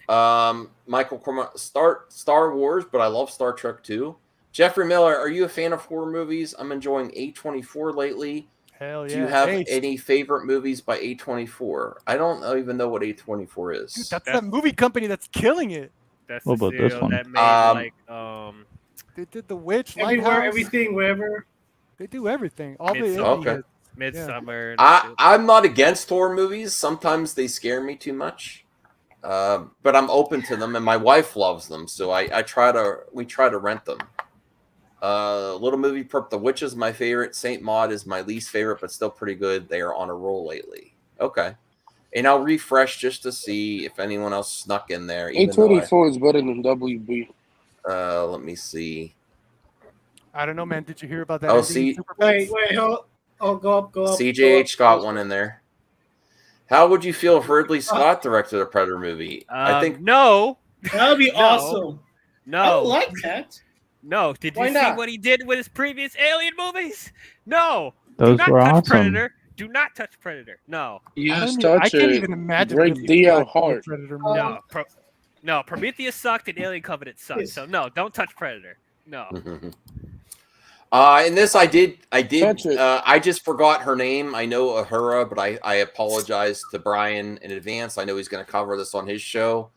M: bro.
B: Michael Cormier, Star Wars, but I love Star Trek too. Jeffrey Miller, are you a fan of horror movies? I'm enjoying A24 lately.
H: Hell yeah.
B: Do you have any favorite movies by A24? I don't even know what A24 is.
H: Dude, that's that movie company that's killing it.
F: That's
D: what about this one?
F: That made
H: they did The Witch,
L: Everywhere,
H: Lighthouse.
L: everything, wherever.
H: They do everything. All the indie
B: Okay.
H: hits.
F: Midsummer.
B: I'm not against horror movies. Sometimes they scare me too much, but I'm open to them, and my wife loves them, so we try to rent them. Little Movie Perp, The Witch is my favorite. Saint Maud is my least favorite, but still pretty good. They are on a roll lately. Okay, and I'll refresh just to see if anyone else snuck in there.
M: A24 is better than WB.
B: Let me see.
H: I don't know, man. Did you hear about that?
B: Oh,
L: Wait, go up.
B: CJH got one in there. How would you feel if Ridley Scott directed a Predator movie? I think
F: no.
L: That would be awesome.
F: No,
L: I don't like that.
F: No, did
L: Why
F: you see
L: not?
F: what he did with his previous Alien movies? No.
D: Those
F: Do not
D: were
F: touch
D: awesome.
F: Predator. Do not touch Predator. No.
M: Yes,
H: I can't even imagine.
M: Break DL hard.
F: No, Prometheus sucked and Alien Covenant sucked. So no, don't touch Predator. No.
B: In this, I did. I just forgot her name. I know Uhura, but I apologize to Brian in advance. I know he's going to cover this on his show.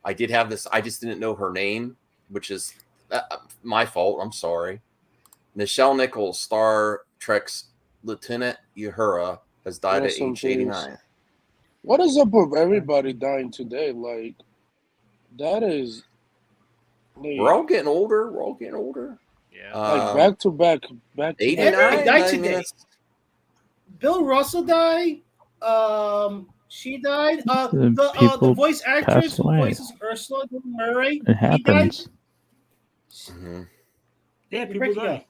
B: I did have this. I just didn't know her name, which is my fault. I'm sorry. Nichelle Nichols, Star Trek's Lieutenant Uhura, has died at age 89.
M: What is up with everybody dying today? Like, that is.
B: We're all getting older.
F: Yeah.
M: Like back to back.
B: 89.
L: Everybody died
B: I mean,
L: today. Bill Russell died. She died. The voice actress who voices Ursula Murray.
D: It happens.
E: Yeah, people die.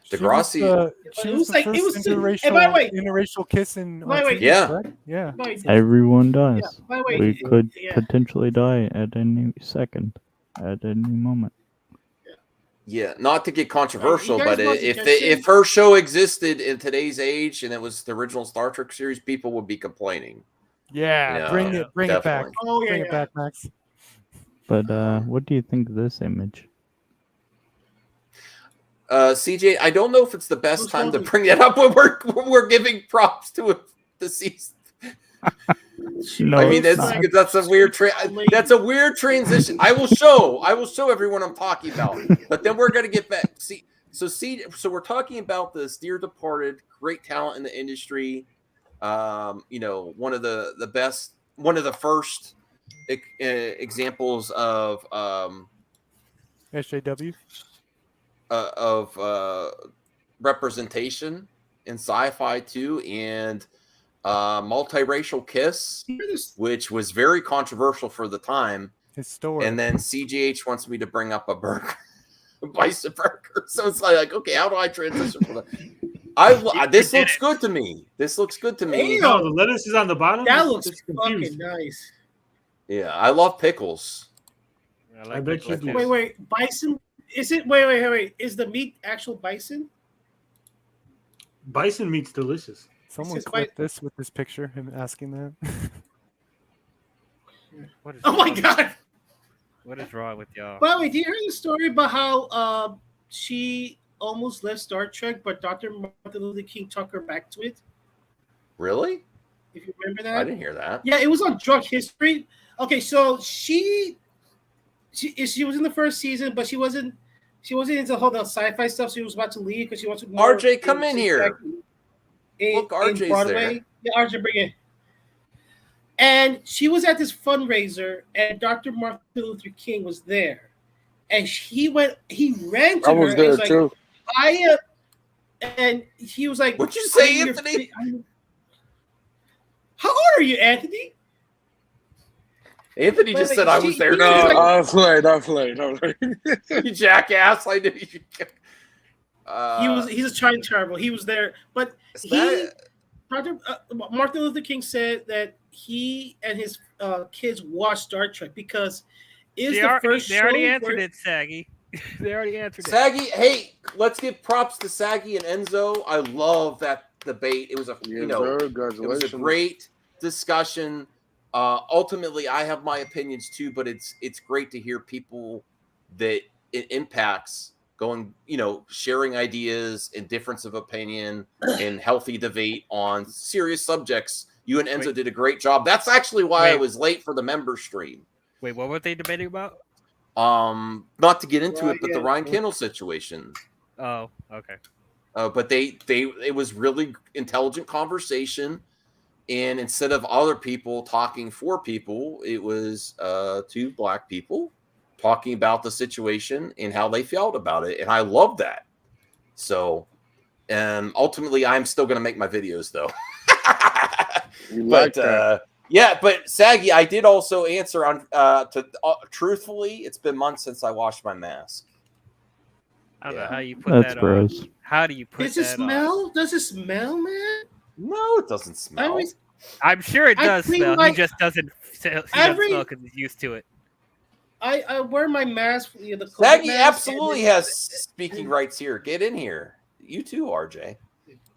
B: Degrassi.
H: She was the first interracial kiss in.
B: Yeah.
H: Yeah.
D: Everyone does.
L: By the way,
D: We could potentially die at any second, at any moment.
B: Yeah, not to get controversial,
L: You guys
B: but
L: want
B: if her show existed in today's age and it was the original Star Trek series, people would be complaining.
H: Yeah, bring it back.
B: definitely.
H: Bring it back, Max.
D: But what do you think of this image?
B: CJ, I don't know if it's the best time to bring that up when we're giving props to a deceased.
D: No,
B: I mean,
D: it's not.
B: that's a weird transition. I will show everyone I'm talking about, but then we're gonna get back. So we're talking about this dear departed, great talent in the industry. One of the best, one of the first examples of
H: SJW
B: of representation in sci-fi too, and multiracial kiss, which was very controversial for the time.
H: Historic.
B: And then CGH wants me to bring up a burger, a bison burger. So it's like, okay, how do I transition from that? This looks good to me. This looks good to me.
E: No, the lettuce is on the bottom.
L: That looks fucking nice.
B: Yeah, I love pickles.
E: I bet you do.
L: Wait, bison? Is it? Wait. Is the meat actual bison?
E: Bison meat's delicious.
H: Someone clip this with this picture, him asking that.
L: Oh my god!
F: What is wrong with y'all?
L: By the way, do you hear the story about how she almost left Star Trek, but Dr. Martin Luther King took her back to it?
B: Really?
L: If you remember that?
B: I didn't hear that.
L: Yeah, it was on Drug History. Okay, so she was in the first season, but she wasn't into the whole sci-fi stuff. She was about to leave because she wanted more.
B: RJ, come in here. Look, RJ's
L: Broadway.
B: there.
L: Yeah, RJ, bring it. And she was at this fundraiser, and Dr. Martin Luther King was there. and he ran to
M: I
L: her
M: was
L: and
M: there
L: was like,
M: too.
L: and he was like,
B: What'd you say,
L: "I'm your
B: Anthony?"
L: How old are you, Anthony?
B: Anthony just said I was there too.
M: I played.
B: You jackass! I knew you.
L: He's a time traveler. He was there, but Martin Luther King said that he and his kids watched Star Trek because
F: They already answered it, Saggy. They already answered it.
B: Saggy, hey, let's give props to Saggy and Enzo. I love that debate. It was a it was a great discussion. Ultimately, I have my opinions too, but it's great to hear people that it impacts going, sharing ideas and difference of opinion and healthy debate on serious subjects. You and Enzo did a great job. That's actually why I was late for the member stream.
F: Wait, what were they debating about?
B: Not to get into it, but the Ryan Kendall situation.
F: Oh, okay.
B: But it was really intelligent conversation, and instead of other people talking for people, it was two black people talking about the situation and how they felt about it, and I love that. So, ultimately, I'm still going to make my videos though. Yeah, but Saggy, I did also answer on truthfully, it's been months since I washed my mask.
F: I don't know how you put that on. How do you put
L: that on? Does it smell, man?
B: No, it doesn't smell.
F: I'm sure it does smell. He just doesn't smell because he's used to it.
L: I wear my mask. The
B: Saggy absolutely has speaking rights here. Get in here. You too, RJ.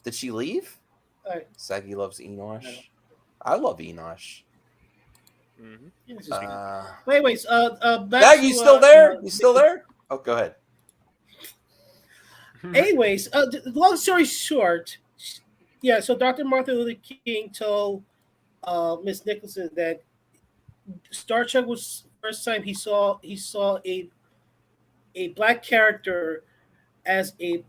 B: Did she leave? Saggy loves Enosh. I love Enosh.
L: Anyways,
B: Saggy, you still there? You still there? Oh, go ahead.
L: Anyways, long story short, yeah. So Dr. Martin Luther King told Miss Nicholson that Star Trek was the first time he saw a black character as a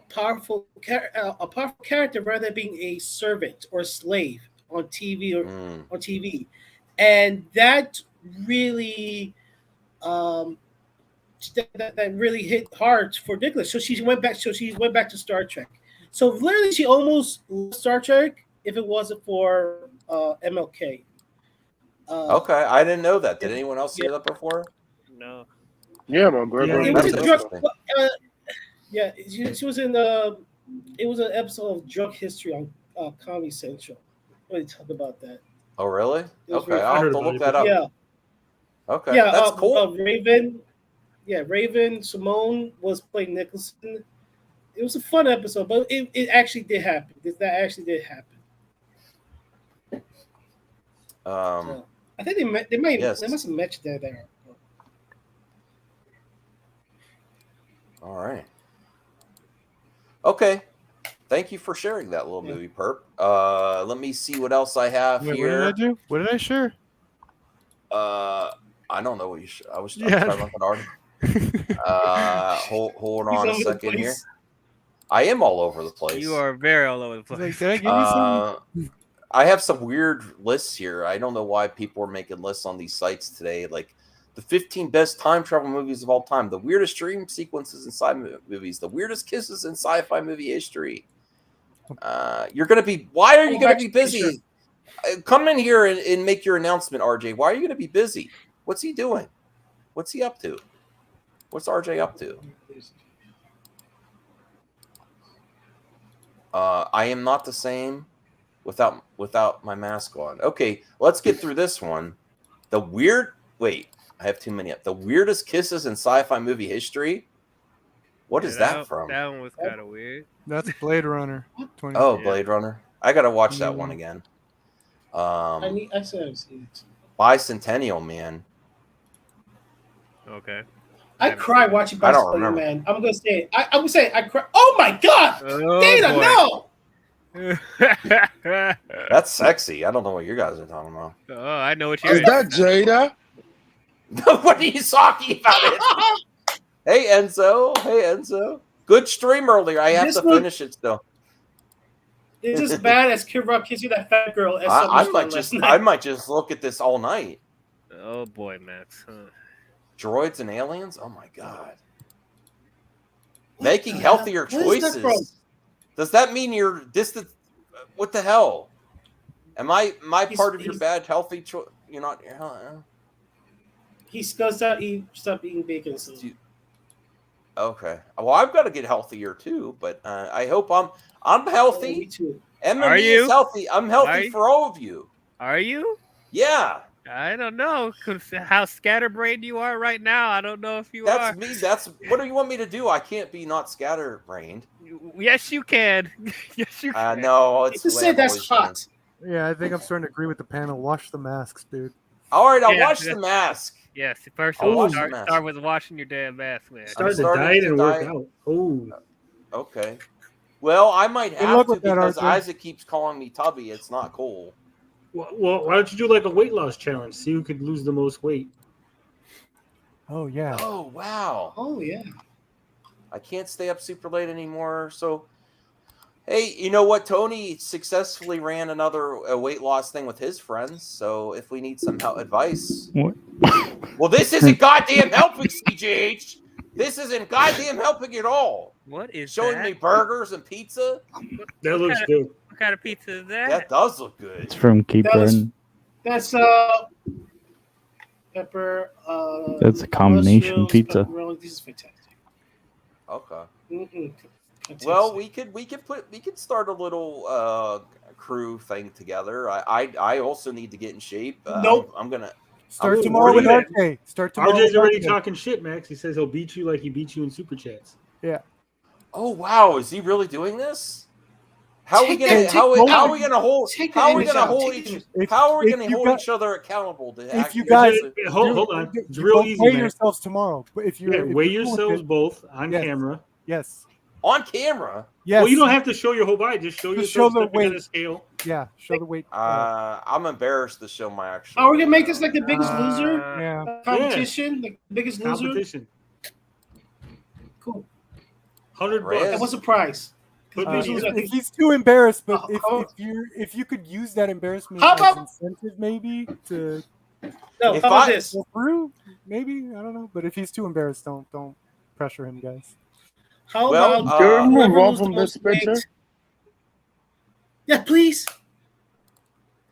L: powerful character rather than being a servant or a slave on TV on TV, and that really that really hit hard for Nicholas. So she went back. So she went back to Star Trek. So literally, she almost left Star Trek if it wasn't for MLK.
B: Okay, I didn't know that. Did anyone else hear that before?
F: No.
M: Yeah, my grandma.
L: It was a drug. Yeah, she was in the. It was an episode of Drug History on Comedy Central. Really talk about that.
B: Oh, really? Okay, I'll have to look that up.
L: Yeah.
B: Okay,
L: yeah,
B: that's cool.
L: Raven. Yeah, Raven Simone was playing Nicholson. It was a fun episode, but it actually did happen. That actually did happen. So, I think they must have mentioned that there.
B: All right. Okay. Thank you for sharing that little movie, Perp. Let me see what else I have here.
H: What did I do? What did I share?
B: I don't know what you. I was trying to look at article. Hold on a second here. I am all over the place.
F: You are very all over the place.
H: Did I give you some?
B: I have some weird lists here. I don't know why people are making lists on these sites today. Like the 15 best time travel movies of all time, the weirdest dream sequences in sci movies, the weirdest kisses in sci-fi movie history. You're gonna be. Why are you gonna be busy? Come in here and make your announcement, RJ. Why are you gonna be busy? What's he doing? What's he up to? What's RJ up to? I am not the same without my mask on. Okay, let's get through this one. Wait, I have too many up. The weirdest kisses in sci-fi movie history. What is that from?
F: That one was kind of weird.
H: That's Blade Runner.
B: Blade Runner. I gotta watch that one again.
L: I said I've seen it.
B: Bicentennial Man.
F: Okay.
L: I cry watching Bicentennial Man. I'm gonna say it. I'm gonna say it. I cry. Oh my god!
F: Oh,
L: Dana,
F: no!
B: That's sexy. I don't know what you guys are talking about.
F: Oh, I know what you're.
M: Is that Jada?
B: What are you talking about? Hey Enzo. Good stream earlier. I have to finish it still.
L: It's just bad as Kid Rock kissing that fat girl.
B: I might just look at this all night.
F: Oh boy, Max.
B: Droids and aliens? Oh my god. Making healthier choices. Does that mean you're distant? What the hell? Am I part of your bad healthy choice? You're not.
L: He's gonna stop eating bacon soon.
B: Okay. Well, I've got to get healthier too, but I hope I'm healthy.
L: Me too.
F: Are
B: MME
F: you
B: is healthy. I'm healthy for all of you.
F: Are you?
B: Yeah.
F: I don't know, because how scatterbrained you are right now. I don't know if you are.
B: That's me. That's what do you want me to do? I can't be not scatterbrained.
F: Yes, you can. Yes, you can.
B: No, it's
L: Just say that's hot.
H: Yeah, I think I'm starting to agree with the panel. Wash the masks, dude.
B: All right, I'll wash the mask.
F: Yes, first
B: I'll
F: of all,
B: wash the mask.
F: start with washing your damn mask, man.
E: Start to diet and work out. Oh.
B: Okay. Well, I might
H: Good
B: have
H: luck
B: to
H: with that,
B: because
H: Arthur.
B: Isaac keeps calling me Tubby. It's not cool.
E: Well, why don't you do like a weight loss challenge? See who could lose the most weight.
H: Oh yeah.
B: Oh wow.
L: Oh yeah.
B: I can't stay up super late anymore. So, hey, you know what? Tony successfully ran another weight loss thing with his friends. So if we need some advice,
D: What?
B: well, this isn't goddamn helping, CJH. This isn't goddamn helping at all.
F: What is
B: Showing
F: that?
B: me burgers and pizza?
E: That looks good.
F: What kind of pizza is that?
B: That does look good.
D: It's from Keeper.
L: That's pepper.
D: That's a combination
L: mushrooms,
D: pizza.
L: pepperoni. This is fantastic.
B: Okay.
L: Fantastic.
B: Well, we could start a little crew thing together. I also need to get in shape.
L: Nope.
B: I'm gonna
H: Start tomorrow with RJ. Start tomorrow.
E: RJ's
H: with
E: already
H: RJ.
E: talking shit, Max. He says he'll beat you like he beat you in super chats.
H: Yeah.
B: Oh wow, is he really doing this? How are we gonna
L: Take
B: how
L: that
B: are we gonna hold
L: take
B: how
L: that
B: are we
L: image
B: gonna
L: out.
B: hold
L: Take
B: each
L: it.
B: how are we
H: if
B: gonna
H: you
B: hold
H: got-
B: each other accountable to
H: If you
B: actually-
H: guys
E: Hold on. It's
H: you
E: real
H: both
E: easy,
H: weigh
E: man.
H: yourselves tomorrow. But if you're
E: Yeah,
H: if
E: weigh
H: you're cool with
E: yourselves
H: it-
E: both on
H: Yes.
E: camera.
H: Yes.
B: on camera?
H: Yes.
E: Well, you don't have to show your whole body. Just show
H: Just show
E: yourself
H: the
E: stepping on
H: weight.
E: a scale.
H: Yeah. Show the weight.
B: I'm embarrassed to show my actual.
L: Are we gonna make this like the Biggest Loser
H: Yeah.
L: competition? Like the Biggest Loser.
E: Competition.
L: Cool.
E: $100.
L: And what's the price?
H: If he's too embarrassed, but
L: Oh,
H: if you could use that embarrassment
L: How
H: as
L: about-
H: incentive, maybe to
L: No,
B: If
L: how about
B: I-
L: this?
H: go through, maybe I don't know. But if he's too embarrassed, don't pressure him, guys.
L: How
B: Well,
L: about
M: Can we move
L: whoever
M: on
L: loses the
M: from this
L: most weight-
M: picture?
L: Yeah, please.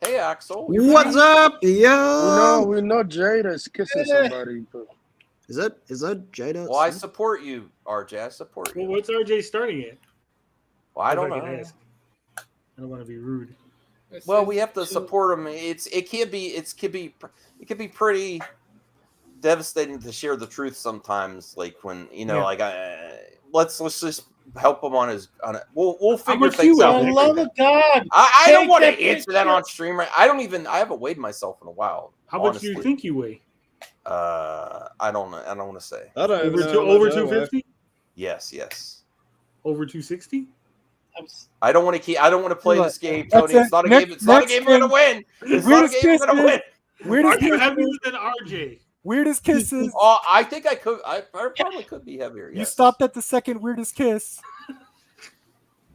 B: Hey Axel.
G: What's up, yo?
M: We know Jada's kissing somebody. But
G: Is that Jada?
B: Well, I support you, RJ. I support
E: Well,
B: you.
E: what's RJ starting at?
B: Well, I
E: If
B: don't
E: can
B: know.
E: ask. I don't want to be rude.
B: Well, we have to support him. It could be pretty devastating to share the truth sometimes. Like when like let's just help him on his. We'll figure
E: much
B: things
E: you
B: out.
L: For the
E: weigh?
L: love of God.
B: I don't
L: Take
B: want to
L: that
B: answer that
L: picture.
B: on stream. Right? I haven't weighed myself in a while.
E: How much do you
B: honestly.
E: think you weigh?
B: I don't know. I don't want to say.
G: I don't
E: Over 250?
B: Yes.
E: Over 260?
B: I don't want to I don't want to play
H: Look,
B: this game,
H: that's
B: Tony. It's
H: it.
B: not a
H: Next-
B: game. It's not a
H: next
B: game we're gonna
H: thing-
B: win. It's not a
H: Weirdest
B: game we're gonna
H: kisses.
B: win.
H: Weirdest
E: Are you
H: kisses.
E: heavier than RJ?
H: Weirdest kisses.
B: Oh, I think I could. I probably could be heavier.
H: You
B: Yes.
H: stopped at the second weirdest kiss.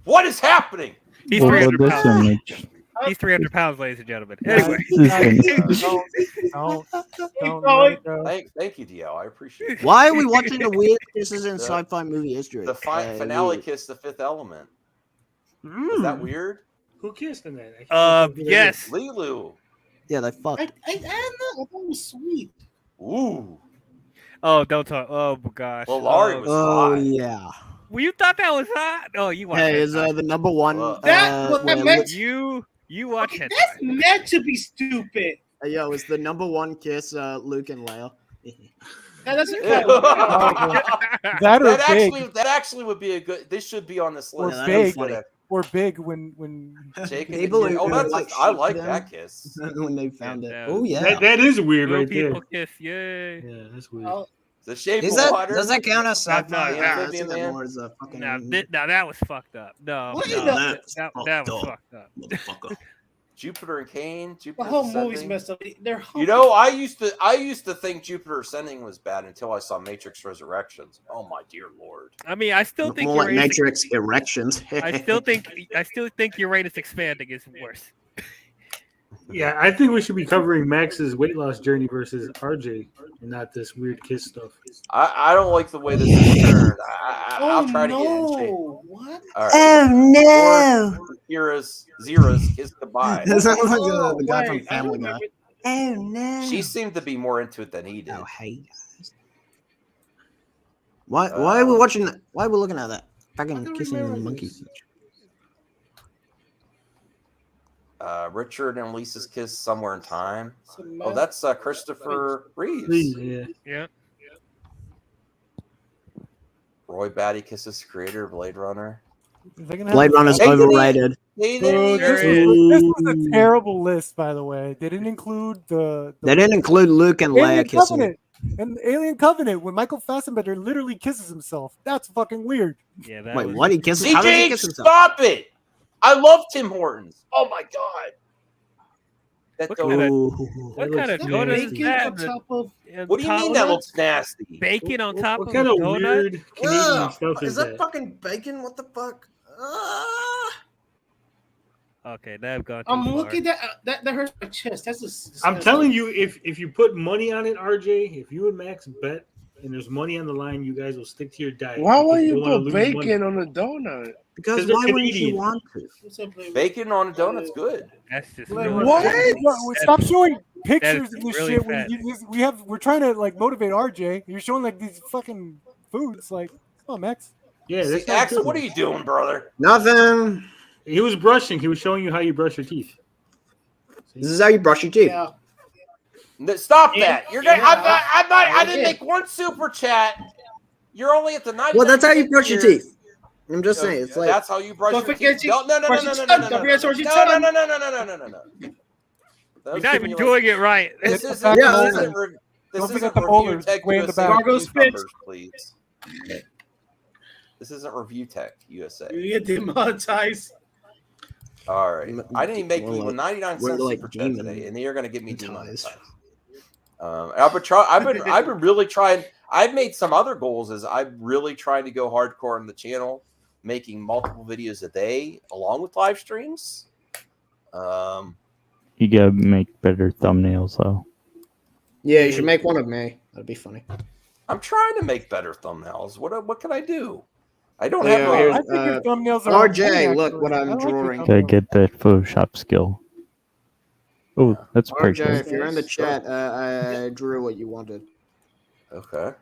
B: What is happening?
F: He's
D: Well,
F: 300
D: this
F: pounds.
D: image.
F: He's 300 pounds, ladies and gentlemen.
H: Guys,
F: Anyway.
H: guys, don't let it go.
B: Thank you, DL. I appreciate it.
G: Why are we watching the weird kisses in sci-fi movie history?
B: The finale
G: weird.
B: kiss, the Fifth Element. Is that weird?
E: Who kissed in that? I can't remember who that
F: Yes.
B: Lilu.
G: Yeah, they fucked.
L: I don't know. I thought it was sweet.
B: Ooh.
F: Oh, don't talk. Oh my gosh.
B: Well, Laurie was
G: Oh
B: hot.
G: yeah.
F: Well, you thought that was hot? Oh, you watched
G: Hey,
F: it.
G: is the number one?
L: That was
G: where
L: meant-
F: You watch it.
L: That's meant to be stupid.
G: yo, it's the number one kiss, Luke and Leia.
L: That doesn't
B: Ew.
L: count.
H: That or
B: that actually would be a good. This should be on this
H: Or
B: list.
H: big.
G: funny.
H: Or big when
B: Jake and
G: People
B: the kid.
G: who
B: Oh, that's
G: like
B: I
G: shit
B: like
G: them.
B: that kiss.
G: when they found it.
F: Yeah.
G: Oh yeah.
E: That is weird
F: Real
E: right there.
F: people kiss. Yay.
E: Yeah, that's weird.
L: Oh,
B: The shape
G: Is
B: of
G: that
B: water.
G: does that count as
F: No,
G: sci-fi?
F: no,
G: I
B: Amphibian
G: see that
B: Man.
G: more as a fucking.
F: Now that was fucked up. No,
L: What
F: no,
L: is
F: that,
L: that?
F: that was fucked up.
G: Motherfucker.
B: Jupiter and Cain.
L: the
B: Jupiter
L: whole
B: Ascending.
L: movie's messed up. They're
B: You know, I used to think Jupiter Ascending was bad until I saw Matrix Resurrections. Oh my dear lord!
F: I mean, I still think
G: More like
F: Uranus-
G: Matrix erections.
F: I still think Uranus expanding is worse.
E: Yeah, I think we should be covering Max's weight loss journey versus RJ, and not this weird kiss stuff.
B: I don't like the way this is turned. I'll try to get in shape.
L: What?
B: All right.
G: Oh no!
B: Zira's kiss goodbye.
G: That sounds like the guy from Family Guy.
B: Oh no! She seemed to be more into it than he did.
G: Oh hey guys. Why are we watching that? Why are we looking at that? Fucking kissing the monkey.
B: Richard and Lisa's kiss somewhere in time. Oh, that's Christopher Reeves.
E: Yeah.
B: Roy Batty kisses creator of Blade Runner.
G: Blade Runner's overrated.
H: This was a terrible list, by the way. They didn't include
G: They didn't include Luke and Leia kissing.
H: Covenant. And Alien Covenant, when Michael Fassbender literally kisses himself. That's fucking weird.
F: Yeah.
G: Wait, what? He kisses? How does he kiss himself?
B: Stop it! I love Tim Hortons. Oh my god.
F: What kind of donut is that?
B: What do you mean that looks nasty?
F: Bacon on top of
E: What kind of
F: donut?
E: weird Canadian stuff
G: Is that fucking bacon? What the fuck?
F: Okay, now I've gone too
L: I'm
F: far.
L: looking at that hurts my chest. That's
E: I'm telling you, if you put money on it, RJ, if you and Max bet and there's money on the line, you guys will stick to your diet.
M: Why would you
E: don't wanna
M: put
E: lose
M: bacon
E: money.
M: on a donut?
G: Because
E: they're
G: why wouldn't you
E: Canadian.
G: want to?
B: Bacon on a donut's good.
F: That's just
H: Stop showing pictures
F: That's
H: of this
F: really
H: shit.
F: fat.
H: We're trying to like motivate RJ. You're showing like these fucking foods. Like, come on, Max.
E: Yeah, that's
B: See,
E: not
B: Axel,
E: good.
B: what are you doing, brother?
G: Nothing.
E: He was brushing. He was showing you how you brush your teeth.
G: This is how you brush your teeth.
L: Yeah.
B: Stop that! You're gonna. I didn't make one super chat. You're only at the 99.
G: Well, that's how you brush your teeth. I'm just saying. It's like
B: that's how you brush
L: Don't
B: your
L: forget
B: teeth.
L: you-
B: No.
L: brush your tongue. Don't forget to brush your tongue.
B: No.
F: You're not even doing it right.
B: This isn't
H: Don't forget
B: isn't
H: the
B: Review
H: bowlers
B: Tech
H: way in the
B: USA.
H: back.
B: News numbers, please. This isn't Review Tech USA.
L: You get demonetized.
B: All right. I didn't even make
G: We're
B: even 99
G: we're
B: cents
G: like
B: super chat
G: demon
B: today, and then you're gonna get me
G: ties.
B: demonetized. I've been really trying. I've made some other goals. Is I'm really trying to go hardcore on the channel, making multiple videos a day along with live streams.
D: You gotta make better thumbnails, though.
G: Yeah, you should make one of me. That'd be funny.
B: I'm trying to make better thumbnails. What can I do? I don't
G: Yeah,
B: have.
G: here's,
H: I think your thumbnails are
G: RJ,
H: okay,
G: look
H: actually.
G: what I'm
H: I like your
G: drawing.
D: Gotta get that Photoshop skill. Oh, that's pretty
G: RJ,
D: good.
G: if you're in the chat, I drew what you wanted.
B: Okay.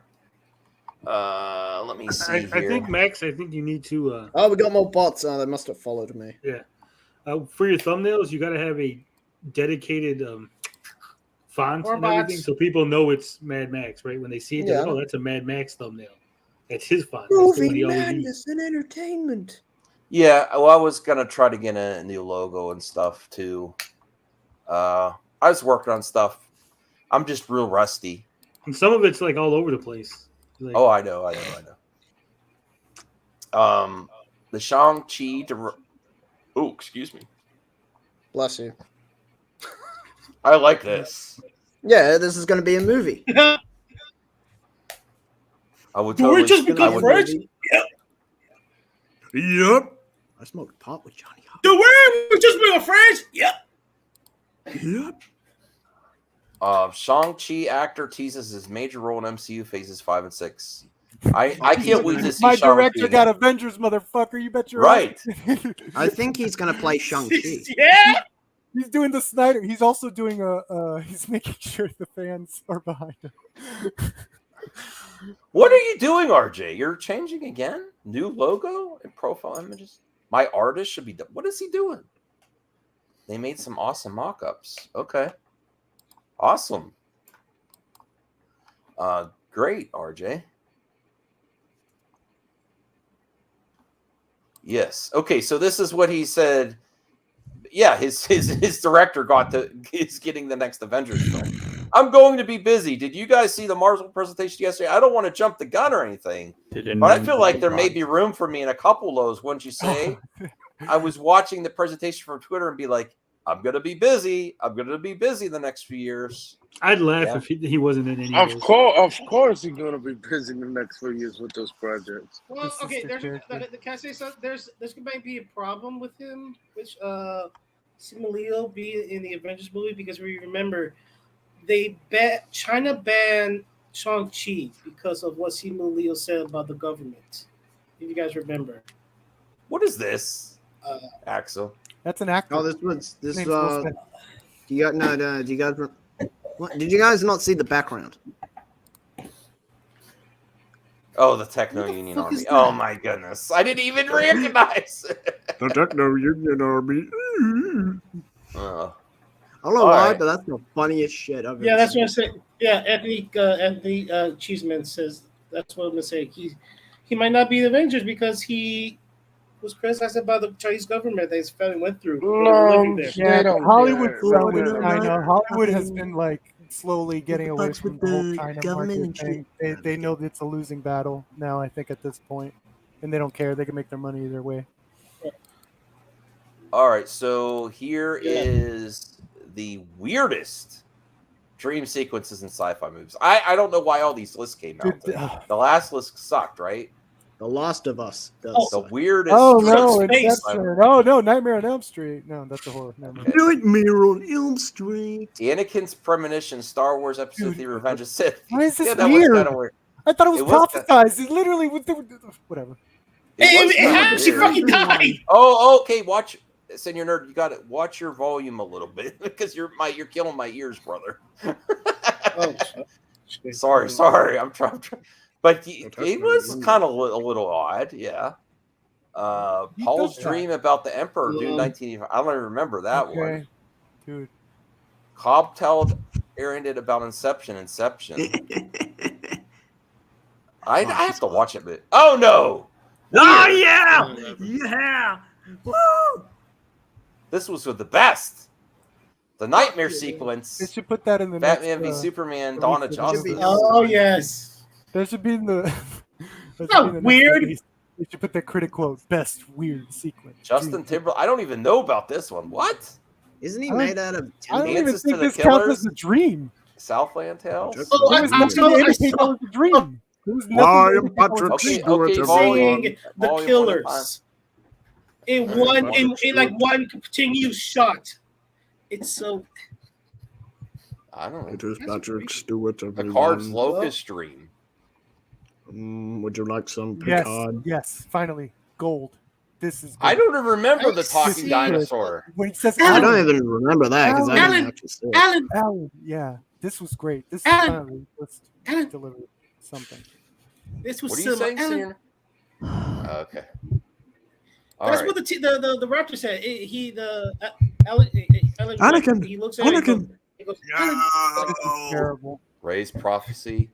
B: Let me see
E: I
B: here.
E: think Max. I think you need to.
G: Oh, we got more bots. They must have followed me.
E: For your thumbnails, you got to have a dedicated font
L: Or
E: and everything,
L: bots.
E: so people know it's Mad Max, right? When they see it, they're
G: Yeah.
E: like, oh, that's a Mad Max thumbnail. That's his font. That's the one he always uses.
G: and entertainment.
B: Yeah, well, I was gonna try to get a new logo and stuff too. I was working on stuff. I'm just real rusty.
E: And some of it's like all over the place. Like,
B: Oh, I know. The Shang-Chi. Oh, excuse me.
G: Bless you.
B: I like this.
G: Yeah, this is going to be a movie.
B: I would
L: Do we
B: totally.
L: just
B: I
L: become
B: would-
L: friends?
G: Yep. I smoked pot with Johnny Hop.
L: Do we just become friends? Yep.
G: Yep.
B: Shang-Chi actor teases his major role in MCU phases 5 and 6. I can't wait to see
H: My
B: Shang-Chi
H: director got
B: again.
H: Avengers, motherfucker. You bet you're
B: Right.
G: I think he's going to play Shang-Chi.
L: Yeah.
H: He's doing the Snyder. He's also doing he's making sure the fans are behind him.
B: What are you doing, RJ? You're changing again? New logo and profile images? My artist should be. What is he doing? They made some awesome mock-ups. Okay. Awesome. Great, RJ. Yes. Okay, so this is what he said. Yeah, his director is getting the next Avengers film. I'm going to be busy. Did you guys see the Marvel presentation yesterday? I don't want to jump the gun or anything, but I feel like there may be room for me in a couple of those, wouldn't you say? I was watching the presentation from Twitter and be like, I'm going to be busy. I'm going to be busy the next few years.
E: I'd laugh
B: Yeah.
E: if he wasn't in any
M: Of
E: of those.
M: course, he's gonna be busy the next few years with those projects.
L: Well,
H: This is
L: okay.
H: the
L: There's
H: character.
L: can I say something? There's might be a problem with him, which Simu Liu be in the Avengers movie? Because we remember China banned Shang-Chi because of what Simu Liu said about the government. If you guys remember.
B: What is this? Axel.
H: That's an actor.
G: Oh, this was
H: His
G: this.
H: name's Will Smith.
G: Do you guys no? Do you guys? What, did you guys not see the background?
B: Oh, the Techno Union Army. Oh my goodness. I didn't even recognize it.
G: The Techno Union Army.
B: Oh.
G: I don't know why, but that's the funniest shit I've ever
L: Yeah, that's
G: seen.
L: what I said. Yeah, Anthony Cheeseman says that's what I'm gonna say. He might not be the Avengers because he was criticized about the Chinese government that his family went through.
M: No,
L: there.
H: Yeah,
M: don't
H: Hollywood
M: care.
H: selling
M: Don't
H: to
M: care.
H: China. Hollywood has been like slowly getting away
G: fuck's
H: from
G: with
H: the whole
G: the
H: China
G: government
H: market
G: and
H: thing.
G: shit?
H: They know that it's a losing battle now. I think at this point, and they don't care. They can make their money either way.
B: All right, so here is the weirdest dream sequences in sci-fi movies. I don't know why all these lists came out. The last list sucked, right?
G: The Last of Us.
B: The weirdest.
H: Oh no,
B: dream
H: Inception. Oh no, Nightmare on Elm Street. No, that's a horror. Never mind.
G: Nightmare on Elm Street.
B: Anakin's premonition, Star Wars Episode 3: Revenge of Sith.
H: Why is this
B: Yeah, that
H: weird?
B: was kind of weird.
H: I thought it was
B: kinda-
H: prophesized. It literally was whatever.
L: It
B: kinda
L: happened. She
B: weird.
L: fucking died.
B: Oh, okay. Watch, Senior Nerd. You got to watch your volume a little bit because you're killing my ears, brother. Sorry. I'm trying. But he was kind of a little odd, yeah. Paul's dream about the Emperor, dude. 1985. I don't even remember that one.
H: Dude.
B: Cobb told Aaron did about Inception. I have to watch it, but oh no!
G: Oh yeah! Woo!
B: This was with the best. The nightmare sequence.
H: They should put that in the
B: Batman
H: next,
B: v Superman: Dawn of Justice.
L: Oh yes.
H: There should be in the.
L: Weird.
H: They should put that critic quote: "Best weird sequence."
B: Justin Timberlake. I don't even know about this one. What?
G: Isn't he made out of?
H: I don't even
B: Dances
H: think
B: to the
H: this counts
B: Killers?
H: as a dream.
B: Southland Tales.
H: There was nothing to indicate that was a dream. There was nothing to indicate that was a dream.
L: Seeing the killers in one continuous shot. It's so.
B: I don't know.
G: It is Patrick Stewart.
B: The Card's Locust Dream.
G: Would you like some
H: Yes,
G: Picard?
H: yes, finally, gold. This is.
B: I don't even remember the talking dinosaur.
H: When it says
G: I don't
H: Alan.
G: even remember that because I didn't actually see it.
H: Alan, yeah, this was great. This
L: Alan.
H: finally delivered something.
L: This was
B: What are you saying,
L: Alan.
B: Senior? Okay. All
L: That's
B: right.
L: what the Raptor said. Alan,
G: Anakin.
L: He looks at
G: Anakin.
L: He goes,
H: This is terrible.
B: Ray's prophecy.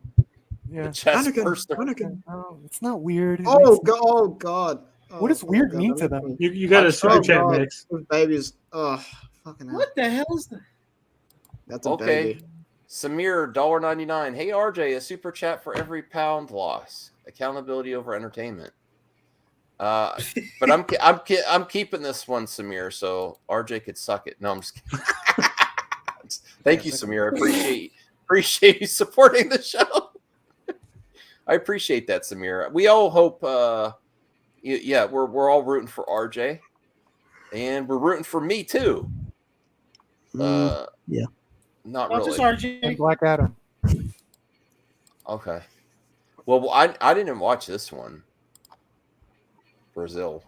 H: Yeah.
B: The chest
G: Anakin.
B: burster.
G: Anakin.
H: Oh, it's not weird. It
G: Oh
H: makes-
G: god! Oh god!
H: What does weird mean to them?
E: You got a super chat, Max.
G: Those babies. Oh, fucking hell.
L: What the hell is that?
G: That's a
B: Okay.
G: baby.
B: Samir, $1.99. Hey RJ, a super chat for every pound loss. Accountability over entertainment. But I'm keeping this one, Samir, so RJ could suck it. No, I'm just kidding. Thank you, Samir. I appreciate you supporting the show. I appreciate that, Samir. We all hope we're all rooting for RJ. And we're rooting for me too.
G: Yeah.
B: Not
L: Not
B: really.
L: just RJ.
H: And Black Adam.
B: Okay. Well, I didn't watch this one. Brazil.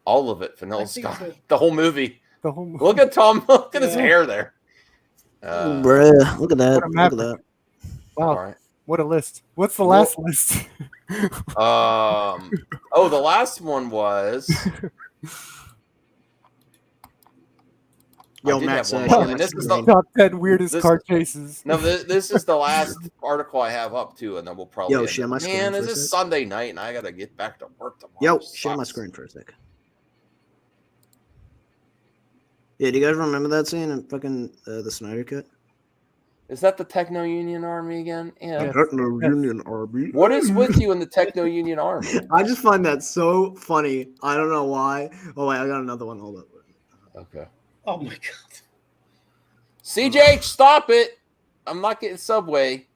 B: All of it. Vanilla
L: I think
B: Sky.
L: so.
B: The whole movie.
H: The whole movie.
B: Look at Tom. Look at his
L: Yeah.
B: hair there.
G: Bruh, look at that.
H: What a
G: Look
H: map.
G: at that.
H: Wow,
B: All right.
H: what a list. What's the last list?
B: The last one was.
G: Yo,
B: I did
G: Max,
B: have one
G: share
B: more,
G: my
B: and this is
G: screen.
B: the
H: Top 10 weirdest
B: this-
H: car chases.
B: no. This is the last article I have up to, and then we'll probably.
G: Yo,
B: end
G: share
B: it.
G: my screen
B: Man,
G: for a
B: this is
G: sec.
B: Sunday night, and I gotta get back to work tomorrow.
G: Yo,
B: It
G: share my
B: sucks.
G: screen for a sec. Yeah, do you guys remember that scene in fucking the Snyder Cut?
B: Is that the Techno Union Army again? Yeah.
H: Yes.
G: Techno Union Army.
B: What is with you in the Techno Union Army?
G: I just find that so funny. I don't know why. Oh wait, I got another one. Hold up.
B: Okay.
L: Oh my god.
B: CJ, stop it! I'm not getting Subway.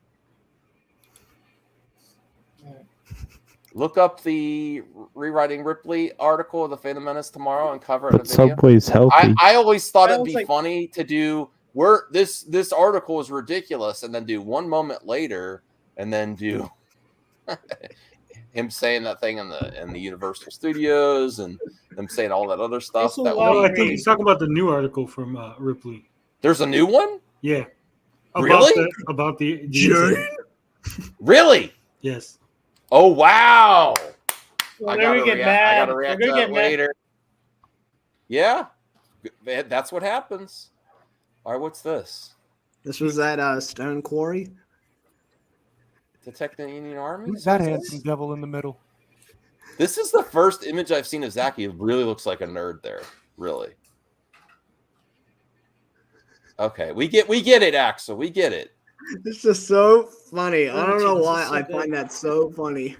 B: Look up the Rewriting Ripley article of the Phantom Menace tomorrow and cover it in a
D: But
B: video.
D: Subway's healthy.
B: I always thought
L: I
B: it'd
L: was
B: be
L: like-
B: funny to do this article is ridiculous, and then do one moment later, and then do him saying that thing in the Universal Studios and them saying all that other stuff.
L: It's a
B: That
L: lot
B: would
E: I
B: be,
E: think he's talking about the new article from Ripley.
B: there's a new one?
E: Yeah.
B: Really?
E: About the
G: Jane?
B: Really?
E: Yes.
B: Oh wow.
L: Well,
B: I
L: they're
B: gotta
L: gonna get
B: react,
L: mad.
B: I gotta react
L: They're
B: to
L: gonna
B: that
L: get mad.
B: later. Yeah. That's what happens. All right, what's this?
G: This was at Stone Quarry.
B: Detecting the Union Army?
H: Who's that handsome devil in the middle?
B: This is the first image I've seen of Zach. He really looks like a nerd there. Really. Okay, we get it, Axel. We get it.
G: It's just so funny. I don't know
L: This is
G: why
L: so
G: I
L: good.
G: find that so funny.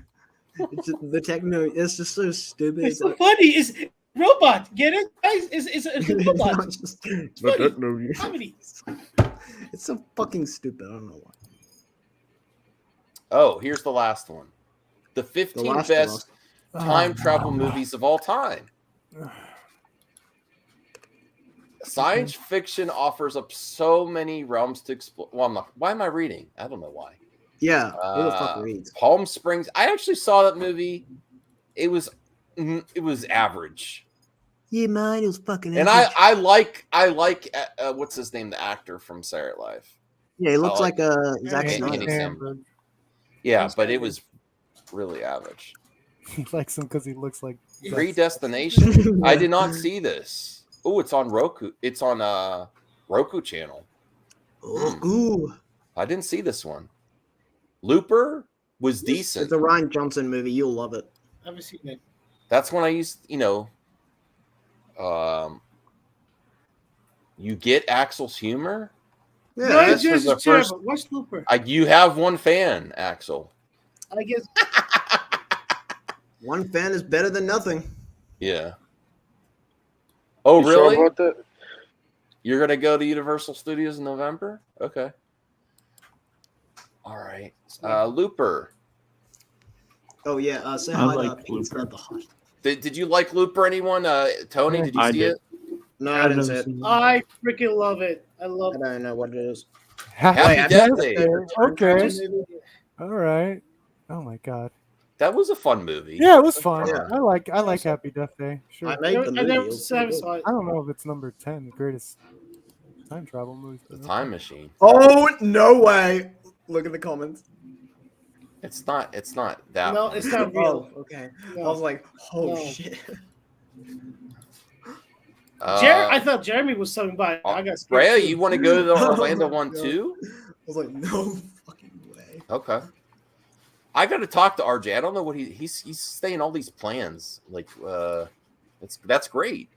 G: It's just, the techno. It's just so stupid.
L: It's so funny. It's robot. Get it? Guys, it's a robot.
G: not just
L: It's
G: the
L: funny.
G: techno.
L: Comedy.
G: It's so fucking stupid. I don't know why.
B: Oh, here's the last one. The 15
G: Last of
B: best
G: Us.
B: time travel movies of all time. Science fiction offers up so many realms to explore. Well, why am I reading? I don't know why.
G: Yeah, who the fuck reads?
B: Palm Springs. I actually saw that movie. It was average.
G: Yeah, mine was fucking.
B: And I like what's his name, the actor from Saturday Night Live.
G: Yeah, he looks
B: I
G: like Zack
B: Andy
G: Snyder.
B: Samberg. Yeah, but it was really average.
H: He likes him because he looks like
B: Predestination. I did not see this. Oh, it's on Roku. It's on Roku channel.
G: Ooh.
B: I didn't see this one. Looper was decent.
G: It's a Ryan Johnson movie. You'll love it.
L: I haven't seen it.
B: That's when I used, you get Axel's humor.
G: Yeah,
L: Ryan
B: this was
L: Johnson's
B: the first.
L: terrible. Watch Looper.
B: You have one fan, Axel.
L: I guess.
G: One fan is better than nothing.
B: Yeah. Oh,
M: You sure
B: really?
M: about that?
B: You're gonna go to Universal Studios in November? Okay. All right. Looper.
G: Oh yeah, say
D: I
G: hi
D: like
G: to
D: Looper.
G: the hot.
B: Did you like Looper? Anyone? Tony, did you
D: I
B: see
D: did.
B: it?
G: No, I didn't
E: I've
G: say
E: never
G: it.
E: seen it.
L: I freaking love it. I love
G: I don't know what it is.
B: Happy Death Day.
H: Okay. All right. Oh my god.
B: That was a fun movie.
H: Yeah, it was fun.
G: Yeah.
H: I like Happy Death Day. Sure.
G: I made the
L: I
G: movie.
L: never
G: It was
L: saw
G: pretty
L: it.
G: good.
H: I don't know if it's number 10, the greatest time travel movies.
B: The Time Machine.
G: Oh no way! Look at the comments.
B: It's not that.
L: No,
B: one.
L: it's not real.
G: Oh, okay.
L: No.
G: I was like, oh
L: No.
G: shit.
L: I thought Jeremy was something by. I got scared.
B: Rhea,
L: too.
B: you want to go to the
G: Oh
B: Orlando
G: my
B: one
G: God.
B: too?
G: I was like, no fucking way.
B: Okay. I got to talk to RJ. I don't know what he's saying. All these plans, like, that's great.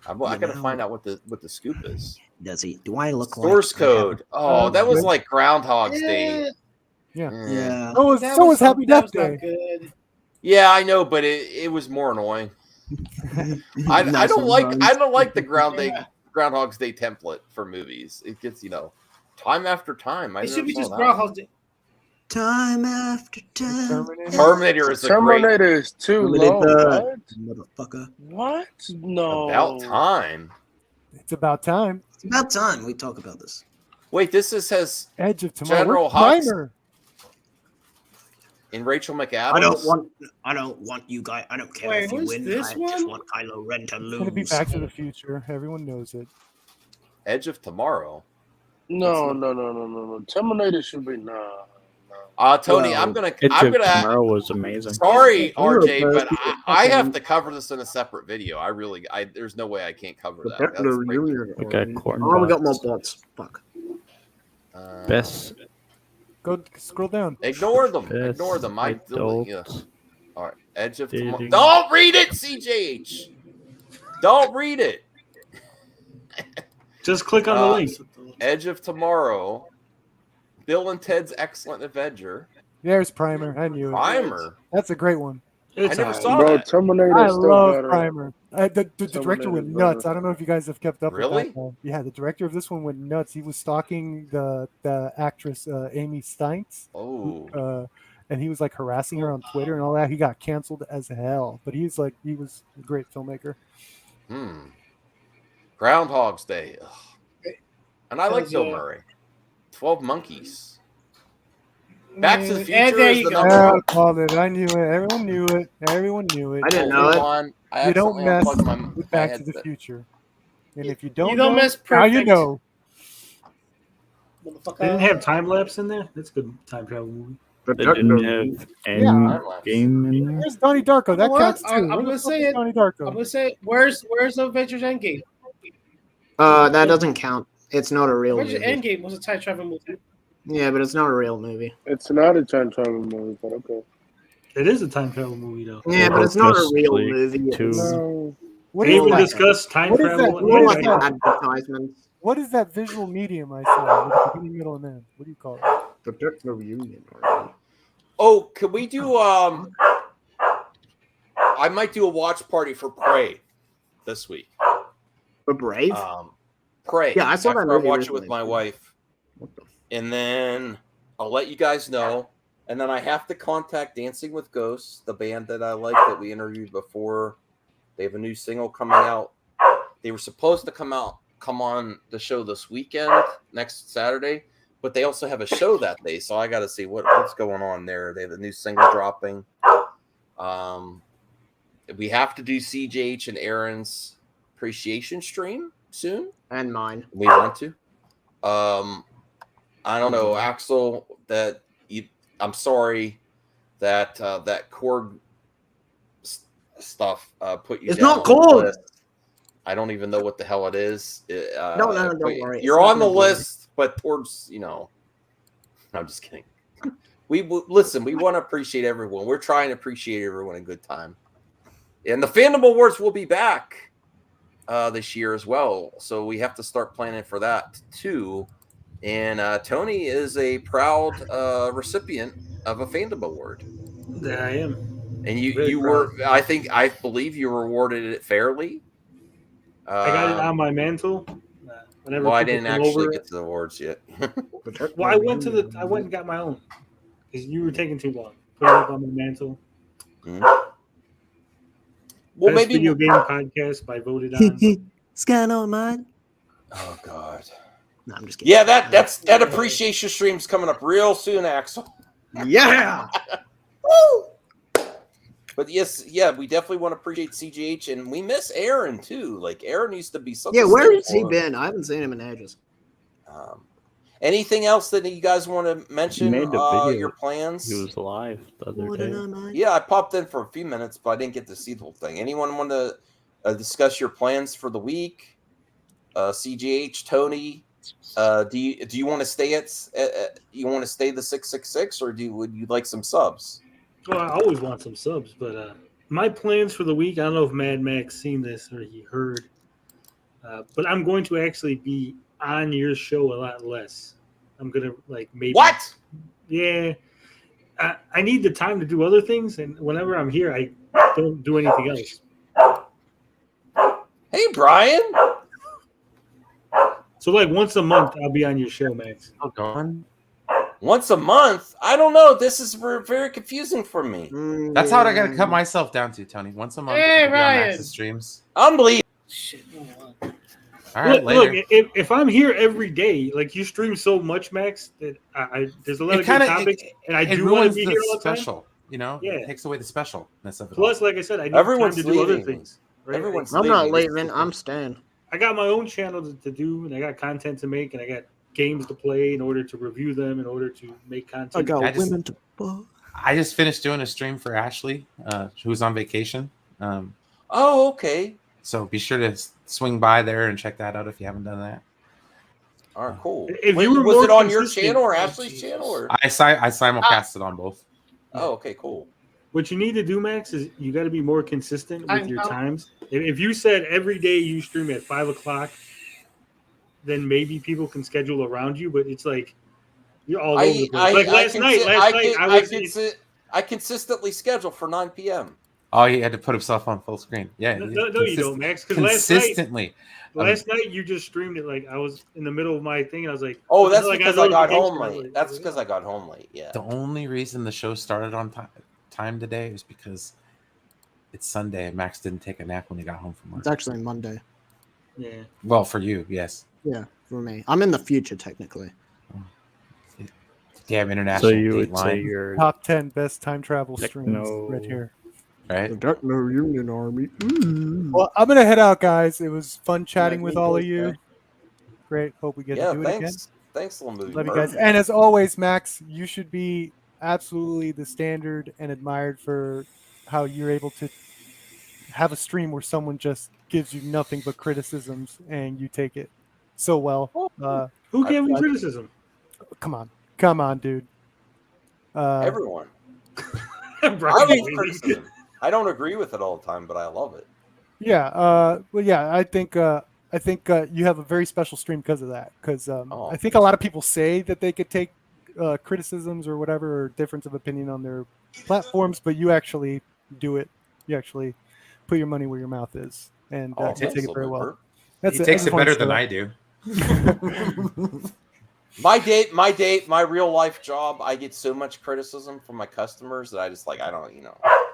B: I got to find out what the scoop is.
G: Does he? Do I look
B: Source
G: like
B: code. Oh, that was
H: good.
B: like Groundhog's Day.
H: Yeah.
G: Yeah.
H: So was,
L: That
H: so was
L: not-
H: Happy
L: that
H: Death
L: was not
H: Day.
L: good.
B: Yeah, I know, but it was more annoying. I don't like the Groundhog's Day template for movies. It gets time after time. I
L: It should be
B: never
L: just
B: saw that.
L: Groundhog Day.
G: Time after time.
B: Terminator is a great.
M: Terminator is too low. What?
G: Motherfucker.
M: What? No.
B: About time.
H: It's about time.
G: It's about time we talk about this.
B: Wait, this has
H: Edge of Tomorrow.
B: General
H: Where's
B: Hux
H: Primer?
B: and Rachel McAdams.
G: I don't want you guys. I don't care
L: Wait,
G: if you
L: who's
G: win.
L: this
G: I just
L: one?
G: want Kylo Ren to
H: It's gonna be
G: lose.
H: Back to the Future. Everyone knows it.
B: Edge of Tomorrow.
M: No. Terminator should be nah.
B: Tony,
G: Well,
B: I'm gonna
D: Tomorrow was amazing.
B: Sorry,
G: You're
B: RJ,
G: a
B: but
G: person.
B: I have to cover this in a separate video. There's no way I can't cover that. That's great.
D: Look at corn.
G: Oh, we got more bots. Fuck.
D: Best
H: Go scroll down.
B: Ignore them.
D: Best
B: Ignore them.
D: adult
B: All right. Edge of
D: dating.
B: Tomorrow. Don't read it, CJH. Don't read it.
E: Just click on the link.
B: Edge of Tomorrow. Bill and Ted's Excellent Adventure.
H: There's Primer. I knew it.
B: Primer.
H: That's a great one.
E: It's
B: I never
E: alright.
B: saw
M: Bro,
B: that.
M: Terminator
H: I
M: still
H: love
M: better.
H: Primer. The director went
M: Terminator's
H: nuts.
M: better.
H: I don't know if you guys have kept up
B: Really?
H: with that. Yeah, the director of this one went nuts. He was stalking the actress Amy Steintz.
B: Oh.
H: and he was like harassing her on Twitter and all that. He got canceled as hell, but he was a great filmmaker.
B: Groundhog's Day. Ugh. And I like Bill
L: yeah.
B: Murray. 12 Monkeys. Back to the
L: And
B: Future
L: there
B: is
L: you
B: the
L: go.
B: number one.
H: Called it. I knew it. Everyone knew it. Everyone knew it.
G: I didn't know it.
B: I
H: You don't
B: accidentally
H: mess
B: unplugged my
H: with Back to
B: headset.
H: the Future. And
L: You-
H: if you don't,
L: you don't
H: know,
L: mess
H: now you
L: perfect.
H: know.
E: They didn't have time lapse in there. That's a good time travel movie.
D: They didn't have
H: Yeah.
D: game in there.
H: Where's Donnie Darko? That
L: What?
H: counts too.
L: I'm
H: Where the
L: gonna
H: fuck
L: say
H: is
L: it.
H: Donnie
L: I'm
H: Darko?
L: gonna say, where's Avengers Endgame?
G: That doesn't count. It's not a real
L: Avengers
G: movie.
L: Endgame was a time travel movie.
G: Yeah, but it's not a real movie.
M: It's not a time travel movie, but okay.
E: It is a time travel movie, though.
G: Yeah, but it's not a
D: Justice
G: real
D: League
G: movie.
D: 2.
M: No.
H: What
E: They
H: is
E: even
H: that?
E: discuss time
H: What is
E: travel.
H: that?
E: and
H: What is
G: Like
H: that?
G: advertisements.
H: What is that visual medium I saw with the beginning, middle, and end? What do you call it?
G: The Techno Union.
B: Oh, could we do I might do a watch party for Prey this week.
G: For Brave?
B: Prey.
G: Yeah, I saw
B: After
G: that movie
B: I watch it with
G: recently.
B: my wife. And then I'll let you guys know. And then I have to contact Dancing with Ghosts, the band that I like that we interviewed before. They have a new single coming out. They were supposed to come on the show this weekend, next Saturday, but they also have a show that day, so I got to see what's going on there. They have a new single dropping. We have to do CJH and Aaron's appreciation stream soon,
G: And mine.
B: we want to. I don't know, Axel. I'm sorry that that Korg stuff put you.
G: It's
B: down
G: not
B: on the
G: Korg.
B: list. I don't even know what the hell it is.
G: No, don't worry.
B: You're
G: It's
B: on the
G: not Korg.
B: list, but towards I'm just kidding. Listen. We want to appreciate everyone. We're trying to appreciate everyone in good time. And the Fandom Awards will be back this year as well, so we have to start planning for that too. And Tony is a proud recipient of a Fandom Award.
E: There I am.
B: And you
E: Very
B: were, I believe you were awarded it fairly.
E: I got it on my mantle. Whenever
B: Well, I
E: people
B: didn't
E: come
B: actually
E: over,
B: get to the awards yet.
E: Well, I went and got my own because you were taking too long. Put it up on my mantle.
B: Well,
E: Best
B: maybe
E: video game podcast by voted on.
G: Scan on mine.
B: Oh God.
G: No, I'm just kidding.
B: Yeah, that appreciation stream's coming up real soon, Axel.
G: Yeah.
B: Woo! But yes, yeah, we definitely want to appreciate CGH, and we miss Aaron too. Like Aaron used to be such.
G: Yeah,
B: a
G: where has he
B: staple.
G: been? I haven't seen him in ages.
B: Anything else that you guys want to mention?
D: He made a video.
B: Your plans?
D: He was live the other day.
B: Yeah, I popped in for a few minutes, but I didn't get to see the whole thing. Anyone want to discuss your plans for the week? CGH, Tony, do you want to stay you want to stay the 666, or would you like some subs?
E: Well, I always want some subs, but my plans for the week, I don't know if Mad Max seen this or he heard, but I'm going to actually be on your show a lot less. I'm going to maybe.
B: What?
E: Yeah. I need the time to do other things, and whenever I'm here, I don't do anything else.
B: Hey, Brian.
E: So once a month, I'll be on your show, Max.
J: Oh, gone.
B: Once a month? I don't know. This is very confusing for me.
N: That's how I gotta cut myself down to, Tony. Once a month.
L: Hey,
N: I'll be on
L: Ryan.
N: Max's streams.
B: Unbelievable.
L: Shit,
N: All right,
E: Look,
N: later.
E: if I'm here every day, you stream so much, Max, that there's a lot of good topics, and I do want to be here all the time.
N: Special, Yeah, it takes away the specialness of it.
E: Plus, like I said, I need
B: Everyone's
E: time to do other
B: leaving.
E: things. Right?
B: Everyone's
G: I'm not
B: leaving.
G: leaving. I'm staying.
E: I got my own channel to do, and I got content to make, and I got games to play in order to review them, in order to make content.
G: I got
N: just-
G: women to fuck.
N: I just finished doing a stream for Ashley, who's on vacation.
B: Oh, okay.
N: So be sure to swing by there and check that out if you haven't done that.
B: All right, cool.
E: If you were
B: was
E: more
B: it on your
E: consistent-
B: channel or Ashley's channel? Or?
N: I simulcast it on both.
B: Oh, okay, cool.
E: What you need to do, Max, is you got to be more consistent with your
L: I'm-
E: times. If you said every day you stream at 5:00, then maybe people can schedule around you. But it's you're all over the place. Last night, I was.
B: I consistently schedule for 9 p.m.
N: Oh, he had to put himself on full screen. Yeah.
E: No, you don't, Max. Because
N: Consistently.
E: last night you just streamed it like I was in the middle of my thing, and I was like,
B: "Oh, that's because I got home late." That's because I got home late. Yeah.
N: The only reason the show started on time today is because it's Sunday and Max didn't take a nap when he got home from work.
G: It's actually Monday.
E: Yeah.
N: Well, for you, yes.
G: Yeah, for me. I'm in the future technically.
N: Damn international.
D: So you would
N: Dateline.
D: say your
H: Top 10 best time travel streams right here.
N: Right?
G: The Techno Union Army.
H: Well, I'm gonna head out, guys. It was fun chatting with all of you. Great. Hope we get to do it again.
B: Thanks, little movie.
H: Love you guys. And as always, Max, you should be absolutely the standard and admired for how you're able to have a stream where someone just gives you nothing but criticisms and you take it so well.
E: Who gave me criticism?
H: Come on, dude.
B: Everyone. I love criticism. I don't agree with it all the time, but I love it.
H: Yeah. Well, yeah. I think you have a very special stream because of that. Because I think a lot of people say that they could take criticisms or whatever, or difference of opinion on their platforms, but you actually do it. You actually put your money where your mouth is, and you take it very well.
N: He takes it better than I do.
B: My real life job, I get so much criticism from my customers that I just like, I don't,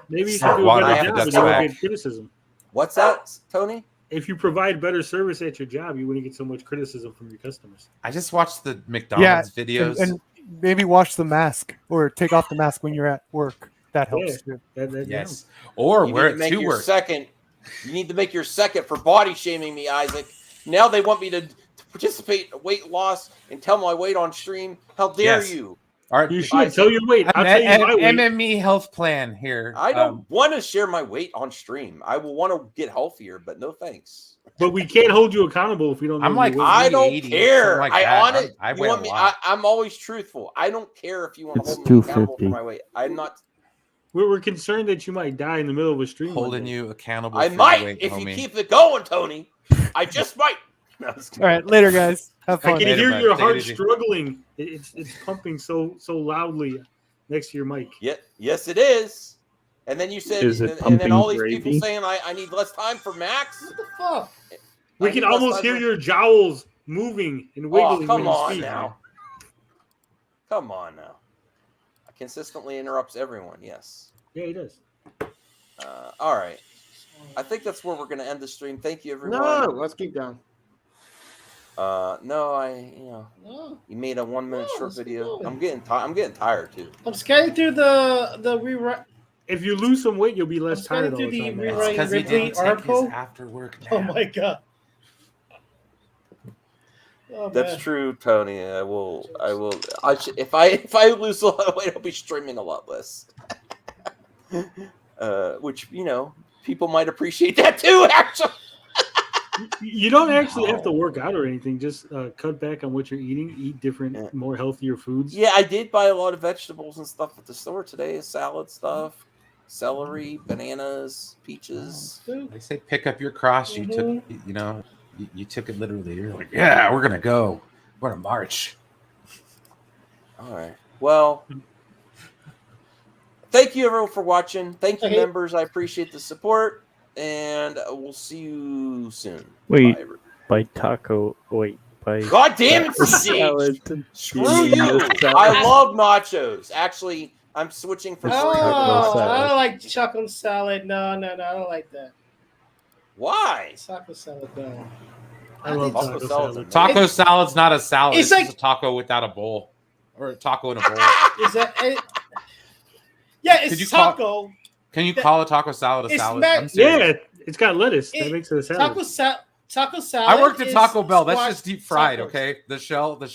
E: Maybe you should do a better job and you won't get criticism.
B: What's that, Tony?
E: If you provide better service at your job, you wouldn't get so much criticism from your customers.
N: I just watched the McDonald's videos.
H: And maybe wash the mask or take off the mask when you're at work. That helps too.
N: Yes. Or wear it to work.
B: You need to make your second for body shaming me, Isaac. Now they want me to participate in weight loss and tell my weight on stream. How dare you?
N: All right,
E: you should tell your weight. I'll tell you my weight.
N: MME health plan here.
B: I don't want to share my weight on stream. I will want to get healthier, but no thanks.
E: But we can't hold you accountable if we don't.
N: I'm like,
B: I don't care.
N: Like
B: I'm always truthful. I don't care if you want to hold me accountable for my weight. I'm not.
E: We're concerned that you might die in the middle of a stream.
N: Holding you accountable.
B: I might if you keep it going, Tony. I just might.
H: All right, later, guys. Have fun.
E: I can hear your heart struggling. It's pumping so loudly next to your mic.
B: Yes, it is. And then you said, and then all these people saying I need less time for Max. What the fuck?
E: We can almost hear your jowls moving and wiggling.
B: Come on now. Come on now. Consistently interrupts everyone. Yes.
E: Yeah, he does.
B: All right. I think that's where we're going to end the stream. Thank you, everyone.
G: No, let's keep going.
B: No, you made a 1 minute short video. I'm getting tired too.
L: I'm scanning through the rewrite.
E: If you lose some weight, you'll be less tired all the time.
L: Rewrite Ripley article.
N: After work.
L: Oh my god.
B: Oh, that's true, Tony. I will. If I lose a lot of weight, I'll be streaming a lot less. Which people might appreciate that too. Actually,
E: you don't actually have to work out or anything. Just cut back on what you're eating. Eat different, more healthier foods.
B: Yeah, I did buy a lot of vegetables and stuff at the store today. Salad stuff, celery, bananas, peaches.
N: They say pick up your cross. You took, you took it literally. You're like, yeah, we're gonna go. We're gonna march.
B: All right. Well, thank you everyone for watching. Thank you, members. I appreciate the support, and we'll see you soon.
D: Wait, by taco. Wait, by.
B: God damn it, Siege! Screw you! I love nachos. Actually, I'm switching from.
L: I don't like chocolate salad. No, I don't like that.
B: Why?
L: Taco salad, no.
E: I love taco salad.
N: Taco salad's not a salad.
L: It's like
N: a taco without a bowl, or a taco in a bowl.
L: Is that it? Yeah, it's taco.
N: Can you call a taco salad a salad?
E: Yeah, it's got lettuce. That makes it a salad.
L: Taco salad.
N: I worked at Taco Bell. That's just deep fried. Okay, the shell is